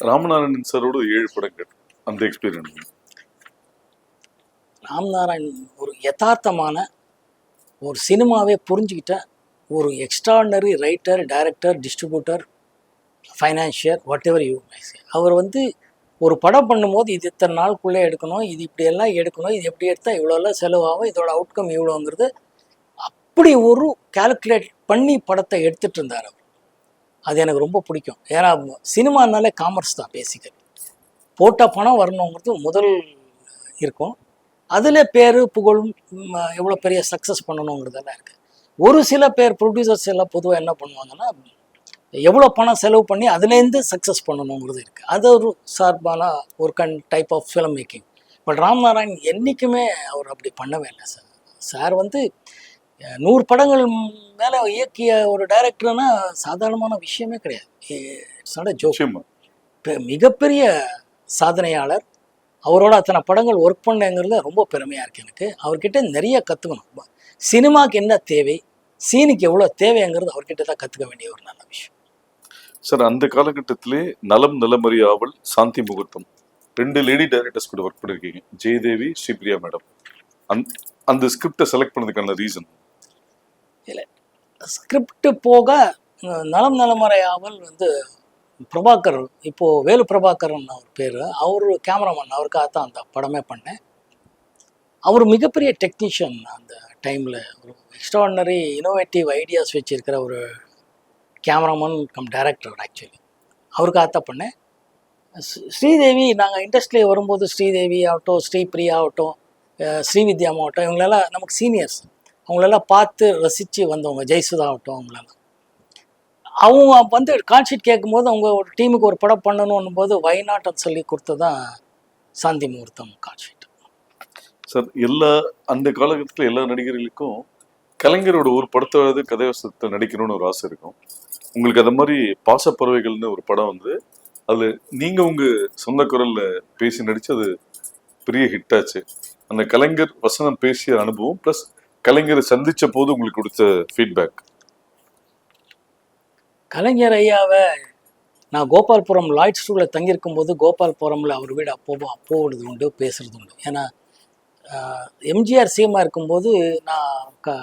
ராமநாராயணன் சாரோட 7 படங்கள், அந்த எக்ஸ்பீரியன்ஸ். ராம்நாராயண் ஒரு யதார்த்தமான ஒரு சினிமாவே புரிஞ்சுக்கிட்ட ஒரு extraordinary writer, director, distributor, financier, whatever you may say. அவர் வந்து ஒரு படம் பண்ணும்போது இது இத்தனை நாளுக்குள்ளே எடுக்கணும், இது இப்படியெல்லாம் எடுக்கணும், இது எப்படி எடுத்தால் இவ்வளோலாம் செலவாகும், இதோட அவுட்கம் இவ்வளோங்கிறது அப்படி ஒரு கால்குலேட் பண்ணி படத்தை எடுத்துகிட்டு இருந்தார் அவர். அது எனக்கு ரொம்ப பிடிக்கும். ஏன்னா சினிமானாலே காமர்ஸ் தான் பேசிக்கலி. போட்ட பணம் வரணுங்கிறது முதல் இருக்கும். அதில் பேர் புகழும் எவ்வளோ பெரிய சக்ஸஸ் பண்ணணுங்கிறதெல்லாம் இருக்குது. ஒரு சில பேர் ப்ரொடியூசர்ஸ் எல்லாம் பொதுவாக என்ன பண்ணுவாங்கன்னா, எவ்வளோ பணம் செலவு பண்ணி அதுலேருந்து சக்ஸஸ் பண்ணணுங்கிறது இருக்குது. அது ஒரு சார்பான ஒரு type of film making. But Ramnarayan என்றைக்குமே அவர் அப்படி பண்ணவே இல்லை சார். சார் வந்து 100 படங்கள் மேலே இயக்கிய ஒரு டைரக்டர்னா சாதாரணமான விஷயமே கிடையாது. It's not a joke. மிகப்பெரிய சாதனையாளர். அவரோட அத்தனை படங்கள் ஒர்க் பண்ணங்கிறது ரொம்ப பெருமையாக இருக்குது எனக்கு. அவர்கிட்ட நிறைய கற்றுக்கணும். சினிமாவுக்கு என்ன தேவை, சீனுக்கு எவ்வளோ தேவைங்கிறது அவர்கிட்ட தான் கற்றுக்க வேண்டிய ஒரு நல்ல விஷயம். சார், அந்த காலகட்டத்திலே நலம் நலமறி ஆவல், சாந்தி முகூர்த்தம் 2 லேடி டைரக்டர்ஸ் கூட ஒர்க் பண்ணியிருக்கீங்க, ஜெயதேவி, ஸ்ரீபிரியா மேடம். அந்த ஸ்கிரிப்டை செலக்ட் பண்ணதுக்கான ரீசன்? இல்லை, ஸ்கிரிப்ட் போக நலம் நலமறை ஆவல் வந்து பிரபாகர், இப்போது வேலு பிரபாகரன் அவர் பேர், அவர் கேமராமேன். அவருக்காகத்தான் அந்த படமே பண்ணேன். அவர் மிகப்பெரிய டெக்னீஷியன். அந்த டைமில் ஒரு எக்ஸ்ட்ராடினரி இனோவேட்டிவ் ஐடியாஸ் வச்சுருக்கிற ஒரு கேமராமேன் கம் டைரக்டர். ஆக்சுவலி அவருக்காகத்தான் பண்ணேன். ஸ்ரீதேவி, நாங்கள் இண்டஸ்ட்ரியில் வரும்போது ஸ்ரீதேவி ஆகட்டும், ஸ்ரீபிரியா ஆகட்டும், ஸ்ரீவித்யா ஆகட்டும், இவங்களெல்லாம் நமக்கு சீனியர்ஸ். அவங்களெல்லாம் பார்த்து ரசித்து வந்தவங்க. ஜெயசுதா ஆகட்டும், அவங்களெல்லாம் அவங்க வந்து கான்ஷீட் கேட்கும்போது அவங்க ஒரு டீமுக்கு ஒரு படம் பண்ணணும் போது வைநாட்னு சொல்லி கொடுத்ததான் சாந்தி முகூர்த்தம் கான்ஷீட். சார், அந்த காலகட்டத்தில் எல்லா நடிகர்களுக்கும் கலைஞரோட ஒரு படத்தாவது கதைவசத்தை நடிக்கணும்னு ஒரு ஆசை இருக்கும். உங்களுக்கு அது மாதிரி பாசப்பறவைகள்னு ஒரு படம் வந்து அது நீங்கள் உங்கள் சொந்த குரலில் பேசி நடித்து அது பெரிய ஹிட் ஆச்சு. அந்த கலைஞர் வசனம் பேசிய அனுபவம் ப்ளஸ் கலைஞரை சந்தித்த போது உங்களுக்கு கொடுத்த ஃபீட்பேக். கலைஞர் ஐயாவை நான் கோபால்புரம் லாய்ட் ஸ்கூலில் தங்கியிருக்கும் போது கோபால்புரமில் அவர் வீடு அப்போது உண்டு, பேசுகிறது உண்டு. ஏன்னா எம்ஜிஆர் சிஎம்மாக இருக்கும்போது நான்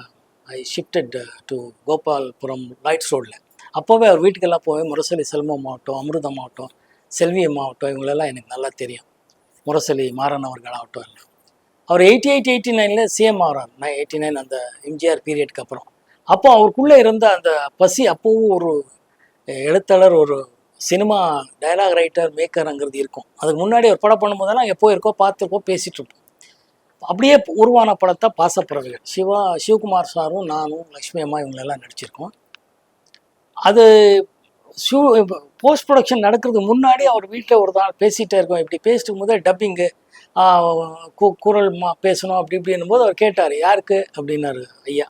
ஐ ஷிஃப்டட் டு கோபால்புரம் லாய்ட்ஸ் ரோடில். அப்போவே அவர் வீட்டுக்கெல்லாம் போய் முரசொலி செல்வம் ஆகட்டும், அமிர்தம் ஆகட்டும், செல்வியம் ஆகட்டும், இவங்களெல்லாம் எனக்கு நல்லா தெரியும். முரசொலி மாறன் அவர்கள் ஆகட்டும் எல்லாம். அவர் 88, 89 சிஎம் ஆகிறார். 89 அந்த எம்ஜிஆர் பீரியடுக்கு அப்புறம். அப்போ அவருக்குள்ளே இருந்த அந்த பசி, அப்போவும் ஒரு எழுத்தாளர், ஒரு சினிமா டைலாக் ரைட்டர், மேக்கருங்கிறது இருக்கும். அதுக்கு முன்னாடி ஒரு படம் பண்ணும்போதெல்லாம் எப்போ இருக்கோ பார்த்துருக்கோம், பேசிகிட்டு இருப்போம். அப்படியே உருவான படத்தை பாசப்பறவைகள். சிவகுமார் சாரும் நானும் லக்ஷ்மி அம்மா இவங்களெல்லாம் நடிச்சிருக்கோம். அது போஸ்ட் ப்ரொடக்ஷன் நடக்கிறதுக்கு முன்னாடி அவர் வீட்டில் ஒரு நாள் பேசிகிட்டே இருக்கோம். இப்படி பேசிட்டு போது டப்பிங்கு குரல் பேசணும் அப்படி இப்படின்னும் போது அவர் கேட்டார், யாருக்கு அப்படின்னாரு ஐயா.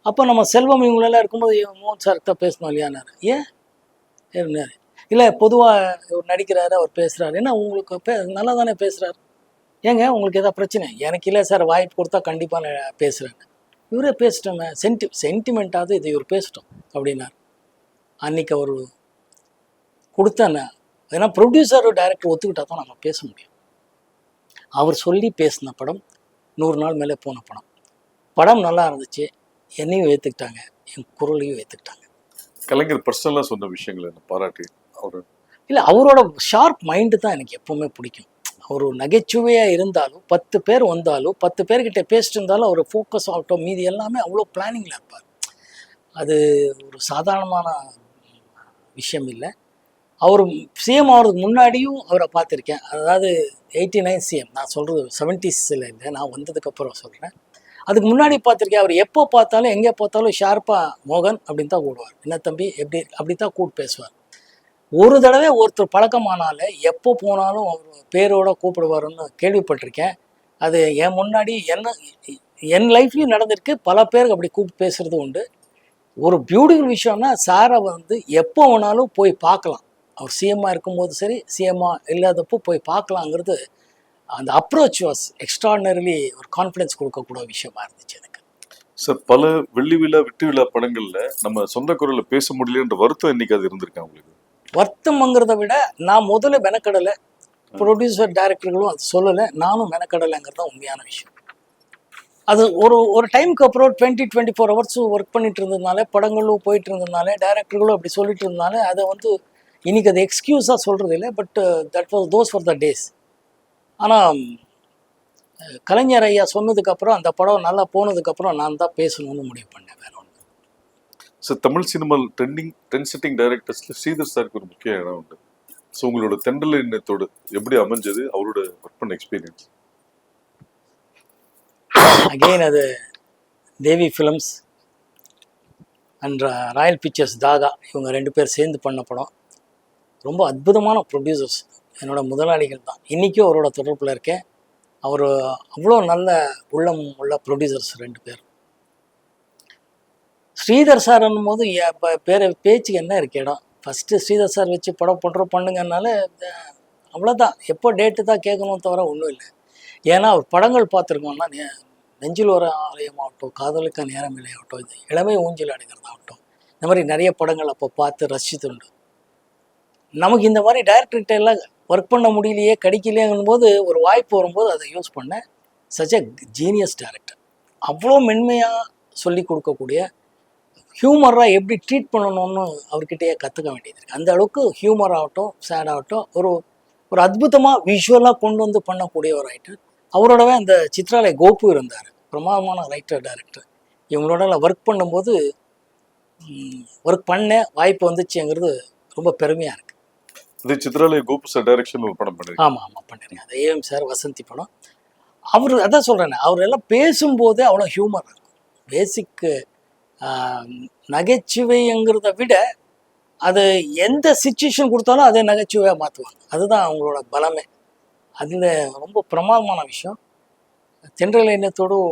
அப்போ நம்ம செல்வம் இவங்களெல்லாம் இருக்கும்போது மோகன் சார்கிட்ட பேசணும் இல்லையானாரு. ஏன் இருந்தார்? இல்லை, பொதுவாக நடிக்கிறாரு, அவர் பேசுகிறாரு. ஏன்னா உங்களுக்கு நல்லா தானே பேசுகிறாரு, ஏங்க உங்களுக்கு எதாவது பிரச்சனை? எனக்கு இல்லை சார், வாய்ப்பு கொடுத்தா கண்டிப்பாக நான் பேசுகிறேன்னு. இவரே பேசிட்டோங்க, சென்டிமெண்ட்டாவது இது இவர் பேசிட்டோம் அப்படின்னார். அன்றைக்கி அவர் கொடுத்தேன்னு. ஏன்னா ப்ரொடியூசர் டைரக்டர் ஒத்துக்கிட்டா தான் நம்ம பேச முடியும். அவர் சொல்லி பேசின படம் 100 நாள் மேலே போன படம். படம் நல்லா இருந்துச்சு, என்னையும் ஏற்றுக்கிட்டாங்க, என் குரலையும் ஏற்றுக்கிட்டாங்க. கலைஞர் பர்சனலாக சொன்ன விஷயங்களை பாராட்டி அவர் இல்லை, அவரோட ஷார்ப் மைண்டு தான் எனக்கு எப்போவுமே பிடிக்கும். அவர் நகைச்சுவையாக இருந்தாலும் 10 பேர் வந்தாலும் 10 பேர்கிட்ட பேசிட்டு இருந்தாலும் அவர் ஃபோக்கஸ் ஆகட்டும், மீதி எல்லாமே அவ்வளோ பிளானிங்கில் இருப்பார். அது ஒரு சாதாரணமான விஷயம் இல்லை. அவர் சிஎம் ஆகிறதுக்கு முன்னாடியும் அவரை பார்த்துருக்கேன். அதாவது 89 சிஎம், நான் சொல்கிறது 70ஸ்ல இல்லை, நான் வந்ததுக்கப்புறம் சொல்கிறேன். அதுக்கு முன்னாடி பார்த்துருக்கேன். அவர் எப்போ பார்த்தாலும் எங்கே பார்த்தாலும் ஷார்ப்பாக மோகன் அப்படின்னு தான் கூடுவார். என்ன தம்பி எப்படி அப்படி தான் கூப்பிட்டு பேசுவார். ஒரு தடவை ஒருத்தர் பழக்கமானால எப்போ போனாலும் அவர் பேரோட கூப்பிடுவாருன்னு கேள்விப்பட்டிருக்கேன். அது என் முன்னாடி என் லைஃப்லையும் நடந்திருக்கு. பல பேருக்கு அப்படி கூப்பிட்டு பேசுறது உண்டு. ஒரு பியூட்டிஃபுல் விஷயம்னா சாரை எப்போ வேணாலும் போய் பார்க்கலாம். அவர் சிஎம்மாக இருக்கும்போது சரி, சிஎம்மாக இல்லாதப்போ போய் பார்க்கலாங்கிறது, அந்த அப்ரோச் வாஸ் எக்ஸ்ட்ராடினரிலி ஒரு கான்ஃபிடன்ஸ் கொடுக்கக்கூடிய விஷயமா இருந்துச்சு எனக்கு. சார், பல வெள்ளி விழா வெற்றி விழா படங்கள்ல நம்ம சொந்த குரல்ல பேச முடியலன்ற வருத்தம் என்னைக்கு அது இருந்திருக்கா உங்களுக்கு? வருத்தம்ங்கிறத விட நான் முதல்ல மெனக்கடலை, ப்ரொடியூசர் டைரக்டர்களும் அது சொல்லலை, நானும் மெனக்கடலைங்கிறது தான் உண்மையான விஷயம். அது ஒரு டைமுக்கு அப்புறம் 24 ஹவர்ஸ் ஒர்க் பண்ணிட்டு இருந்ததுனால, படங்களும் போயிட்டு இருந்ததுனால, டைரக்டர்களும் அப்படி சொல்லிட்டு இருந்ததுனால, அதை இன்னைக்கு அது எக்ஸ்கியூஸாக சொல்கிறது இல்லை. But that was those for the days. ஆனால் கலைஞர் ஐயா சொன்னதுக்கப்புறம், அந்த படம் நல்லா போனதுக்கப்புறம் நான் தான் பேசணும்னு முடிவு பண்ணேன், வேற ஒன்று. சார், தமிழ் சினிமாவில் ட்ரெண்ட் செட்டிங் டைரக்டர்ஸ்ல ஸ்ரீதர் சாருக்கு ஒரு முக்கிய இடம் உண்டு. ஸோ உங்களோட தென்றல் எண்ணத்தோடு எப்படி அமைஞ்சது அவரோட ஒர்க் பண்ண எக்ஸ்பீரியன்ஸ்? அகெயின் அது தேவி films and Royal pictures Taha, இவங்க 2 பேர் சேர்ந்து பண்ண படம். ரொம்ப அற்புதமான ப்ரொடியூசர்ஸ், என்னோட முதலாளிகள் தான். இன்றைக்கும் அவரோட தொடர்பில் இருக்கேன். அவர் அவ்வளோ நல்ல உள்ளம் உள்ள ப்ரொடியூசர்ஸ் 2 பேர். ஸ்ரீதர் சார் போது பேச்சுக்கு என்ன இருக்கு இடம்? ஃபஸ்ட்டு ஸ்ரீதர் சார் வச்சு படம் பண்ணுங்கனால அவ்வளோதான். எப்போ டேட்டு தான் கேட்கணும் தவிர ஒன்றும் இல்லை. ஏன்னா அவர் படங்கள் பார்த்துருக்கோம்னா, நெஞ்சில் ஒரு ஆலயமாகட்டும், காதலுக்கு நேரம் இல்லையாகட்டும், இது இளமை ஊஞ்சல் அடைக்கிறதாகட்டும், இந்த மாதிரி நிறைய படங்கள் அப்போ பார்த்து ரசித்துண்டு. நமக்கு இந்த மாதிரி டைரக்டர்கிட்ட எல்லாம் ஒர்க் பண்ண முடியலையே, கிடைக்கலையேங்கும் போது ஒரு வாய்ப்பு வரும்போது அதை யூஸ் பண்ணேன். Such a genius director. அவ்வளோ மென்மையாக சொல்லி கொடுக்கக்கூடிய, ஹியூமராக எப்படி ட்ரீட் பண்ணணும்னு அவர்கிட்டயே கற்றுக்க வேண்டியது இருக்குது. அந்த அளவுக்கு ஹியூமர் ஆகட்டும், சேட் ஆகட்டும், ஒரு அற்புதமாக விஷுவலாக கொண்டு பண்ணக்கூடிய ஒரு ரைட்டர். அவரோடவே அந்த சித்ராலய கோபு இருந்தார், பிரமாதமான ரைட்டர் டைரக்டர். இவங்களோட ஒர்க் பண்ணும்போது ஒர்க் பண்ண வாய்ப்பு வந்துச்சுங்கிறது ரொம்ப பெருமையாக இருக்குது. இது சித்ராலய கோபு சார் டைரக்ஷன் ஒரு படம் பண்ணிருக்கேன். ஆமாம் பண்ணிருக்கேன். அது ஏஎம் சார் வசந்தி படம். அவர் அதான் சொல்கிறேன், அவர் எல்லாம் பேசும்போதே அவ்வளோ ஹியூமர் இருக்கும். பேசிக்கு நகைச்சுவைங்கிறத விட அது எந்த சிச்சுவேஷன் கொடுத்தாலும் அதை நகைச்சுவையாக மாற்றுவாங்க. அதுதான் அவங்களோட பலமே. அதில் ரொம்ப பிரமாதமான விஷயம். தென்றல் எண்ணத்தோடும்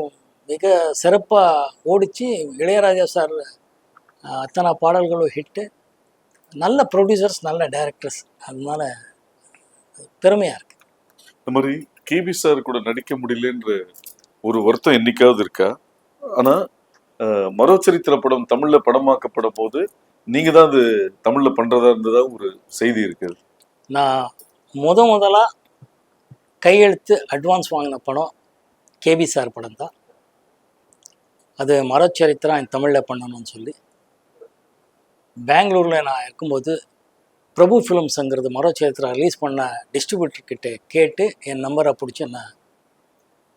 மிக சிறப்பாக ஓடிச்சு. இளையராஜா சார் அத்தனை பாடல்களும் ஹிட்டு. நல்ல ப்ரொடியூசர்ஸ், நல்ல டைரக்டர்ஸ், அதனால பெருமையாக இருக்குது. இந்த மாதிரி கேபி சார் கூட நடிக்க முடியலன்ற ஒரு வருத்தம் என்னைக்காவது இருக்கா? ஆனால் மரோச்சரித்திர படம் தமிழில் படமாக்கப்படும் போது நீங்கள் தான் அது தமிழில் பண்ணுறதா இருந்ததா ஒரு செய்தி இருக்குது. நான் முதலாக கையெழுத்து அட்வான்ஸ் வாங்கின படம் கேபி சார் படம் தான். அது மரோச்சரித்திரம் என் தமிழில் பண்ணணும்னு சொல்லி பெங்களூரில் நான் இருக்கும்போது பிரபு ஃபிலிம்ஸுங்கிறது மரோச்சரித்திரம் ரிலீஸ் பண்ண டிஸ்ட்ரிபியூட்டர்கிட்ட கேட்டு என் நம்பரை பிடிச்சி என்ன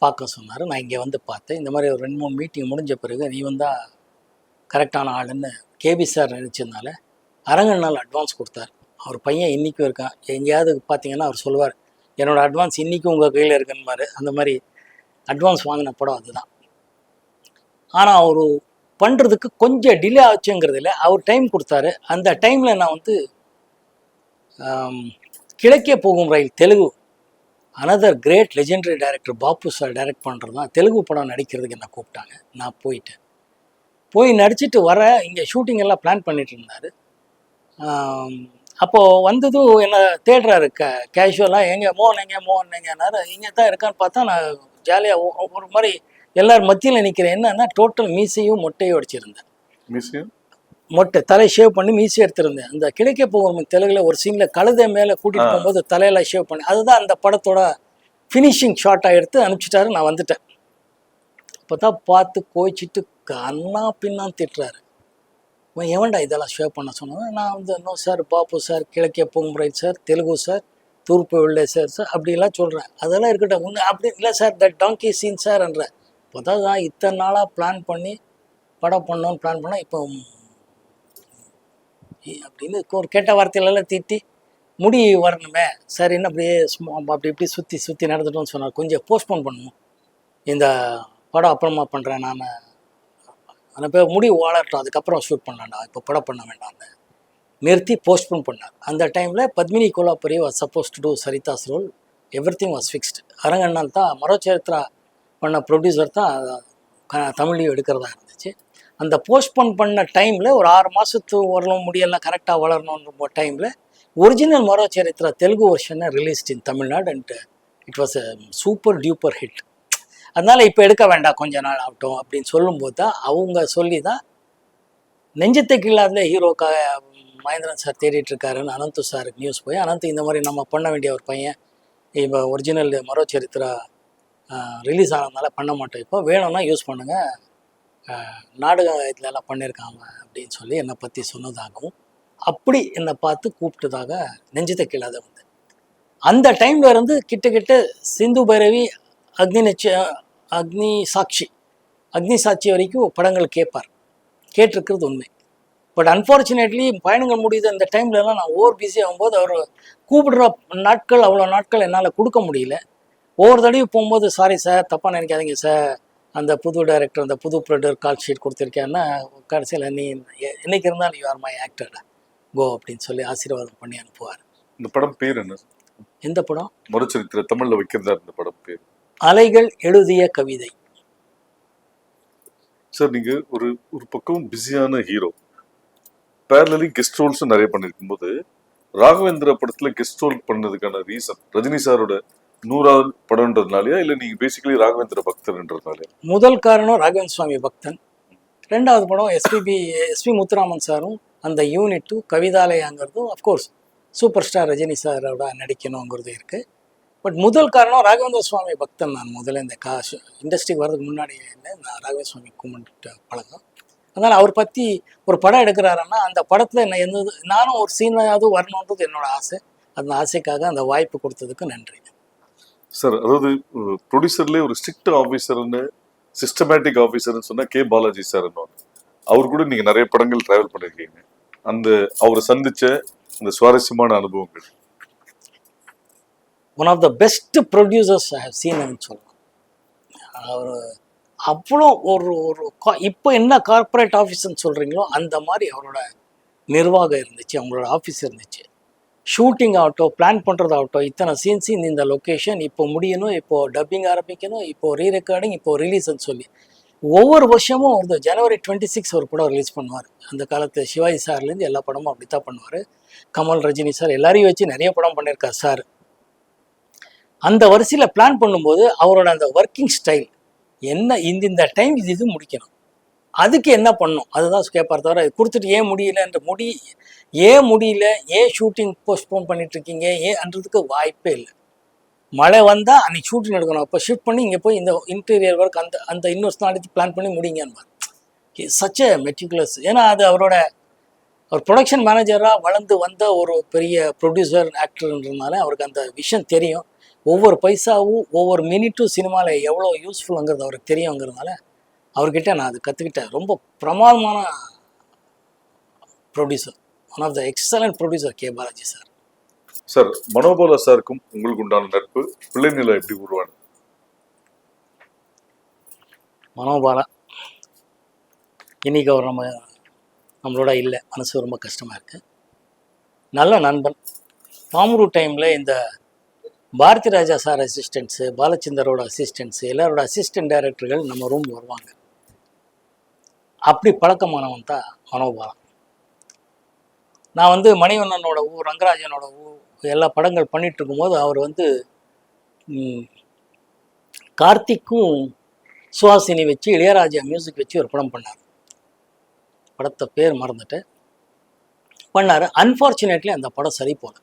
பார்க்க சொன்னார். நான் இங்கே வந்து பார்த்தேன். இந்த மாதிரி ஒரு 2-3 மீட்டிங் முடிஞ்ச பிறகு நீ வந்தால் கரெக்டான ஆளுன்னு கேபி சார் நினச்சதுனால அரங்கன் அட்வான்ஸ் கொடுத்தார். அவர் பையன் இன்றைக்கும் இருக்கான். எங்கேயாவது பார்த்தீங்கன்னா அவர் சொல்லுவார், என்னோடய அட்வான்ஸ் இன்றைக்கும் உங்கள் கையில் இருக்குன்னு. அந்த மாதிரி அட்வான்ஸ் வாங்கின படம் அதுதான். ஆனால் அவர் பண்ணுறதுக்கு கொஞ்சம் டிலே ஆச்சுங்கிறதுல அவர் டைம் கொடுத்தாரு. அந்த டைமில் நான் Kizhakke Pogum Rail Telugu, another great legendary director Bapu sir direct பண்ணுறது தான், தெலுங்கு படம் நடிக்கிறதுக்கு என்ன கூப்பிட்டாங்க. நான் போய் நடிச்சிட்டு வர, இங்கே ஷூட்டிங் எல்லாம் பிளான் பண்ணிட்டு இருந்தார். அப்போது வந்ததும் என்னை தேடுறாரு கேஷுவலாக, எங்கே மோகன் எங்கேனாரு. இங்கே தான் இருக்கான்னு பார்த்தா நான் ஜாலியாக ஒரு மாதிரி எல்லாரும் மத்தியில் நிற்கிறேன். என்னன்னா டோட்டல் மீசையும் மொட்டையும் அடிச்சிருந்தேன். மொட்டை தலை ஷேவ் பண்ணி மீசி எடுத்திருந்தேன். அந்த கிழக்கே போகும் தெலுங்குல ஒரு சீனில் கழுதை மேலே கூட்டிகிட்டு போகும்போது தலையெல்லாம் ஷேவ் பண்ணி, அதுதான் அந்த படத்தோட ஃபினிஷிங் ஷாட்டாக எடுத்து அனுப்பிச்சிட்டாரு. நான் வந்துட்டேன். இப்போ தான் பார்த்து கோச்சிட்டு கண்ணா பின்னான்னு திட்டுறாரு. எவன்டா இதெல்லாம் ஷேவ் பண்ண சொன்னேன். நான் நோ சார், பாப்பு சார், கிழக்கே போகும் ரைட் சார், தெலுங்கு சார், தூர்ப்பு வெள்ளை சார் அப்படிலாம் சொல்கிறேன். அதெல்லாம் இருக்கட்டும். அப்படி இல்லை சார், தட் டாங்கி சீன் சார்ன்ற. இப்போ தான் இத்தனை நாளாக பிளான் பண்ணி படம் பண்ணோன்னு பிளான் பண்ணால் இப்போ அப்படின்னு ஒரு கெட்ட வார்த்தையிலலாம் திட்டி முடி வரணுமே சார் என்ன அப்படியே சும்மா அப்படி இப்படி சுற்றி சுற்றி நடந்துட்டோம்னு சொன்னார். கொஞ்சம் போஸ்ட்போன் பண்ணுவோம், இந்த படம் அப்புறமா பண்ணுறேன் நான், அந்த பேர் முடி வளரட்டும் அதுக்கப்புறம் ஷூட் பண்ணலாம்டா, இப்போ படம் பண்ண வேண்டாம்னு நிறுத்தி போஸ்ட்போன் பண்ணார். அந்த டைமில் Padmini Kolhapure was supposed to do Saritha's role, எவ்ரி திங் வாஸ் ஃபிக்ஸ்டு. அரங்கண்ணால் தான் மரோச்சரித்ரா பண்ண ப்ரொடியூசர் தான் தமிழையும் எடுக்கிறதா இருந்துச்சு. அந்த போஸ்ட்போன் பண்ண டைமில் ஒரு 6 மாதத்து வரணும் முடியெல்லாம் கரெக்டாக வளரணுன்ற டைமில் ஒரிஜினல் மரோச்சரித்ரா தெலுங்கு வெர்ஷனை released in Tamil Nadu and it was a super duper hit. அதனால் இப்போ எடுக்க வேண்டாம் கொஞ்ச நாள் ஆகட்டும் அப்படின்னு சொல்லும்போது தான் அவங்க சொல்லி தான் நெஞ்சத்துக்கு இல்லாத ஹீரோக்காக மகேந்திரன் சார் தேடிட்டு இருக்காருன்னு அனந்து சாருக்கு நியூஸ் போய், அனந்த் இந்த மாதிரி நம்ம பண்ண வேண்டிய ஒரு பையன் இப்போ ஒரிஜினல் மரோச்சரித்ரா ரிலீஸ் ஆனதுனால பண்ண மாட்டோம், இப்போ வேணும்னா யூஸ் பண்ணுங்கள், நாடகம் இதுலலாம் பண்ணியிருக்காங்க அப்படின்னு சொல்லி என்னை பற்றி சொன்னதாகவும் அப்படி என்னை பார்த்து கூப்பிட்டதாக நெஞ்சத்தை கீழாத வந்து அந்த டைமில் இருந்து கிட்ட சிந்து பைரவி, அக்னி சாட்சி வரைக்கும் படங்கள் கேட்டிருக்கிறது உண்மை. பட் அன்ஃபார்ச்சுனேட்லி பயணங்கள் முடியுது அந்த டைம்லலாம் நான் ஓவர் பிஸி ஆகும்போது அவர் கூப்பிடுற நாட்கள் அவ்வளோ நாட்கள் என்னால் கொடுக்க முடியல. ஒவ்வொரு தடவையும் போகும்போது சாரி சார் தப்பாக நினைக்காதீங்க சார், அந்த புது டைரக்டர் அந்த புது ப்ரொடியூசர் கால் ஷீட் கொடுத்துருக்கேன்னா கடைசியில் நீ என்னைக்கு இருந்தாலும் யூ ஆர் மை ஆக்டர் கோ அப்படின்னு சொல்லி ஆசீர்வாதம் பண்ணி அனுப்புவார். இந்த படம் பேர் என்ன? எந்த படம்? மறுச்சரித்திர தமிழ்ல வைக்கிறதா இந்த படம் பேர் அலைகள் எழுதிய கவிதை. சார் நீங்க ஒரு ஒரு பக்கம் பிஸியான ஹீரோ, பேரலி கெஸ்ட் ரோல்ஸும் நிறைய பண்ணிருக்கும் போது ராகவேந்திரா படத்துல கெஸ்ட் ரோல் பண்ணதுக்கான ரீசன் ரஜினி சாரோட 100வது படம்ன்றதுனாலயா இல்ல நீங்க பேசிக்கலி ராகவேந்திர பக்தர்ன்றதுனாலயா? முதல் காரணம் ராகவேந்திர சுவாமி பக்தன். 2வது படம் எஸ்பி முத்துராமன் சாரும் அந்த யூனிட்டும் கவிதாலயாங்கிறதும் அஃப்கோர்ஸ் சூப்பர் ஸ்டார் ரஜினி சாரோட நடிக்கணுங்கிறது இருக்குது. பட் முதல் காரணம் ராகவேந்திர சுவாமி பக்தன். நான் முதல்ல இந்த இண்டஸ்ட்ரிக்கு வர்றதுக்கு முன்னாடி நான் ராகவேந்திர சுவாமி கும்பிட்டு பழக்கம். அதனால் அவர் பற்றி ஒரு படம் எடுக்கிறாருன்னா அந்த படத்தில் என்ன நானும் ஒரு சீனாவது வரணுன்றது என்னோட ஆசை. அந்த ஆசைக்காக அந்த வாய்ப்பு கொடுத்ததுக்கு நன்றி சார். அதாவது ப்ரொடியூசர்லேயே ஒரு ஸ்ட்ரிக்ட் ஆஃபீஸர்னு சிஸ்டமேட்டிக் ஆஃபீஸர்னு சொன்னா கே பாலாஜி சார். அவர் கூட நீங்க நிறைய படங்கள் டிராவல் பண்ணிருக்கீங்க. அந்த அவரை சந்திச்ச அந்த சுவாரஸ்யமான அனுபவங்கள். One of the best producers I have சீன்னு சொல்லலாம். அவர் அவ்வளோ ஒரு இப்போ என்ன கார்ப்பரேட் ஆஃபீஸ்ன்னு சொல்கிறீங்களோ அந்த மாதிரி அவரோட நிர்வாகம் இருந்துச்சு, அவங்களோட ஆஃபீஸ் இருந்துச்சு. ஷூட்டிங் ஆகட்டும், பிளான் பண்ணுறதாகட்டும், இத்தனை சீன்ஸ் இந்த லொக்கேஷன் இப்போ முடியணும், இப்போது டப்பிங் ஆரம்பிக்கணும், இப்போது ரீ ரெக்கார்டிங், இப்போது ரிலீஸ்ன்னு சொல்லி ஒவ்வொரு வருஷமும் ஒரு ஜனவரி 26 ஒரு படம் ரிலீஸ் பண்ணுவார். அந்த காலத்து சிவாஜி சார்லேருந்து எல்லா படமும் அப்படி தான் பண்ணுவார். கமல், ரஜினி சார் எல்லாரையும் வச்சு நிறைய படம் பண்ணியிருக்கார் சார். அந்த வரிசையில் பிளான் பண்ணும்போது அவரோட அந்த ஒர்க்கிங் ஸ்டைல் என்ன, இந்த டைம் இது முடிக்கணும், அதுக்கு என்ன பண்ணும் அதுதான் கேட்பார். தவிர கொடுத்துட்டு ஏன் முடியலன்ற ஏன் முடியல, ஏன் ஷூட்டிங் போஸ்ட்போன் பண்ணிட்டுருக்கீங்க ஏன்றதுக்கு வாய்ப்பே இல்லை. மழை வந்தால் அன்றைக்கி ஷூட்டிங் எடுக்கணும், அப்போ ஷூட் பண்ணி இங்கே போய் இந்த இன்டீரியர் ஒர்க் அந்த இன்னொரு நாளைக்கு பிளான் பண்ணி முடிங்கன்னு சச் எ மெட்டிகுலஸ். ஏன்னா அது அவரோட ஒரு ப்ரொடக்ஷன் மேனேஜராக வளர்ந்து வந்த ஒரு பெரிய ப்ரொடியூசர் ஆக்டர்ன்றதுனால அவருக்கு அந்த விஷயம் தெரியும். ஒவ்வொரு பைசாவும் ஒவ்வொரு மினிட்டும் சினிமாவில் எவ்வளோ யூஸ்ஃபுல்லுங்கிறது அவருக்கு தெரியுங்கிறதுனால அவர்கிட்ட நான் அது கற்றுக்கிட்டேன். ரொம்ப பிரமாதமான producer, one of the excellent producer K Balaji sir. Sir, Manobala சாருக்கும் உங்களுக்கு உண்டான நட்பு பிள்ளைநிலை எப்படி உருவானது? மனோபாலா இன்னைக்கு அவர் நம்மளோட இல்லை, மனசு ரொம்ப கஷ்டமாக இருக்குது. நல்ல நண்பன். பாமரு டைமில் இந்த பாரதி ராஜா சார் அசிஸ்டன்ட்ஸு, பாலச்சந்தரோட அசிஸ்டன்ட்ஸு, எல்லாரோட அசிஸ்டன்ட் டைரக்டர்கள் நம்ம ரூம் வருவாங்க. அப்படி பழக்கமானவன் தான் மனோபாலா. நான் மணிவண்ணனோட ரங்கராஜனோட எல்லா படங்கள் பண்ணிட்டு இருக்கும்போது அவர் கார்த்திக்கும் சுஹாசினி வச்சு இளையராஜா மியூசிக் வச்சு ஒரு படம் பண்ணார். படத்தை பேர் மறந்துட்டு பண்ணார். அன்ஃபார்ச்சுனேட்லி அந்த படம் சரி போல.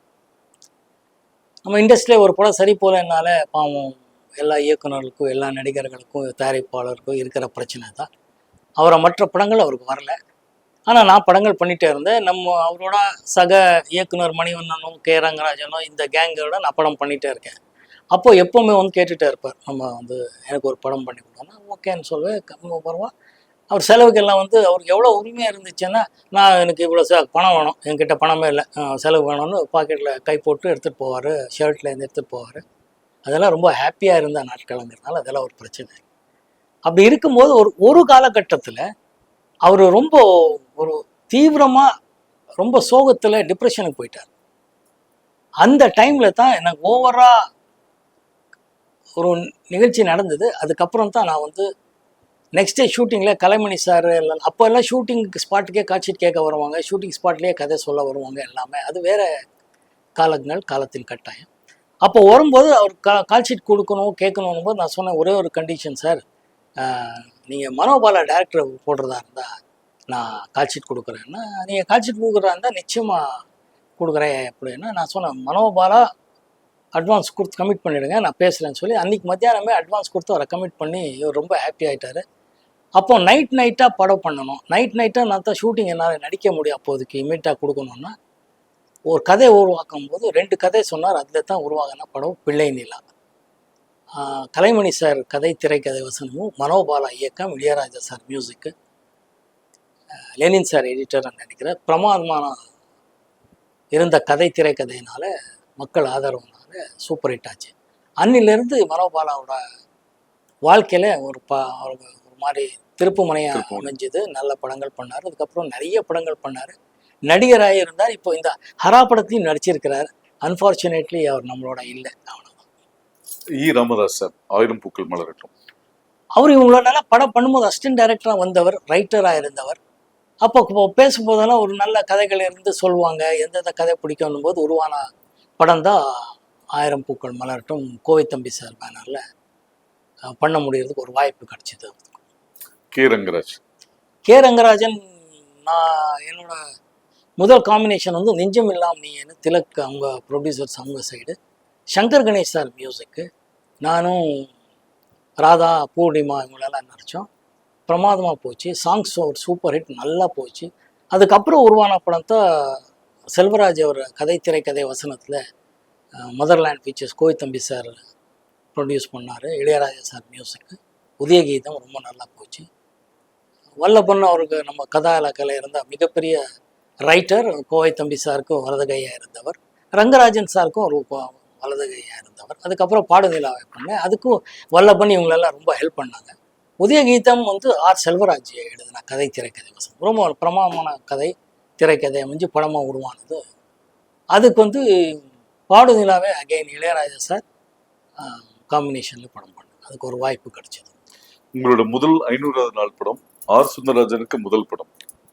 நம்ம இண்டஸ்ட்ரியில் ஒரு படம் சரி போலனால பாவம் எல்லா இயக்குநர்களுக்கும் எல்லா நடிகர்களுக்கும் தயாரிப்பாளருக்கும் இருக்கிற பிரச்சனை தான். அவரை மற்ற படங்கள் அவருக்கு வரல. ஆனால் நான் படங்கள் பண்ணிகிட்டே இருந்தேன். அவரோட சக இயக்குனர் மணிவண்ணனும் கே ரங்கராஜனும் இந்த கேங்கோட நான் படம் பண்ணிகிட்டே இருக்கேன். அப்போது எப்போவுமே கேட்டுகிட்டே இருப்பார், நம்ம எனக்கு ஒரு படம் பண்ணி கொடுத்தோன்னா ஓகேன்னு சொல்லுவேன். பரவா அவர் செலவுக்கெல்லாம் வந்து அவருக்கு எவ்வளோ உரிமையாக இருந்துச்சுன்னா, நான் எனக்கு இவ்வளோ பணம் வேணும், என்கிட்ட பணமே இல்லை, செலவு வேணும்னு பாக்கெட்டில் கை போட்டு எடுத்துகிட்டு போவார், ஷர்ட்லேருந்து எடுத்துகிட்டு போவார். அதெல்லாம் ரொம்ப ஹாப்பியாக இருந்த நாட்களுங்கிறதுனால அதெல்லாம் ஒரு பிரச்சனை. அப்படி இருக்கும்போது ஒரு காலகட்டத்தில் அவர் ரொம்ப ஒரு தீவிரமாக ரொம்ப சோகத்தில் டிப்ரெஷனுக்கு போயிட்டார். அந்த டைமில் தான் எனக்கு ஓவராக ஒரு நிகழ்ச்சி நடந்தது. அதுக்கப்புறம் தான் நான் வந்து நெக்ஸ்ட் டே ஷூட்டிங்கில் கலைமணி சார் எல்லாம் அப்போ எல்லாம் ஷூட்டிங் ஸ்பாட்டுக்கே காட்சிட் கேட்க வருவாங்க, ஷூட்டிங் ஸ்பாட்லேயே கதை சொல்ல வருவாங்க எல்லாமே. அது வேறு காலங்கள், காலத்தின் கட்டாயம். அப்போ வரும்போது அவர் கால்ஷீட் கொடுக்கணும் கேட்கணும் போது நான் சொன்னேன், ஒரே ஒரு கண்டிஷன் சார், நீங்கள் மனோபாலா டேரக்டர் போடுறதா இருந்தால் நான் கால்ஷீட் கொடுக்குறேன்னா, நீங்கள் கால்ஷீட் கொடுக்குறதா இருந்தால் நிச்சயமாக கொடுக்குறேன் அப்படின்னா. நான் சொன்னேன், மனோபாலா அட்வான்ஸ் கொடுத்து கமிட் பண்ணிவிடுங்க, நான் பேசுகிறேன்னு சொல்லி அன்றைக்கி மத்தியானமே அட்வான்ஸ் கொடுத்து அவரை கமிட் பண்ணி இவர் ரொம்ப ஹாப்பி ஆகிட்டார். அப்போ நைட்டாக படம் பண்ணணும், நைட்டாக நான் தான் ஷூட்டிங் என்னால் நடிக்க முடியும், அப்போதைக்கு இமீடியட்டாக கொடுக்கணுன்னா ஒரு கதை உருவாக்கும் போது 2 கதை சொன்னார். அதில் தான் உருவாகின படம் பிள்ளை நிலா. கலைமணி சார் கதை, திரைக்கதை வசனமும், மனோபாலா இயக்கம், இளையராஜா சார் மியூசிக்கு, லெனின் சார் எடிட்டர் நினைக்கிற பிரமாதமான இருந்த கதை திரைக்கதையினால மக்கள் ஆதரவுனால சூப்பர் ஹிட் ஆச்சு. அன்னிலிருந்து மனோபாலாவோட வாழ்க்கையில் ஒரு மாதிரி திருப்பு முனையாக அமைஞ்சது. நல்ல படங்கள் பண்ணார், அதுக்கப்புறம் நிறைய படங்கள் பண்ணார், நடிகராக இருந்தார். இப்போ இந்த ஹரா படத்தையும் நடிச்சிருக்கிறார். அன்ஃபார்ச்சுனேட்லி அவர் நம்மளோட இல்லை, அவ்வளோதான். ராமதாஸ் சார், ஆயிரம் பூக்கள் மலரட்டும், அவர் இவங்களோட நல்லா படம் பண்ணும்போது அசிஸ்டன்ட் டைரக்டராக வந்தவர், ரைட்டராக இருந்தவர். அப்போ பேசும்போதெல்லாம் ஒரு நல்ல கதைகள் இருந்து சொல்லுவாங்க, எந்தெந்த கதை பிடிக்கும் போது உருவான படம் தான் ஆயிரம் பூக்கள் மலரட்டும். கோவை தம்பி சார் பேனரில் பண்ண முடியறதுக்கு ஒரு வாய்ப்பு கிடைச்சிது. கே ரங்கராஜன் நான் என்னோட முதல் காம்பினேஷன் வந்து நெஞ்சம் இல்லாம் நீன்னு திலக் அவங்க ப்ரொடியூசர்ஸ் அவங்க சைடு, சங்கர் கணேஷ் சார் மியூசிக்கு, நானும் ராதா பூர்ணிமா இவங்களெல்லாம் நடித்தோம். பிரமாதமாக போச்சு, சாங்ஸ் ஒரு சூப்பர் ஹிட், நல்லா போச்சு. அதுக்கப்புறம் உருவான படம் தான் செல்வராஜ் அவர் கதை திரைக்கதை வசனத்தில் மதர்லேண்ட் ஃபீச்சர்ஸ் கோவை தம்பி சார் ப்ரொடியூஸ் பண்ணார், இளையராஜா சார் மியூசிக்கு, உதயகீதம் ரொம்ப நல்லா போச்சு. வல்லபன் அவருக்கு நம்ம கதா இலக்கில் இருந்த மிகப்பெரிய ரைட்டர், கோவை தம்பி சாருக்கும் வலதுகையாக இருந்தவர், ரங்கராஜன் சாருக்கும் ஒரு வலதுகையாக இருந்தவர். அதுக்கப்புறம் பாடுநிலாவை பண்ணேன், அதுக்கும் வல்லபன் இவங்களெல்லாம் ரொம்ப ஹெல்ப் பண்ணாங்க. உதயகீதம் வந்து ஆர் செல்வராஜ் எழுதின கதை திரைக்கதை வசனம், ரொம்ப பிரமாதமான கதை திரைக்கதை அமைஞ்சு படமாக உருவானது. அதுக்கு வந்து பாடுநிலாவே அகைன் இளையராஜா சார் காம்பினேஷனில் படம் பண்ணேன், அதுக்கு ஒரு வாய்ப்பு கிடைச்சது. உங்களோட முதல் 500வது நாள் படம் ஆர் சுந்தரராஜனுக்கு முதல் படம்,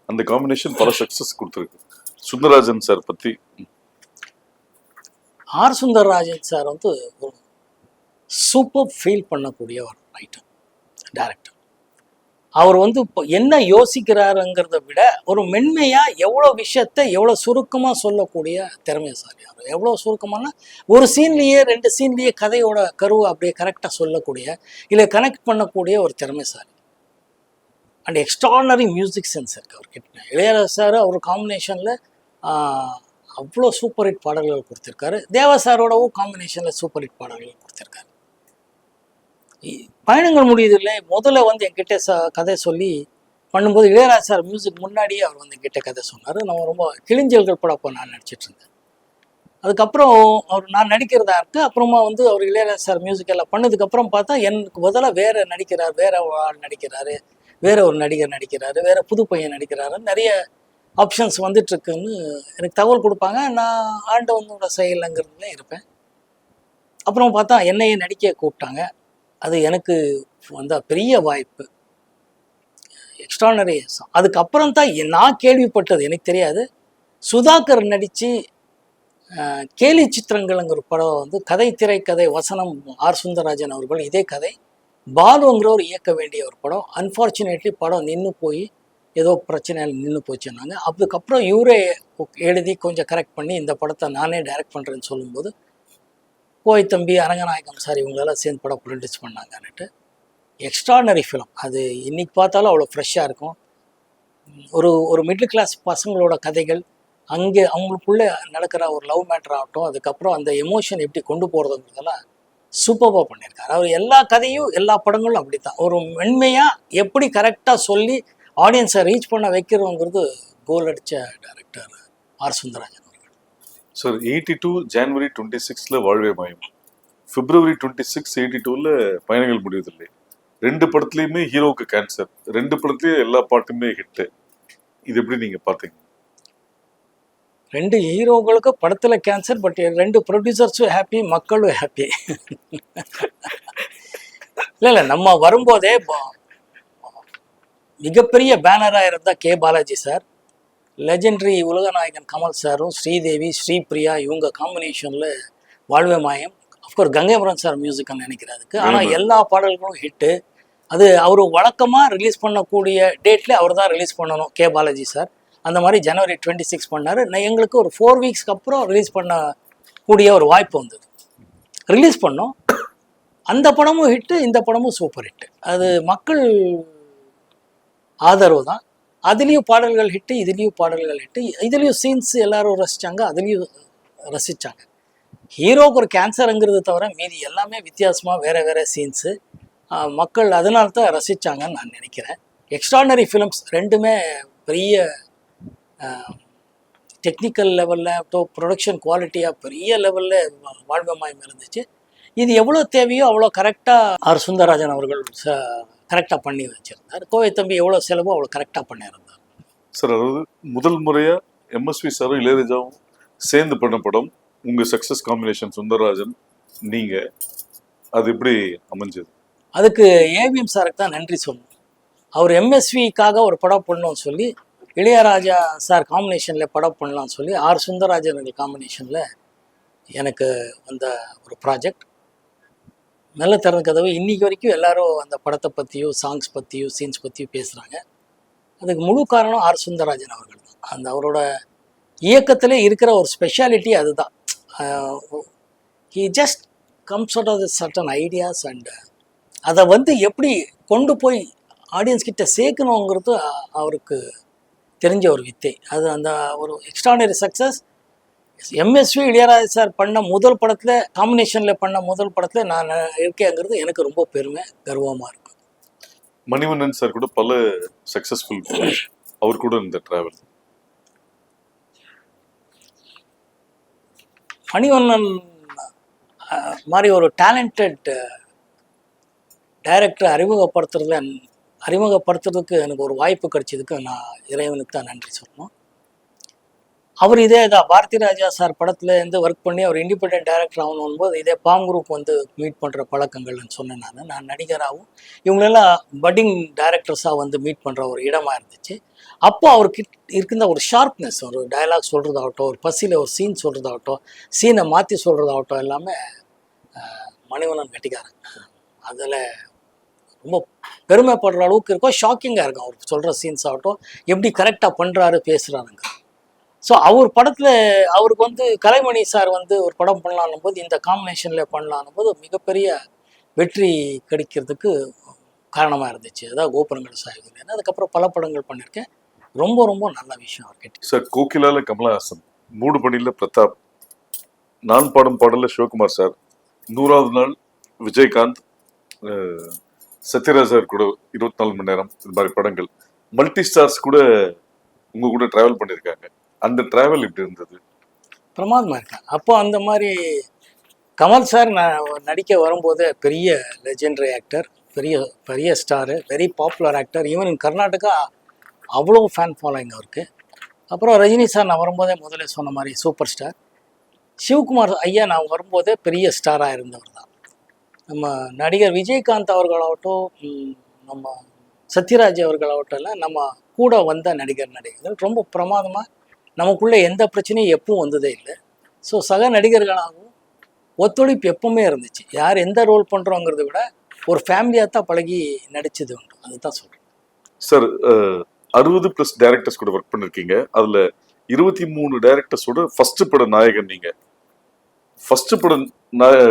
அந்த காம்பினேஷன் பல சக்சஸ் கொடுத்துருக்கு. சுந்தரராஜன் சார் பத்தி. ஆர் சுந்தரராஜன் சார் வந்து ஒரு சூப்பர் ஃபீல் பண்ணக்கூடிய ஒரு ரைட்டர், டைரக்டர். அவர் வந்து இப்போ என்ன யோசிக்கிறாருங்கிறத விட ஒரு மென்மையாக எவ்வளோ விஷயத்த எவ்வளோ சுருக்கமாக சொல்லக்கூடிய திறமைசாலி. அவர் எவ்வளோ சுருக்கமானா ஒரு சீன்லேயே 2 சீன்லேயே கதையோட கருவை அப்படியே கரெக்டாக சொல்லக்கூடிய, இல்லை கனெக்ட் பண்ணக்கூடிய ஒரு திறமைசாலி. அண்ட் எக்ஸ்ட்ரானரி மியூசிக் சென்ஸ் இருக்குது அவர்கிட்ட. இளையராஜா சார் அவர் காம்பினேஷனில் அவ்வளோ சூப்பர் ஹிட் பாடல்கள் கொடுத்துருக்காரு. தேவா சாரோடவும் காம்பினேஷனில் சூப்பர் ஹிட் பாடல்கள் கொடுத்துருக்காரு. பயணங்கள் முடியுது இல்லை, முதல்ல வந்து என்கிட்ட கதை சொல்லி பண்ணும்போது இளையராஜா சார் மியூசிக் முன்னாடியே அவர் வந்து என்கிட்ட கதை சொன்னார். நம்ம ரொம்ப கிளிஞ்சல்கள் படம் அப்போ நான் நடிச்சிட்டு இருந்தேன். அதுக்கப்புறம் அவர் நான் நடிக்கிறதா இருக்கு. அப்புறமா வந்து அவர் இளையராஜா சார் மியூசிக் எல்லாம் பண்ணதுக்கப்புறம் பார்த்தா எனக்கு பதிலாக வேற நடிக்கிறார், வேற ஆள் நடிக்கிறாரு, வேற ஒரு நடிகர் நடிக்கிறாரு, வேற புது பையன் நடிக்கிறாரு, நிறைய ஆப்ஷன்ஸ் வந்துட்டுருக்குன்னு எனக்கு தகவல் கொடுப்பாங்க. நான் ஆண்டவனோட செயலுங்கிறதுல இருப்பேன். அப்புறம் பார்த்தா என்னையே நடிக்க கூப்பிட்டாங்க. அது எனக்கு வந்த பெரிய வாய்ப்பு, எக்ஸ்ட்ரானரி. அதுக்கப்புறம் தான் நான் கேள்விப்பட்டது, எனக்கு தெரியாது, சுதாகர் நடித்து கேலி சித்திரங்கள்ங்கிற படம் வந்து கதை திரைக்கதை வசனம் ஆர் சுந்தரராஜன் அவர்கள், இதே கதை பாலுங்கிறவர் இயக்க வேண்டிய ஒரு படம். அன்ஃபார்ச்சுனேட்லி படம் நின்று போய் ஏதோ பிரச்சனையால் நின்று போச்சுன்னாங்க. அதுக்கப்புறம் இவரே எழுதி கொஞ்சம் கரெக்ட் பண்ணி இந்த படத்தை நானே டைரக்ட் பண்ணுறேன்னு சொல்லும்போது கோவை தம்பி, அரங்கநாயகம் சார் இவங்களெல்லாம் சேர்ந்து படம் ப்ரொடியூஸ் பண்ணாங்கன்னுட்டு எக்ஸ்ட்ரானரி ஃபிலிம். அது இன்றைக்கி பார்த்தாலும் அவ்வளோ ஃப்ரெஷ்ஷாக இருக்கும். ஒரு மிடில் கிளாஸ் பசங்களோட கதைகள், அங்கே அவங்களுக்குள்ளே நடக்கிற ஒரு லவ் மேட்டர் ஆகட்டும், அதுக்கப்புறம் அந்த எமோஷன் எப்படி கொண்டு போகிறதுங்கிறதெல்லாம் சூப்பராக பண்ணியிருக்காரு. அவர் எல்லா கதையும் எல்லா படங்களும் அப்படி தான் ஒரு மென்மையாக எப்படி கரெக்டாக சொல்லி ஆடியன்ஸை ரீச் பண்ண வைக்கிறோங்கிறது கோல் அடித்த டைரக்டர் ஆர் சுந்தரராஜன் அவர்கள். சார் 82 ஜனவரி 26ல வாழ்வே மாயம், பிப்ரவரி 26 82ல பயணங்கள் முடிவதில்லை. 2 படத்துலையுமே ஹீரோவுக்கு கேன்சர், 2 படத்துலயும் எல்லா பாட்டுமே ஹிட்டு. இது எப்படி நீங்க பாத்தீங்க? 2 ஹீரோங்களுக்கு படத்தில் கேன்சர், பட் 2 ப்ரொடியூசர்ஸும் ஹாப்பி, மக்களும் ஹாப்பி. இல்லை நம்ம வரும்போதே மிகப்பெரிய பேனராக இருந்தால் கே பாலாஜி சார், லெஜெண்டரி உலகநாயகன் கமல் சாரும் ஸ்ரீதேவி ஸ்ரீபிரியா இவங்க காம்பினேஷனில் வாழ்வே மாயம். அஃப்கோர்ஸ் கங்கைமரன் சார் மியூசிக்னு நினைக்கிறதுக்கு. ஆனால் எல்லா பாடல்களும் ஹிட்டு. அது அவர் வழக்கமாக ரிலீஸ் பண்ணக்கூடிய டேட்லேயே அவர் தான் ரிலீஸ் பண்ணணும் கே பாலாஜி சார். அந்த மாதிரி ஜனவரி 26 பண்ணார். எங்களுக்கு ஒரு 4 வீக்ஸ்க்கு அப்புறம் ரிலீஸ் பண்ணக்கூடிய ஒரு வாய்ப்பு வந்தது. ரிலீஸ் பண்ணோம். அந்த படமும் ஹிட்டு, இந்த படமும் சூப்பர் ஹிட்டு. அது மக்கள் ஆதரவு தான். அதுலேயும் பாடல்கள் ஹிட்டு, இதுலேயும் பாடல்கள் ஹிட்டு. இதுலேயும் சீன்ஸ் எல்லாரும் ரசித்தாங்க, அதுலேயும் ரசித்தாங்க. ஹீரோக்கு ஒரு கேன்சருங்கிறது தவிர மீதி எல்லாமே வித்தியாசமாக வேறு வேறு சீன்ஸு. மக்கள் அதனால தான் ரசித்தாங்கன்னு நான் நினைக்கிறேன். எக்ஸ்ட்ராடனரி ஃபிலிம்ஸ் ரெண்டுமே பெரிய டெக்னிக்கல் லெவலில் ப்ரொடக்ஷன் குவாலிட்டியாக பெரிய லெவலில் வாழ்வே மாயம் இருந்துச்சு. இது எவ்வளோ தேவையோ அவ்வளோ கரெக்டாக ஆர் சுந்தரராஜன் அவர்கள் கரெக்டாக பண்ணி வச்சுருந்தார். கோவை தம்பி எவ்வளோ செலவோ அவ்வளோ கரெக்டாக பண்ணியிருந்தார். சார், அதாவது முதல் முறையாக எம்எஸ்வி சாரும் இளையராஜாவும் சேர்ந்து பண்ண படம், உங்கள் சக்ஸஸ் காம்பினேஷன் சுந்தரராஜன் நீங்கள், அது எப்படி அமைஞ்சது? அதுக்கு ஏவிஎம் சாருக்கு தான் நன்றி சொல்லணும். அவர் எம்எஸ்விக்காக ஒரு படம் பண்ணணும்னு சொல்லி, இளையராஜா சார் காம்பினேஷனில் படம் பண்ணலாம்னு சொல்லி ஆர் சுந்தரராஜன் காம்பினேஷனில் எனக்கு வந்த ஒரு ப்ராஜெக்ட். நல்ல திறந்த கதவு. இன்றைக்கி வரைக்கும் எல்லாரும் அந்த படத்தை பற்றியும் சாங்ஸ் பற்றியும் சீன்ஸ் பற்றியும் பேசுகிறாங்க. அதுக்கு முழு காரணம் ஆர் சுந்தரராஜன் அவர்கள் தான். அந்த அவரோட இயக்கத்தில் இருக்கிற ஒரு ஸ்பெஷாலிட்டி அதுதான். He just comes out of the certain ideas and அதை எப்படி கொண்டு போய் ஆடியன்ஸ் கிட்ட சேர்க்கணுங்கிறது அவருக்கு தெரிஞ்ச ஒரு வித்தை. அது அந்த ஒரு extraordinary success. MSV Ilaiyaraaja sir பண்ண முதல் படத்தில், காம்பினேஷனில் பண்ண முதல் படத்தில் நான் இருக்கேங்கிறது எனக்கு ரொம்ப பெருமை, கர்வமாக இருக்கும். மணிவண்ணன் சார் கூட பல சக்ஸஸ்ஃபுல், அவர் கூட இந்த டிராவல். மணிவண்ணன் மாதிரி ஒரு டேலண்டட் டைரக்டரை அறிமுகப்படுத்துறதுக்கு எனக்கு ஒரு வாய்ப்பு கிடைச்சதுக்கு நான் இறைவனுக்கு தான் நன்றி சொல்லணும். அவர் இதே தான் பாரதி ராஜா சார் படத்தில் இருந்து ஒர்க் பண்ணி அவர் இண்டிபெண்டன்ட் டைரக்டர் ஆகணும் போது இதே பாம் குரூப் மீட் பண்ணுற பழக்கங்கள்னு சொன்னேன். நான் நடிகராகவும் இவங்களெல்லாம் பட்டிங் டைரக்டர்ஸாக மீட் பண்ணுற ஒரு இடமா இருந்துச்சு. அப்போ அவருக்கு இருக்கின்ற ஒரு ஷார்ப்னஸ், ஒரு டயலாக் சொல்கிறதாகட்டும், ஒரு பசியில் ஒரு சீன் சொல்கிறதாகட்டும், சீனை மாற்றி சொல்கிறதாகட்டும், எல்லாமே மணிவண்ணன் கட்டிக்காரன். அதில் ரொம்ப பெருமைப்படுற அளவுக்கு இருக்கும். ஷாக்கிங்காக இருக்கும் அவர் சொல்கிற சீன்ஸ் ஆகட்டும், எப்படி கரெக்டாக பண்ணுறாரு பேசுகிறாருங்க. ஸோ அவர் படத்தில் அவருக்கு கலைமணி சார் ஒரு படம் பண்ணலான்னும் போது, இந்த காம்பினேஷனில் பண்ணலான்னும் போது மிகப்பெரிய வெற்றி கிடைக்கிறதுக்கு காரணமாக இருந்துச்சு. அதான் கோபுரங்கள் சாய்வு. அதுக்கப்புறம் பல படங்கள் பண்ணியிருக்கேன். ரொம்ப ரொம்ப நல்ல விஷயம் அவர் கேட்டு. சார், கோகிலால கமலஹாசன், மூடு பணியில் பிரதாப், நான் பாடும் பாடல சிவகுமார் சார், 100வது நாள் விஜயகாந்த், சத்யராஜ் சார் கூட 24 மணி நேரம், இந்த மாதிரி படங்கள் மல்டி ஸ்டார்ஸ் கூட உங்க கூட டிராவல் பண்ணியிருக்காங்க. அந்த டிராவல் இப்படி இருந்தது? பிரமாதமாக இருக்கேன். அப்போ அந்த மாதிரி கமல் சார் நடிக்க வரும்போது பெரிய லெஜெண்டரி ஆக்டர், பெரிய பெரிய star, very popular actor. Even in Karnataka அவ்வளோ ஃபேன் ஃபாலோயிங் அவருக்கு. அப்புறம் ரஜினி சார் நான் வரும்போதே முதல்ல சொன்ன மாதிரி சூப்பர் ஸ்டார். சிவகுமார் ஐயா நான் வரும்போதே பெரிய ஸ்டாராக இருந்தவர் தான். நம்ம நடிகர் விஜயகாந்த் அவர்களாகட்டும், நம்ம சத்யராஜ் அவர்களாகட்டும், எல்லாம் நம்ம கூட வந்த நடிகர்கள் ரொம்ப பிரமாதமாக, நமக்குள்ளே எந்த பிரச்சனையும் எப்பவும் வந்ததே இல்லை. ஸோ சக நடிகர்களாகவும் ஒத்துழைப்பு எப்பவுமே இருந்துச்சு. யார் எந்த ரோல் பண்ணுறோங்கிறத விட ஒரு ஃபேமிலியாக தான் பழகி நடிச்சது உண்டு. அதுதான் சொல்கிறேன். சார், 60+ டைரக்டர்ஸ் கூட ஒர்க் பண்ணிருக்கீங்க. அதில் 23 டைரக்டர்ஸோட ஃபர்ஸ்ட் பட நாயகன் நீங்க. ஃபர்ஸ்ட் பட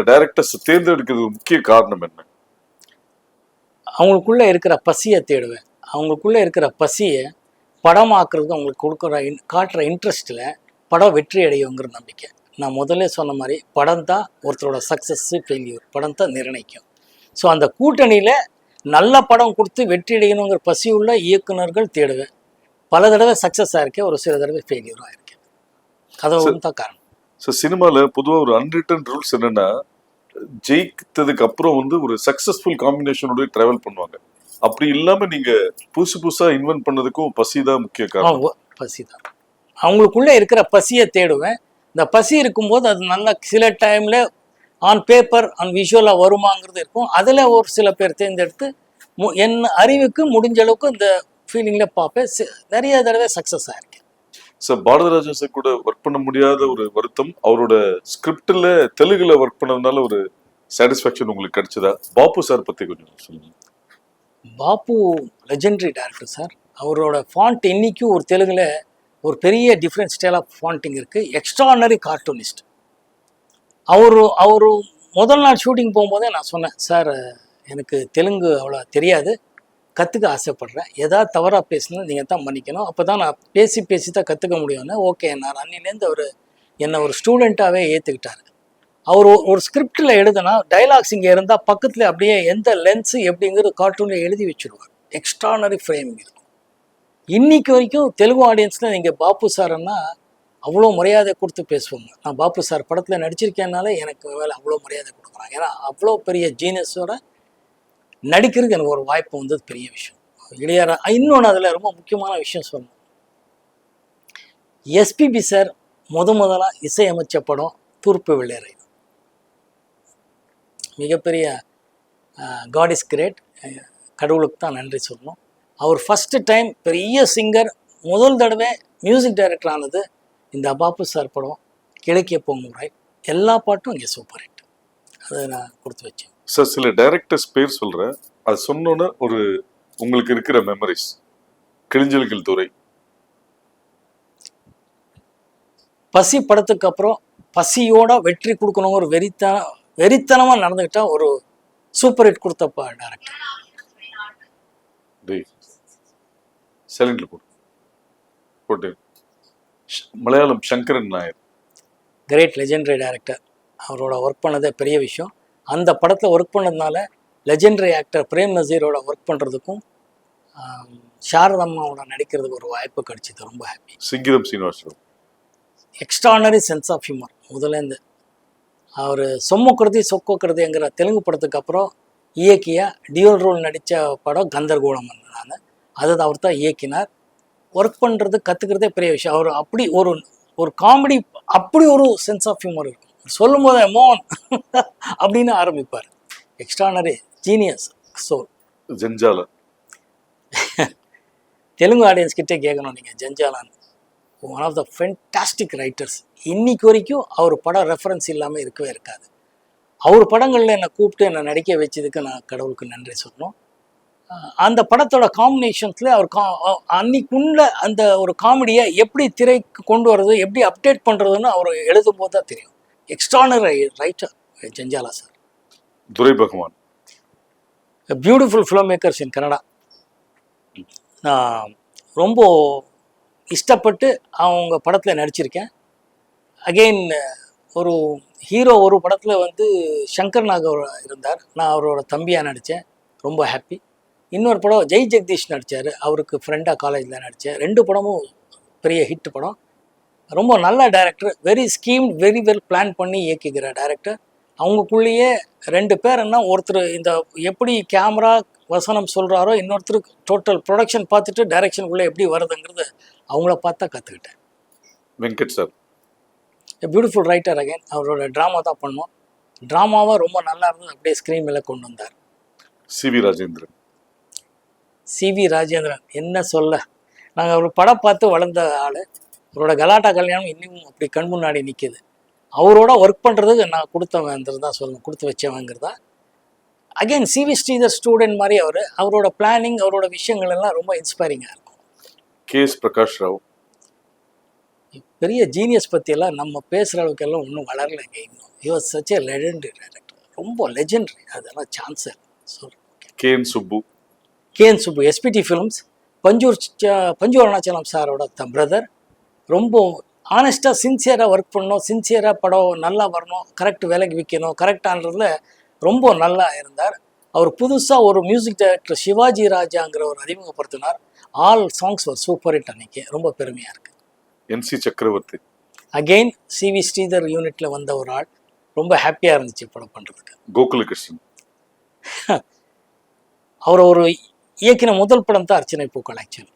டைரக்டர்ஸ் தேர்ந்தெடுக்கிறது முக்கிய காரணம் என்ன? அவங்களுக்குள்ளே இருக்கிற பசியை தேடுவேன். அவங்களுக்குள்ளே இருக்கிற பசியை படமாக்குறது அவங்களுக்கு காட்டுற இன்ட்ரெஸ்ட்டில் படம் வெற்றி அடையுங்கிற நம்பிக்கை. நான் முதல்ல சொன்ன மாதிரி படம் தான் ஒருத்தரோட சக்ஸஸ் ஃபெயில்யூர், படம் தான் நிர்ணயிக்கும். ஸோ அந்த கூட்டணியில் நல்ல படம் கொடுத்து வெற்றி அடையணுங்கிற பசியுள்ள இயக்குனர்கள் தேடுவேன். பல தடவை சக்ஸஸ் ஆயிருக்கேன், ஒரு சில தடவை ஃபெயில்யூரும் ஆயிருக்கேன். அது ஒன்று தான் காரணம். ஸோ சினிமாவில் பொதுவாக ஒரு அன்ரிட்டன் ரூல்ஸ் என்னன்னா, ஜெயித்ததுக்கு அப்புறம் வந்து ஒரு சக்சஸ்ஃபுல் காம்பினேஷனோட டிராவல் பண்ணுவாங்க. அப்படி இல்லாம நீங்க புதுசு புதுசா இன்வென்ட் பண்ணதுக்கும் பசி தான் முக்கிய காரணம். பசி தான். அவங்களுக்குள்ள இருக்கிற பசியை தேடுவேன். இந்த பசி இருக்கும்போது அது நல்ல சில டைம்ல ஆன் பேப்பர் ஆன் விஷுவலாக வருமாங்கிறது இருக்கும். அதில் ஒரு சில பேர் தேர்ந்தெடுத்து என் அறிவுக்கு முடிஞ்ச அளவுக்கு இந்த ஃபீலிங்கில் பார்ப்பேன். நிறைய தடவை சக்ஸஸ் ஆயிருக்கேன். சார், பாரதிராஜா சார் கூட ஒர்க் பண்ண முடியாத ஒரு வருத்தம், அவரோட ஸ்கிரிப்டில் தெலுங்குல ஒர்க் பண்ணதுனால ஒரு சாட்டிஸ்ஃபேக்ஷன் உங்களுக்கு கிடைச்சதா? பாப்பு சார் பற்றி கொஞ்சம் சொல்லுங்க. பாப்பு லெஜெண்டரி டைரக்டர் சார். அவரோட ஃபாண்ட் இன்னைக்கும் ஒரு தெலுங்குல ஒரு பெரிய டிஃப்ரெண்ட் ஸ்டைல் ஆஃப் ஃபாண்டிங் இருக்குது. Extraordinary cartoonist. அவரு முதல் நாள் ஷூட்டிங் போகும்போதே நான் சொன்னேன், சார் எனக்கு தெலுங்கு அவ்வளோ தெரியாது, கற்றுக்க ஆசைப்பட்றேன், ஏதாவது தவறாக பேசினா நீங்கள் தான் மன்னிக்கணும், அப்போ தான் நான் பேசி தான் கற்றுக்க முடியும்னு. ஓகே, நான் அன்னிலேருந்து அவர் என்னை ஒரு ஸ்டூடெண்ட்டாகவே ஏற்றுக்கிட்டார். அவர் ஒரு ஸ்கிரிப்டில் எழுதுனா டைலாக்ஸ் இங்கே இருந்தால் பக்கத்தில் அப்படியே எந்த லென்ஸு எப்படிங்கிற கார்ட்டூனில் எழுதி வச்சுருவார். எக்ஸ்ட்ரானரி ஃப்ரேமிங் இருக்கும். இன்னைக்கு வரைக்கும் தெலுங்கு ஆடியன்ஸில் நீங்கள் பாப்பு சார்ன்னா அவ்வளோ மரியாதை கொடுத்து பேசுவாங்க. நான் பாப்பு சார் படத்தில் நடிச்சிருக்கேன்னால எனக்கு மேலே அவ்வளோ மரியாதை கொடுக்குறாங்க. ஏன்னா அவ்வளோ பெரிய ஜீனியஸோட நடிக்கிறதுக்கு எனக்கு ஒரு வாய்ப்பு வந்தது பெரிய விஷயம். இளையரா இன்னொன்று அதில் ரொம்ப முக்கியமான விஷயம் சொல்லணும். எஸ்பிபி சார் முதலாக இசையமைச்ச படம் தூர்ப்பு வெள்ளையரை. மிகப்பெரிய காட் இஸ் கிரேட், கடவுளுக்கு தான் நன்றி சொல்லணும். அவர் ஃபஸ்ட்டு டைம் பெரிய சிங்கர் முதல் தடவை மியூசிக் டைரக்டர் ஆனது இந்த பாப்பு சார் படம் கிழக்கிய போங்குறாய். எல்லா பாட்டும் இங்கே சூப்பர் ஹிட். அதை நான் கொடுத்து வச்சேன். சார், சில டைரக்டர்ஸ் பேர் சொல்கிறேன், அது சொன்னோன்னே ஒரு உங்களுக்கு இருக்கிற மெமரிஸ். கிளிஞ்சல்கள் துறை. பசி படத்துக்கு அப்புறம் பசியோட வெற்றி கொடுக்கணுங்கிற வெறித்தனமாக நடந்துக்கிட்டா ஒரு சூப்பர் ஹிட் கொடுத்தப்பா டைரக்டர். சைலண்ட்ல போட்டு Malayalam Sankaran Nair. Great legendary director. அவரோட ஒர்க் பண்ணதே பெரிய விஷயம். அந்த படத்தில் ஒர்க் பண்ணதுனால லெஜெண்டரி ஆக்டர் பிரேம் நசீரோட ஒர்க் பண்ணுறதுக்கும் சாரதம்மாவோட நடிக்கிறதுக்கு ஒரு வாய்ப்பு கிடைச்சிது. ரொம்ப happy. Singeetam Srinivasan. Extraordinary sense of humour. முதலேருந்து அவர் சொக்கோக்கிறதுங்கிற தெலுங்கு படத்துக்கு அப்புறம் இயக்கியா டியூல் ரோல் நடித்த படம் கந்தர்கோலம். நான் அதை அவர் தான் இயக்கினார். ஒர்க் பண்ணுறது கற்றுக்கிறதே பெரிய விஷயம். அவர் அப்படி ஒரு காமெடி, அப்படி ஒரு சென்ஸ் ஆஃப் ஹியூமர் இருக்கும். சொல்லும் போதே மோன் அப்படின்னு ஆரம்பிப்பார். Extraordinary genius soul. Jandhyala. Telugu audience கிட்டே கேட்கணும் நீங்கள். ஜஞ்சாலான் one of the fantastic writers. இன்னைக்கு வரைக்கும் அவர் படம் ரெஃபரன்ஸ் இல்லாமல் இருக்கவே இருக்காது. அவர் படங்களில் என்னை கூப்பிட்டு என்னை நடிக்க வச்சதுக்கு நான் கடவுளுக்கு நன்றி சொல்லணும். அந்த படத்தோட காம்பினேஷன்ஸில் அவர் அன்னைக்குள்ள அந்த ஒரு காமெடியை எப்படி திரைக்கு கொண்டு வர்றது, எப்படி அப்டேட் பண்ணுறதுன்னு அவர் எழுதும் போது தான் தெரியும். Extraordinary writer Jandhyala sir. Dorai Bhagwan. Beautiful film makers in Kannada. நான் ரொம்ப இஷ்டப்பட்டு அவங்க படத்தில் நடிச்சிருக்கேன். அகெயின் ஒரு ஹீரோ ஒரு படத்தில் வந்து சங்கர் நாகர் இருந்தார். நான் அவரோட தம்பியாக நடித்தேன். ரொம்ப ஹாப்பி. இன்னொரு படம் ஜெய் ஜெகதீஷ் நடித்தார். அவருக்கு ஃப்ரெண்டாக காலேஜில் நடித்தேன். 2 படமும் பெரிய ஹிட் படம். ரொம்ப நல்ல director. Very scheme, very well plan பண்ணி இயக்கிக்கிற டைரக்டர். அவங்களுக்குள்ளேயே 2 பேர் என்ன, ஒருத்தர் இந்த எப்படி கேமரா வசனம் சொல்கிறாரோ, இன்னொருத்தருக்கு டோட்டல் ப்ரொடக்ஷன் பார்த்துட்டு டைரக்ஷனுக்குள்ளே எப்படி வருதுங்கிறது அவங்கள பார்த்தா கற்றுக்கிட்டேன். Venkat sir. Beautiful writer. Again அவரோட ட்ராமா தான் பண்ணோம். ட்ராமாவாக ரொம்ப நல்லா இருந்தது. அப்படியே ஸ்க்ரீன் மேலே கொண்டு வந்தார். சிவி ராஜேந்திரன். சிவி ராஜேந்திரன் என்ன சொல்ல, நாங்கள் அவர் படம் பார்த்து வளர்ந்த ஆள். அவரோட கலாட்டா கல்யாணம் இன்னும் அப்படி கண் முன்னாடி நிற்கிது. அவரோட ஒர்க் பண்ணுறதுக்கு நான் கொடுத்தவங்கிறது தான் சொல்லணும், கொடுத்து வச்சவங்கிறதா. அகெயின் சிவி ஸ்ரீதர் ஸ்டூடெண்ட் மாதிரி அவரோட பிளானிங், அவரோட விஷயங்கள் எல்லாம் ரொம்ப இன்ஸ்பைரிங்காக இருக்கும். கேஎஸ் பிரகாஷ் ராவ். பெரிய ஜீனியஸ் பற்றியெல்லாம் நம்ம பேசுகிற அளவுக்கு எல்லாம் ஒன்றும் வளரலைங்க இன்னும். Your such a legendary director. ரொம்ப லெஜெண்டரி. அதெல்லாம் சான்ஸ் சொல்கிறேன். KN Subbu. KN Subbu SPT films. Panchu Arunachalam சாரோட பிரதர். ரொம்ப ஆனஸ்ட்டாக சின்சியராக ஒர்க் பண்ணணும், சின்சியராக படம் நல்லா வரணும், கரெக்ட் விலைக்கு விற்கணும், கரெக்டான்றதுல ரொம்ப நல்லா இருந்தார். அவர் புதுசாக ஒரு மியூசிக் டைரக்டர் சிவாஜி ராஜாங்கிற ஒரு அறிமுகப்படுத்தினார். ஆல் சாங்ஸ் ஒரு சூப்பர் ஹிட் அன்னைக்கு. ரொம்ப பெருமையாக இருக்குது. என்சி சக்கரவர்த்தி அகெயின் சிவி ஸ்ரீதர் யூனிட்டில் வந்த ஒரு ஆள். ரொம்ப ஹாப்பியாக இருந்துச்சு படம் பண்ணுறதுக்கு. கோகுலகிருஷ்ணன் அவர் ஒரு இயக்கின முதல் படம் தான் அர்ச்சனை பூக்கள். ஆக்சுவலி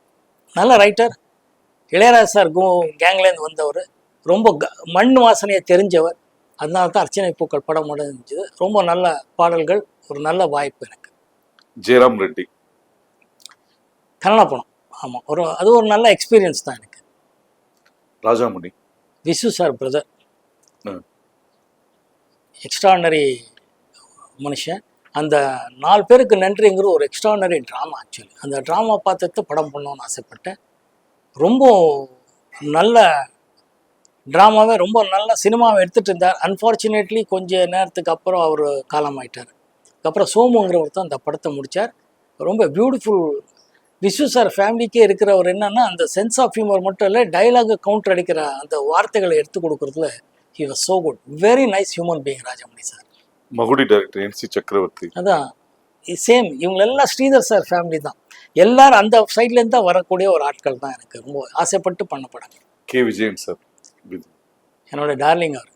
நல்ல ரைட்டர். இளையராஜா சார் கேங்லேருந்து வந்தவர். ரொம்ப மண் வாசனையை தெரிஞ்சவர். அதனால தான் அர்ச்சனை பூக்கள் படம் முடிஞ்சது. ரொம்ப நல்ல பாடல்கள், ஒரு நல்ல வாய்ப்பு எனக்கு. ஜெயராம் ரெட்டி கன்னட படம். ஆமாம், அது ஒரு நல்ல எக்ஸ்பீரியன்ஸ் தான் எனக்கு. Rajamani Visu sir brother. ம். எக்ஸ்ட்ரானரி மனுஷன். அந்த 4 பேருக்கு நன்றிங்கிற ஒரு எக்ஸ்ட்ரானரி ட்ராமா. ஆக்சுவலி அந்த ட்ராமா பார்த்துட்டு படம் பண்ணணும்னு ஆசைப்பட்டேன். ரொம்ப நல்ல ட்ராமாவே, ரொம்ப நல்ல சினிமாவை எடுத்துகிட்டு இருந்தார். அன்ஃபார்ச்சுனேட்லி கொஞ்ச நேரத்துக்கு அப்புறம் அவர் காலமாயிட்டார். அதுக்கப்புறம் சோமுங்கிறவர் தான் அந்த படத்தை முடித்தார். ரொம்ப பியூட்டிஃபுல். விஸ்வ சார் ஃபேமிலிக்கே இருக்கிறவர். என்னன்னா அந்த சென்ஸ் ஆஃப் ஹியூமர் மட்டும் இல்லை, டைலாக் கவுண்டர் அடிக்கிற அந்த வார்த்தைகளை எடுத்து கொடுக்குறதுல he was so good. Very nice human being Rajamani sir. Magudi director NC Chakravarthy. அதான் சேம். இவங்களெல்லாம் ஸ்ரீதர் சார் ஃபேமிலி தான். எல்லாரும் அந்த சைட்லேருந்து தான் வரக்கூடிய ஒரு ஆட்கள் தான். எனக்கு ரொம்ப ஆசைப்பட்டு பண்ண படம். கே விஜயன் சார் என்னோட டார்லிங் அவர்.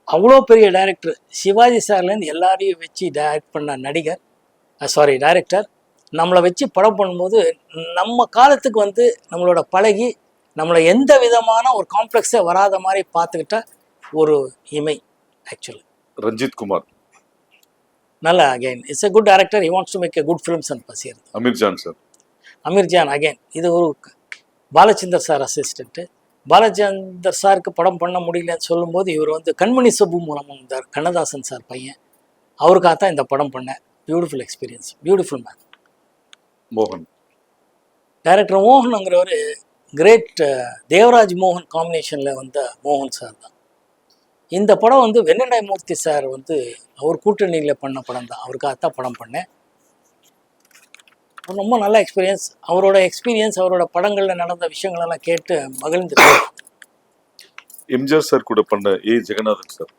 அவ்வளோ பெரிய டைரக்டர். சிவாஜி சார்லேருந்து எல்லாரையும் வச்சு டைரக்ட் பண்ண நடிகர், டைரக்டர். நம்மளை வச்சு படம் பண்ணும்போது நம்ம காலத்துக்கு வந்து நம்மளோட பழகி நம்மளை எந்த விதமான ஒரு காம்ப்ளெக்ஸே வராத மாதிரி பார்த்துக்கிட்ட ஒரு இமை. ஆக்சுவலி ரஞ்சித் குமார் நல்ல again it's a good director. He wants to make a good films and பசியர். அமீர்ஜான் சார். அமீர்ஜான் அகைன் இது ஒரு பாலச்சந்தர் சார் அசிஸ்டண்ட்டு. பாலச்சந்தர் சாருக்கு படம் பண்ண முடியலன்னு சொல்லும்போது இவர் வந்து கண்மணி சபு மூலமாக வந்தார். கண்ணதாசன் சார் பையன். அவருக்காகத்தான் இந்த படம் பண்ணேன். Beautiful experience, beautiful man. மோகன் டைரக்டர் மோகனுங்கிறவர் கிரேட். தேவராஜ் மோகன் காம்பினேஷனில் வந்த மோகன் சார் தான். இந்த படம் வந்து வெண்ணடாய் மூர்த்தி சார் வந்து அவர் கூட்டணியில் பண்ண படம் தான். அவருக்காகத்தான் படம் பண்ணேன். ரொம்ப நல்ல எக்ஸ்பீரியன்ஸ். அவரோட படங்களில் நடந்த விஷயங்களெல்லாம் கேட்டு மகிழ்ந்துட்டேன். எம்ஜிஆர் சார் கூட பண்ண ஜெகநாதன் சார்.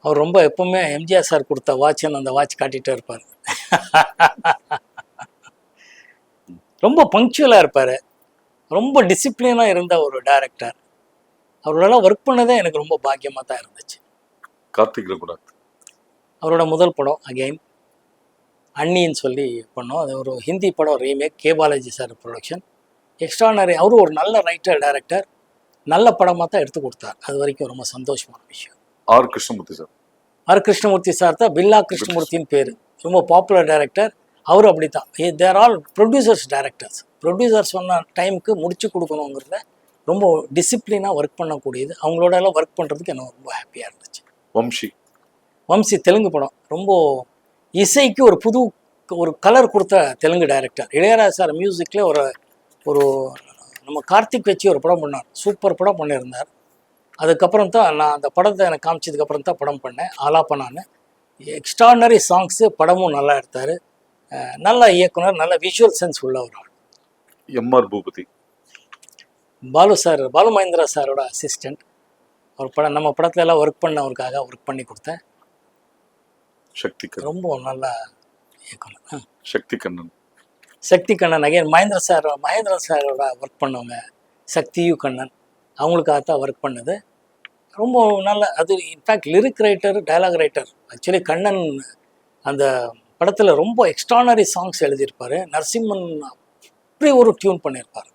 அவர் ரொம்ப எப்பவுமே எம்ஜிஆர் சார் கொடுத்த வாட்ச்னு அந்த வாட்ச் காட்டிகிட்டே இருப்பார். ரொம்ப பங்க்சுவலாக இருப்பார். ரொம்ப டிசிப்ளினாக இருந்த ஒரு டைரக்டர். அவரோடலாம் ஒர்க் பண்ணதே எனக்கு ரொம்ப பாக்கியமாக தான் இருந்துச்சு. கார்த்திக் ரகுநாத் அவரோட முதல் படம் அகெயின் அண்ணின்னு சொல்லி பண்ணோம். அது ஒரு ஹிந்தி படம் remake. K Balaji sir production. Extraordinary. அவரும் ஒரு நல்ல ரைட்டர், டைரக்டர். நல்ல படமாக தான் எடுத்து கொடுத்தார். அது வரைக்கும் ரொம்ப சந்தோஷமான விஷயம். R Krishnamurthy sir. R Krishnamurthy sir தான் பில்லா கிருஷ்ணமூர்த்தின்னு பேர். ரொம்ப பாப்புலர் டைரக்டர். அவரும் அப்படி தான். தேர் ஆல் ப்ரொடியூசர்ஸ் டைரக்டர்ஸ். ப்ரொடியூசர் சொன்ன டைமுக்கு முடிச்சு கொடுக்கணுங்கிறத ரொம்ப டிசிப்ளினாக ஒர்க் பண்ணக்கூடியது. அவங்களோட எல்லாம் ஒர்க் பண்ணுறதுக்கு எனக்கு ரொம்ப ஹாப்பியாக இருந்துச்சு. வம்சி தெலுங்கு படம். ரொம்ப இசைக்கு ஒரு கலர் கொடுத்த தெலுங்கு டைரக்டர். இளையராஜா சார் மியூசிக்கில் ஒரு நம்ம கார்த்திக் வச்சு ஒரு படம் பண்ணார். சூப்பர் படம் பண்ணியிருந்தார். அதுக்கப்புறம் தான் நான் அந்த படத்தை எனக்கு காமிச்சதுக்கப்புறம் தான் படம் பண்ணேன். ஆலாப்பனான்னு. Extraordinary songs. படமும் நல்லா எடுத்தார். நல்ல இயக்குனர், நல்ல விஷுவல் சென்ஸ் உள்ள ஒரு ஆள். எம்ஆர் பூபதி. பாலு மகேந்திரா சாரோட அசிஸ்டண்ட். ஒரு படம் நம்ம படத்துல எல்லாம் ஒர்க் பண்ணவருக்காக ஒர்க் பண்ணி கொடுத்தேன். ரொம்ப நல்ல இயக்குனர். சக்தி கண்ணன் அகைன் மகேந்திர சாரோட ஒர்க் பண்ணவங்க. சக்தியு கண்ணன் அவங்களுக்காகத்தான் ஒர்க் பண்ணது. ரொம்ப நல்ல. அது in fact lyric writer, dialogue writer. Actually Kannan அந்த படத்தில் ரொம்ப எக்ஸ்ட்ரானரி சாங்ஸ் எழுதியிருப்பார். நரசிம்மன் அப்படி ஒரு டியூன் பண்ணியிருப்பார்.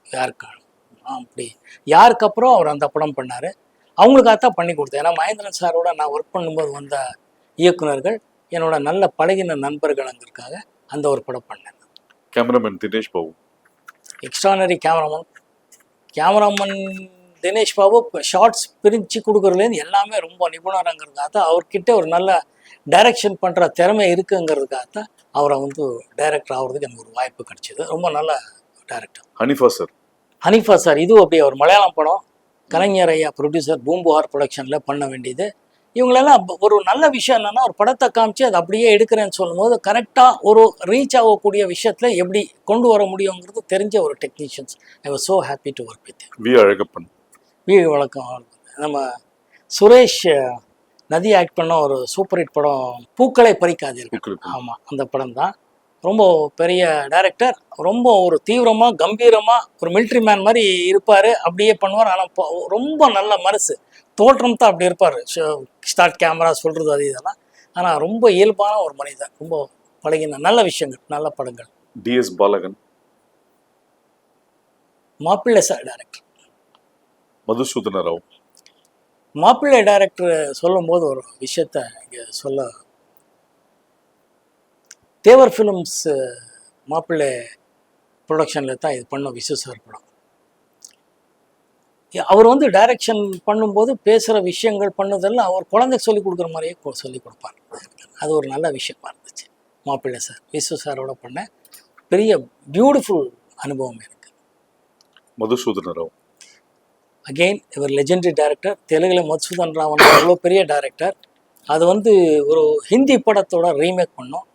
யாருக்கு அப்புறம் அவர் அந்த படம் பண்ணார். அவங்களுக்காகத்தான் பண்ணி கொடுத்தேன். ஏன்னா மகேந்திரன் சாரோட நான் ஒர்க் பண்ணும்போது வந்த இயக்குனர்கள் என்னோட நல்ல பழகின நண்பர்கள்ங்கிறதுக்காக அந்த ஒரு படம் பண்ணேன். Cameraman Dinesh Babu. Extraordinary cameraman Dinesh Babu. Shots பிரித்து கொடுக்குறதுலேருந்து எல்லாமே ரொம்ப நிபுணருங்கிறதுக்காக தான் அவர்கிட்ட ஒரு நல்ல டைரக்ஷன் பண்ணுற திறமை இருக்குங்கிறதுக்காக தான் அவரை வந்து டைரக்டர் ஆகிறதுக்கு எனக்கு ஒரு வாய்ப்பு கிடைச்சிது. ரொம்ப நல்ல டைரக்டர். ஹனிஃபா சார் இது அப்படி ஒரு மலையாளம் படம். கலைஞர் ஐயா ப்ரொடியூசர், பூம்புகார் ப்ரொடக்ஷனில் பண்ண வேண்டியது. இவங்களெல்லாம் ஒரு நல்ல விஷயம் என்னன்னா ஒரு படத்தை காமிச்சு அதை அப்படியே எடுக்கிறேன்னு சொல்லும்போது கரெக்டாக ஒரு ரீச் ஆகக்கூடிய விஷயத்துல எப்படி கொண்டு வர முடியுங்கிறது தெரிஞ்ச ஒரு technicians. I was so happy to work with. V Alagappan, வழக்கம் நம்ம சுரேஷ் நதி ஆக்ட் பண்ண ஒரு சூப்பர் ஹிட் படம் பூக்களை பறிக்காதீர்கள். ஆமாம், அந்த படம் தான். ரொம்ப பெரிய டைரக்டர், ரொம்ப ஒரு தீவிரமாக கம்பீரமாக ஒரு மிலிட்ரி மேன் மாதிரி இருப்பார், அப்படியே பண்ணுவார். ஆனால் ரொம்ப நல்ல மனசு, தோற்றம் தான் அப்படி இருப்பார். ஸ்டார்ட் கேமரா சொல்கிறது அது இதெல்லாம். ஆனால் ரொம்ப இயல்பான ஒரு மனிதன், ரொம்ப பழகின நல்ல விஷயங்கள், நல்ல படங்கள். டிஎஸ் பாலகன், மாப்பிள்ளை சார் டைரக்டர். மதுசூதன ராவ். மாப்பிள்ளை டைரக்டர் சொல்லும்போது ஒரு விஷயத்த இங்கே சொல்ல, தேவர் ஃபிலிம்ஸ் மாப்பிள்ளை ப்ரொடக்ஷனில் தான் இது பண்ணோம் விசு சார் படம். அவர் வந்து டைரக்ஷன் பண்ணும்போது பேசுகிற விஷயங்கள் பண்ணதெல்லாம் அவர் குழந்தைக்கு சொல்லிக் கொடுக்குற மாதிரியே சொல்லிக் கொடுப்பார். அது ஒரு நல்ல விஷயமா இருந்துச்சு. மாப்பிள்ளை சார் விசு சாரோட பண்ண பெரிய பியூட்டிஃபுல் அனுபவம் எனக்கு. மதுசூதன ராவ் அகெயின் இவர் லெஜெண்டரி டைரக்டர். தெலுங்குல மதுசூதன் ராவ் அவ்வளோ பெரிய டைரக்டர். அது வந்து ஒரு ஹிந்தி படத்தோட ரீமேக் பண்ணோம்.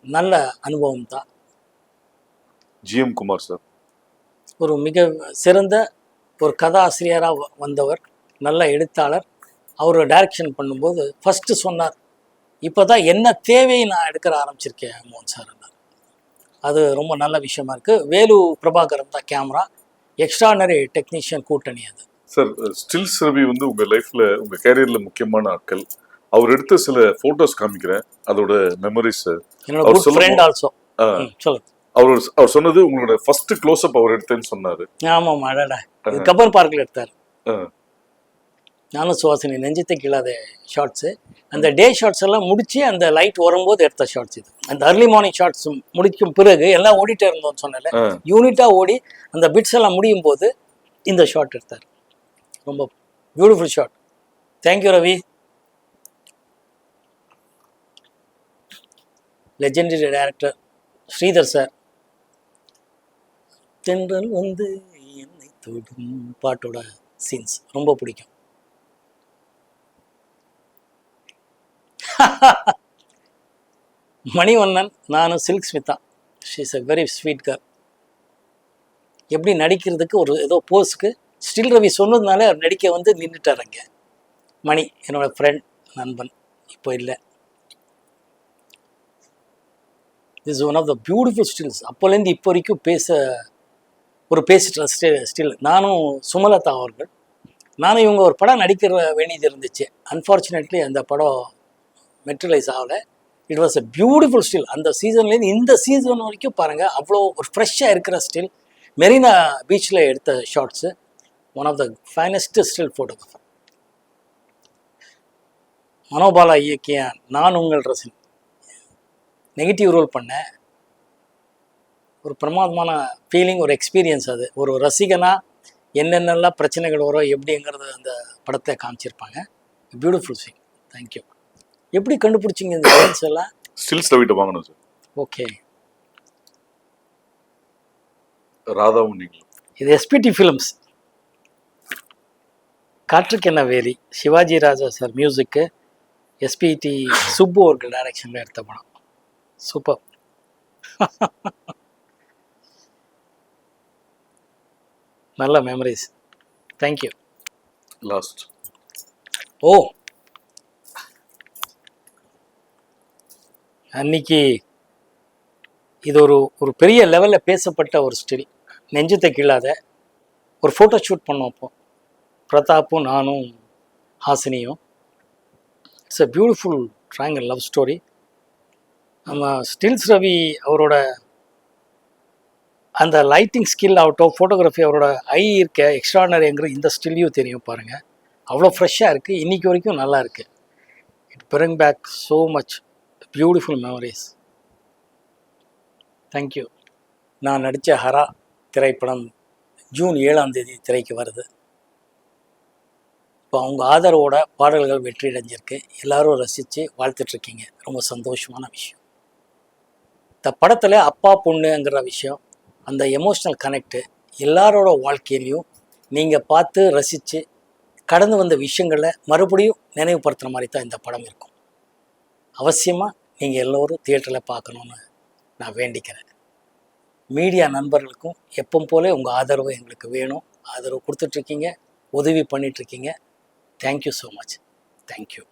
நல்ல அனுபவம் தான். ஜிஎம் குமார் சார் ஒரு மிக சிறந்த ஒரு கதாசிரியராக வந்தவர், நல்ல எழுத்தாளர். அவர் டைரக்ஷன் பண்ணும்போது ஃபஸ்ட்டு சொன்னார், இப்போ தான் என்ன தேவையை நான் எடுக்கிற ஆரம்பிச்சிருக்கேன் மோகன் சார். அது ரொம்ப நல்ல விஷயமா இருக்குது. வேலு பிரபாகரன் தான் கேமரா, எக்ஸ்ட்ரானரி டெக்னீஷியன் கூட்டணி அது. சார், ஸ்டில்ஸ் ரவி வந்து உங்கள் லைஃப்பில் உங்கள் கேரியரில் முக்கியமான ஆட்கள். அவர் எடுத்த சில ஃபோட்டோஸ் காமிக்கிறேன், அதோட மெமரிஸ். என்னோட குட் ஃப்ரெண்ட் ஆல்சோ. சொல்லுங்க. அவர் சொன்னது உங்களோட ஃபர்ஸ்ட் க்ளோஸ் அப் அவர் எடுத்தேன்னு சொன்னாரு. ஆமாம், அடடா, கப்பர் பார்க்கில் எடுத்தார். நானும் சுவாசினி நெஞ்சத்தை கீழாத ஷார்ட்ஸு. அந்த டே ஷார்ட்ஸ் எல்லாம் முடிச்சு அந்த லைட் வரும்போது எடுத்த ஷார்ட்ஸ் இது. அந்த அர்லி மார்னிங் ஷார்ட்ஸ் முடிக்கும் பிறகு எல்லாம் ஓடிட்டே இருந்தோம்னு சொன்னல, யூனிட்டாக ஓடி அந்த பிட்ஸ் எல்லாம் முடியும் போது இந்த ஷார்ட் எடுத்தார். ரொம்ப beautiful short. Thank you Ravi. Legendary director Sridhar sir. தென்றல் வந்து என்னை தொடும் பாட்டோட சீன்ஸ் ரொம்ப பிடிக்கும். மணிவண்ணன், நானும் Silk Smitha. She is a very sweet girl. எப்படி நடிக்கிறதுக்கு ஒரு ஏதோ போஸ்க்கு ஸ்டில் ரவி சொன்னதுனால அவர் நடிக்க வந்து நின்றுட்டார் அங்கே. மணி என்னோட ஃப்ரெண்ட், நண்பன், இப்போ இல்லை. Is one of the beautiful stills. அப்போலேருந்து இப்போ வரைக்கும் பேசிட்டு ஸ்டில். நானும் சுமலதா அவர்கள், நானும் இவங்க ஒரு படம் நடிக்கிற வேண்டியது இருந்துச்சு. அன்ஃபார்ச்சுனேட்லி அந்த படம் மெட்ரலைஸ் ஆகலை. It was a beautiful still. அந்த சீசன்லேருந்து இந்த சீசன் வரைக்கும் பாருங்கள், அவ்வளோ ஒரு ஃப்ரெஷ்ஷாக இருக்கிற ஸ்டில். மெரினா பீச்சில் எடுத்த shorts. One of the finest still photographer. Manobala இயக்கிய நான் உங்கள் ரசின் நெகட்டிவ் ரோல் பண்ணேன். ஒரு பிரமாதமான ஃபீலிங், ஒரு எக்ஸ்பீரியன்ஸ். அது ஒரு ரசிகனாக என்னென்னலாம் பிரச்சனைகள் வரும் எப்படிங்கிறது அந்த படத்தை காமிச்சிருப்பாங்க. Beautiful scene. தேங்க்யூ. எப்படி கண்டுபிடிச்சிங்க இந்த சீன்ஸ் எல்லாம்? ஸ்டில்ஸ் ரவிட்ட வாங்கணும் சார். ஓகே. ராதாவும் நீங்களும். இது எஸ்பிடி ஃபிலிம்ஸ். காற்றுக்கு என்ன வேலி, சிவாஜி ராஜா சார் மியூசிக்கு, எஸ்பிடி சுப்பு அவர்கள் டைரக்ஷனில் எடுத்த படம். சூப்பர். நல்ல மெமரிஸ். தேங்க்யூ. லாஸ்ட். ஓ, அன்னைக்கு இது ஒரு பெரிய லெவலில் பேசப்பட்ட ஒரு ஸ்டில். நெஞ்சத்தை கீழாத ஒரு ஃபோட்டோ ஷூட் பண்ணோம். அப்போ பிரதாப்பும் நானும் ஹாசினியும். It's a beautiful triangle love story. நம்ம ஸ்டில்ஸ் ரவி அவரோட அந்த லைட்டிங் ஸ்கில் ஆகட்டும், ஃபோட்டோகிராஃபி, அவரோட ஐ இருக்க எக்ஸ்ட்ரானரிங்கிற இந்த ஸ்டில்லையும் தெரியும் பாருங்கள். அவ்வளோ ஃப்ரெஷ்ஷாக இருக்குது, இன்றைக்கி வரைக்கும் நல்லா இருக்குது. It bring back so much beautiful memories. Thank you. நான் நடித்த ஹரா திரைப்படம் ஜூன் 7ஆம் தேதி திரைக்கு வருது. இப்போ அவங்க ஆதரவோட பாடல்கள் வெற்றி அடைஞ்சிருக்கு. எல்லோரும் ரசித்து வாழ்த்துட்ருக்கீங்க. ரொம்ப சந்தோஷமான விஷயம். இந்த படத்தில் அப்பா பொண்ணுங்கிற விஷயம், அந்த எமோஷ்னல் கனெக்டு எல்லாரோட வாழ்க்கையிலையும் நீங்கள் பார்த்து ரசித்து கடந்து வந்த விஷயங்களை மறுபடியும் நினைவுபடுத்துகிற மாதிரி தான் இந்த படம் இருக்கும். அவசியமாக நீங்கள் எல்லோரும் தியேட்டரில் பார்க்கணுன்னு நான் வேண்டிக்கிறேன். மீடியா நண்பர்களுக்கும் எப்பவும் போல உங்கள் ஆதரவு எங்களுக்கு வேணும். ஆதரவு கொடுத்துட்ருக்கீங்க, உதவி பண்ணிகிட்ருக்கீங்க. Thank you so much. தேங்க்யூ.